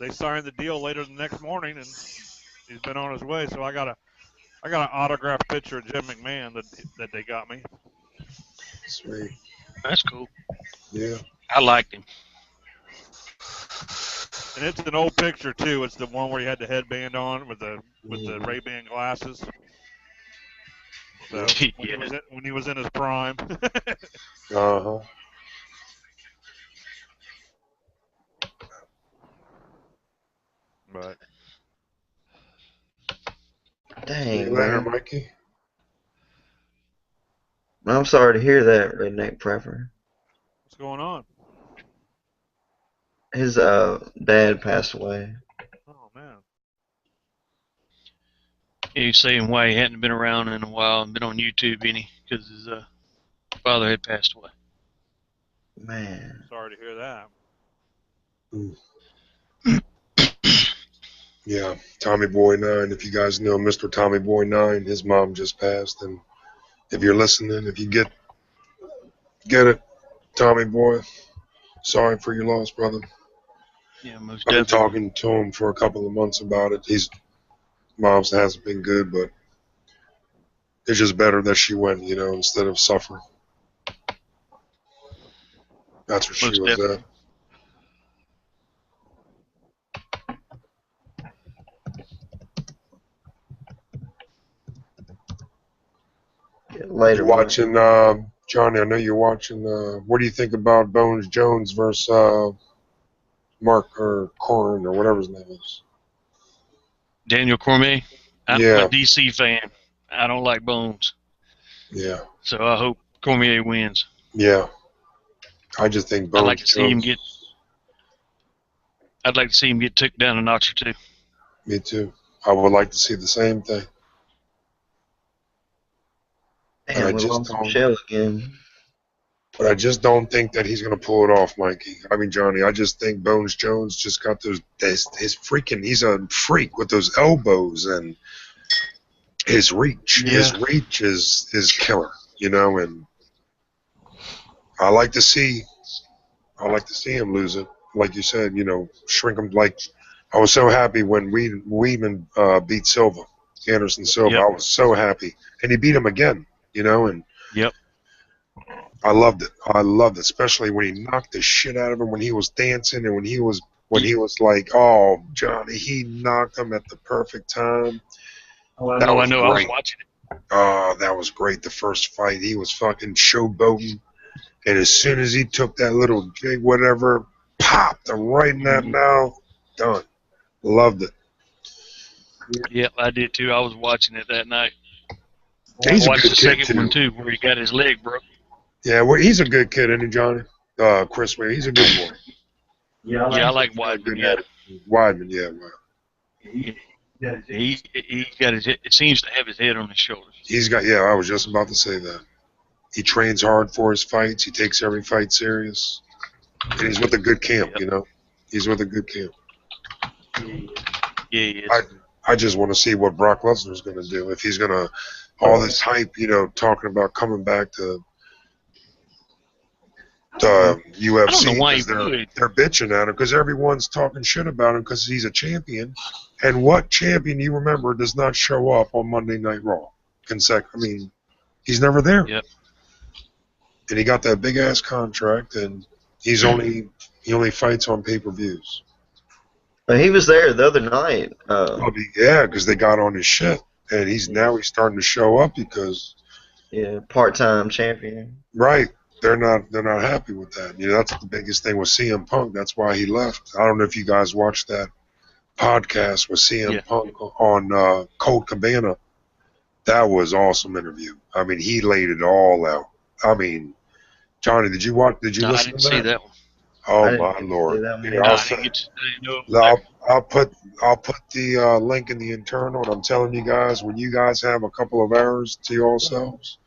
They signed the deal later the next morning, and he's been on his way. So I got an autographed picture of Jim McMahon that they got me. Sweet. That's cool. Yeah. I liked him. And it's an old picture too. It's the one where he had the headband on with the Ray-Ban glasses. So Yeah. when he was in his prime. Uh-huh. But Dang, See you later, man. Mikey. I'm sorry to hear that, Redneck Prepper. what's going on? His dad passed away. Oh man. He's saying why he hadn't been around in a while and been on YouTube any because his father had passed away. Man. Sorry to hear that. Yeah, Tommy Boy 9. If you guys know Mr. Tommy Boy 9, his mom just passed. And if you're listening, if you get it, Tommy Boy, sorry for your loss, brother. Yeah, most I've been definitely. talking to him for a couple of months about it. Mom's hasn't been good, but it's just better that she went, instead of suffering. That's where she Most was definitely. at. Later, You watching, Johnny? I know you're watching. What do you think about Bones Jones versus Mark or Corrin or whatever his name is? Daniel Cormier. I'm Yeah. a DC fan. I don't like Bones. Yeah. So I hope Cormier wins. Yeah. I just think Bones I'd like to see him Jones. I'd like to see him get took down a notch or two. Me too. I would like to see the same thing. Damn, we lost Michelle again. But I just don't think that he's going to pull it off, Mikey. I mean, Johnny, I just think Bones Jones just got his freaking, he's a freak with those elbows and his reach. Yeah. His reach is killer, and I like to see him lose it. Like you said, shrink him. Like, I was so happy when Weedman beat Silva, Anderson Silva. Yep. I was so happy. And he beat him again, and Yep. I loved it. I loved it, especially when he knocked the shit out of him when he was dancing and when he was like, "Oh, Johnny," he knocked him at the perfect time. I know. I was watching it. Oh, that was great. The first fight, he was fucking showboating, and as soon as he took that little jig, whatever, popped him right in that mouth. Done. Loved it. Yep, I did too. I was watching it that night. He's I watched a good the kid second one too. too, where he got his leg broke. Yeah, well, he's a good kid, isn't he, Johnny? Chris Ware, he's a good boy. Yeah, I like Weidman. Yeah. Weidman, yeah. Wow. He got his. It seems to have his head on his shoulders. He's got. Yeah, I was just about to say that. He trains hard for his fights. He takes every fight serious, and he's with a good camp. Yep. He's with a good camp. Yeah, he is. I just want to see what Brock Lesnar's going to do. If he's going to all this hype, talking about coming back to UFC. I don't know why they're bitching at him because everyone's talking shit about him because he's a champion. And what champion you remember does not show up on Monday Night Raw? I mean, he's never there. Yep. And he got that big ass contract, and he's only He only fights on pay-per-views. But he was there the other night. Yeah, because they got on his shit, and he's starting to show up because part-time champion. Right. They're not happy with that. That's the biggest thing with CM Punk. That's why he left. I don't know if you guys watched that podcast with CM Punk on Colt Cabana. That was an awesome interview. I mean, he laid it all out. I mean, Johnny, did you watch? Did you listen I didn't to that? see that one. Oh my lord! Here, I'll put the link in the internal, and I'm telling you guys, when you guys have a couple of hours to yourselves,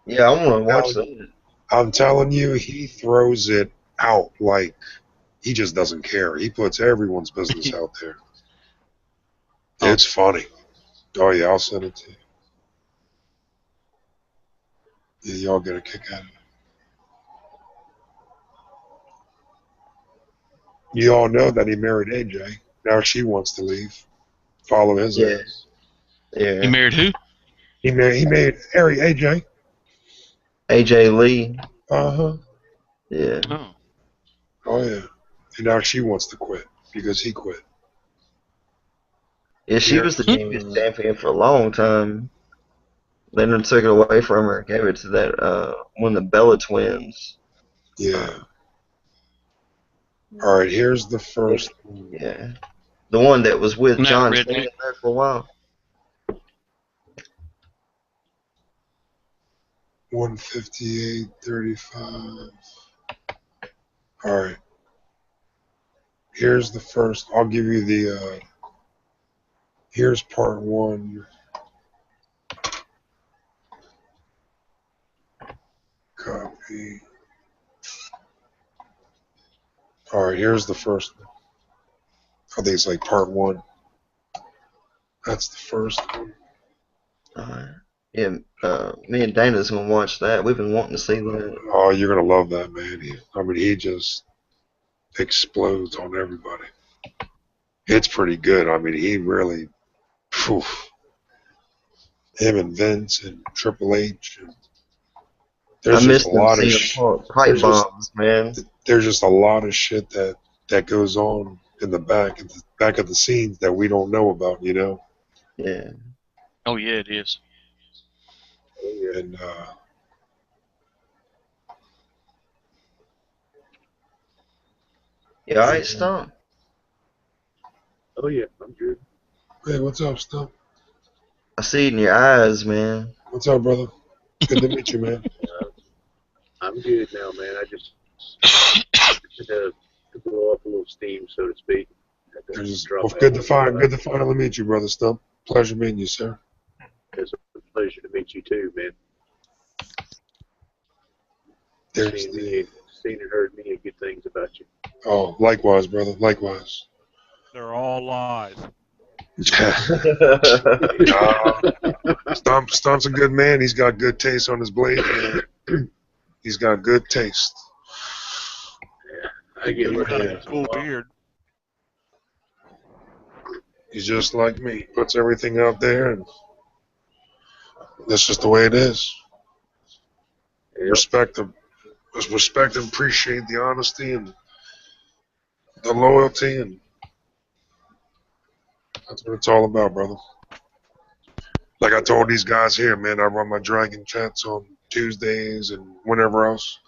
I want to watch that. I'm telling you, he throws it out like he just doesn't care. He puts everyone's business out there. It's funny. Oh yeah, I'll send it to you. Yeah, y'all get a kick out of it. You all know that he married AJ. Now she wants to leave. Follow his ass. Yeah. He married who? He married AJ. AJ Lee. Uh-huh. Yeah. Oh yeah. And now she wants to quit because he quit. Yeah, she was the previous champion for a long time. Then they took it away from her and gave it to that one of the Bella twins. Yeah. All right, here's the first one. Yeah. The one that was with John Cena there for a while. 158.35. All right. Here's the first. I'll give you the. Here's part one. Copy. All right. Here's the first one. I think it's like part one. That's the first one. All right. Yeah, me and Dana's gonna watch that. We've been wanting to see that. Oh, you're gonna love that, man. He just explodes on everybody. It's pretty good. I mean, he really, him and Vince and Triple H. There's just a lot of pipe bombs, man. There's just a lot of shit that goes on in the back of the scenes that we don't know about. Yeah. Oh yeah, it is. And all right, Stump. Oh yeah, I'm good. Hey, what's up, Stump? I see it in your eyes, man. What's up, brother? Good to meet you, man. I'm good now, man. I just to blow up a little steam, so to speak. Good to finally meet you, brother Stump. Pleasure meeting you, sir. It's a pleasure to meet you too, man. Seen and heard many good things about you. Oh, likewise, brother. Likewise. They're all lies. Stump's a good man. He's got good taste on his blade. He's got good taste. Yeah, I get He's what got a cool beard. He's just like me. Puts everything out there, and that's just the way it is. Yep. Respect him. Just respect and appreciate the honesty and the loyalty, and that's what it's all about, brother. Like I told these guys here, man, I run my Dragon chats on Tuesdays and whenever else.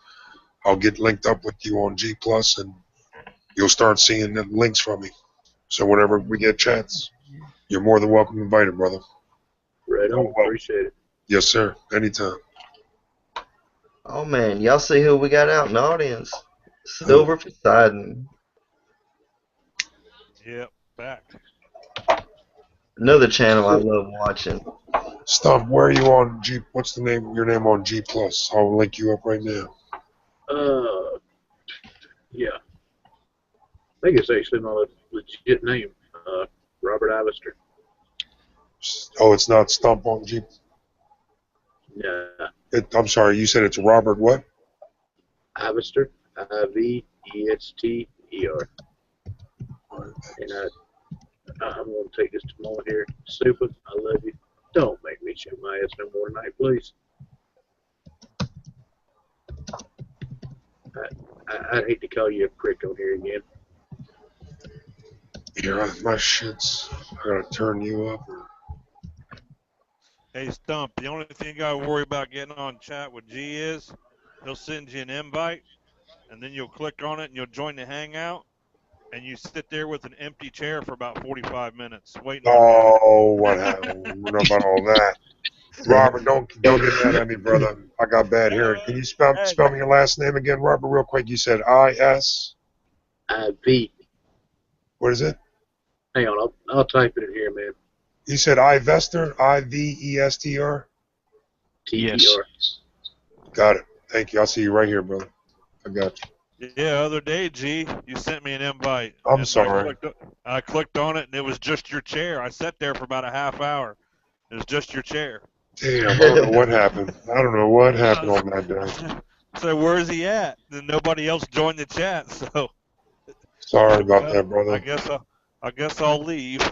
I'll get linked up with you on G Plus, and you'll start seeing the links from me. So whenever we get chats, you're more than welcome invited, brother. Right on. Appreciate it. Yes, sir. Anytime. Oh man, y'all see who we got out in the audience? Silver Poseidon. Yep, back. Another channel I love watching. Stump, where are you on G? What's your name on G Plus? I'll link you up right now. Yeah. I think it's actually my legit name, Robert Ivister. Oh, it's not Stump on G. Yeah. I'm sorry, you said it's Robert what? Ivister, Ivester. And I'm going to take just a moment here. Super, I love you. Don't make me show my ass no more tonight, please. I'd hate to call you a prick on here again. Yeah, my shit's. I gotta turn you up. Hey, Stump, the only thing you gotta worry about getting on chat with G is he'll send you an invite, and then you'll click on it and you'll join the hangout, and you sit there with an empty chair for about 45 minutes waiting on him. Oh, what happened? We know about all that. Robert, don't get mad at me, brother. I got bad hearing. Can you spell me your last name again, Robert, real quick? You said I-S? V. What is it? Hang on, I'll type it in here, man. You said Ivester? I-V-E-S-T-R? T-E-R. Yes. Got it. Thank you. I'll see you right here, brother. I got you. Yeah, other day, G, you sent me an invite. I'm sorry. I clicked on it, and it was just your chair. I sat there for about a half hour. It was just your chair. Damn, I don't know what happened. I don't know what happened on that day. So where's he at? And nobody else joined the chat, so. Sorry about that, brother. I guess I'll leave.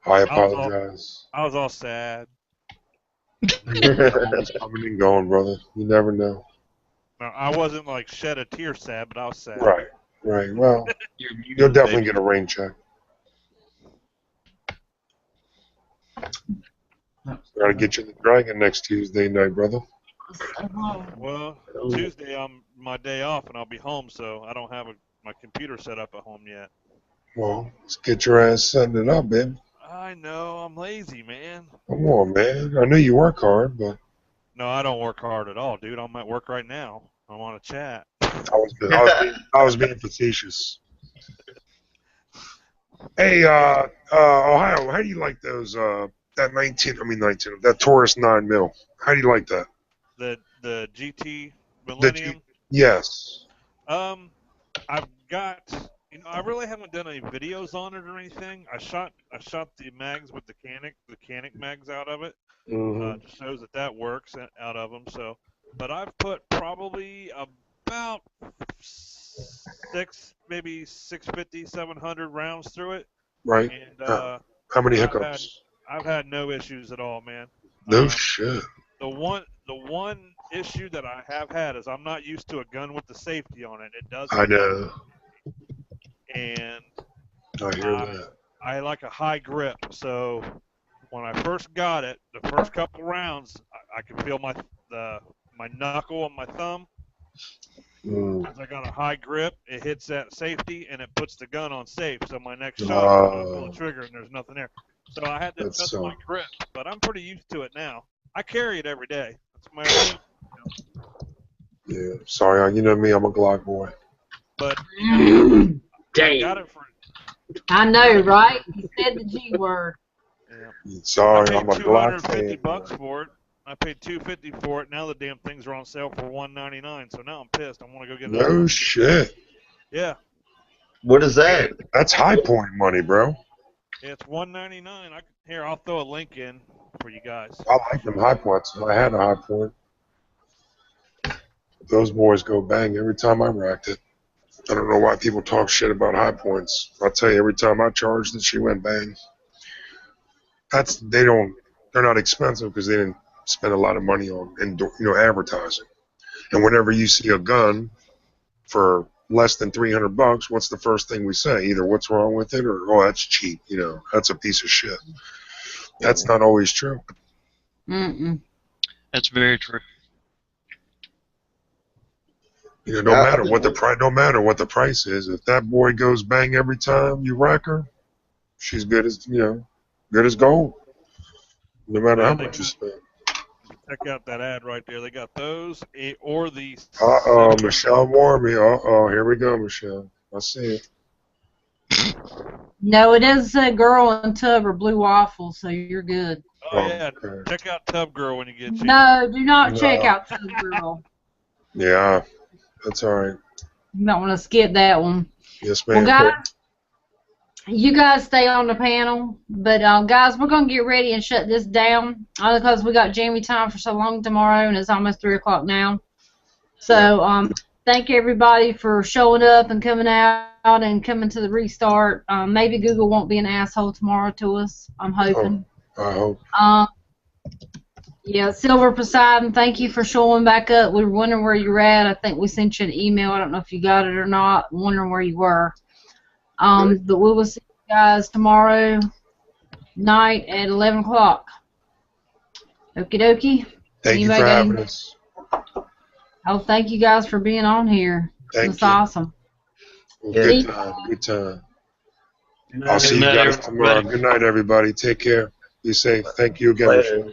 I apologize. I was all sad. It's coming and going, brother. You never know. No, I wasn't like shed a tear sad, but I was sad. Right. Well, you'll definitely get a rain check. Gotta get you the dragon next Tuesday night, brother. Well, Tuesday I'm my day off and I'll be home, so I don't have my computer set up at home yet. Well, let's get your ass setting it up, baby. I know, I'm lazy, man. Come on, man. I know you work hard, but No, I don't work hard at all, dude. I'm at work right now. I'm on a chat. I was being facetious. Hey, Ohio, how do you like those that Taurus 9 mil? How do you like that? The GT Millennium? Yes. I've got, I really haven't done any videos on it or anything. I shot the mags with the Canic mags out of it. Mm-hmm. Just shows that works out of them. So, but I've put probably about maybe 650, 700 rounds through it. Right. And how many hiccups? I've had no issues at all, man. No shit. The one issue that I have had is I'm not used to a gun with the safety on it. It does. I know. And I hear that. I like a high grip, so when I first got it, the first couple rounds, I could feel my knuckle on my thumb. As I got a high grip, it hits that safety and it puts the gun on safe. So my next shot, I pull the trigger and there's nothing there. So I had to adjust my grip, but I'm pretty used to it now. I carry it every day. That's my routine. Yeah, sorry, you know me, I'm a Glock boy. But Damn. I got it for. I know, right? He said the G word. Yeah. Sorry, I'm a Glock fan. $250 for it. I paid $250 for it. Now the damn things are on sale for $199. So now I'm pissed. I want to go get another. No shit. Yeah. What is that? That's high point money, bro. Yeah, it's $199. Here, I'll throw a link in for you guys. I like them high points. I had a high point. Those boys go bang every time I racked it. I don't know why people talk shit about high points. I'll tell you, every time I charged it, she went bang. They're not expensive because they didn't spend a lot of money on advertising. And whenever you see a gun for less than $300, what's the first thing we say? Either what's wrong with it or, oh, that's cheap. That's a piece of shit. That's not always true. That's very true. No matter what the price is, if that boy goes bang every time you rack her, she's good as gold. No matter how much you spend. Check out that ad right there. They got those or the. Michelle warned me. Here we go, Michelle. I see it. No, it is a girl in tub or blue waffle, so you're good. Oh yeah, okay. Check out Tub Girl when you get. No, do not check out Tub Girl. Yeah, that's all right. You might want to skip that one. Yes, ma'am. Well, guys, you guys stay on the panel, but guys, we're gonna get ready and shut this down because we got Jamie time for so long tomorrow, and it's almost 3 o'clock now. So thank everybody for showing up and coming out and coming to the restart. Maybe Google won't be an asshole tomorrow to us. I'm hoping. I hope. Yeah, Silver Poseidon, thank you for showing back up. We were wondering where you were at. I think we sent you an email. I don't know if you got it or not. Wondering where you were. But we will see you guys tomorrow night at 11 o'clock. Okie dokie. Thank you for having us. Oh, thank you guys for being on here. It's awesome. Good time. Good time. I'll see you guys tomorrow. Good night, everybody. Take care. Be safe. Thank you again. Later.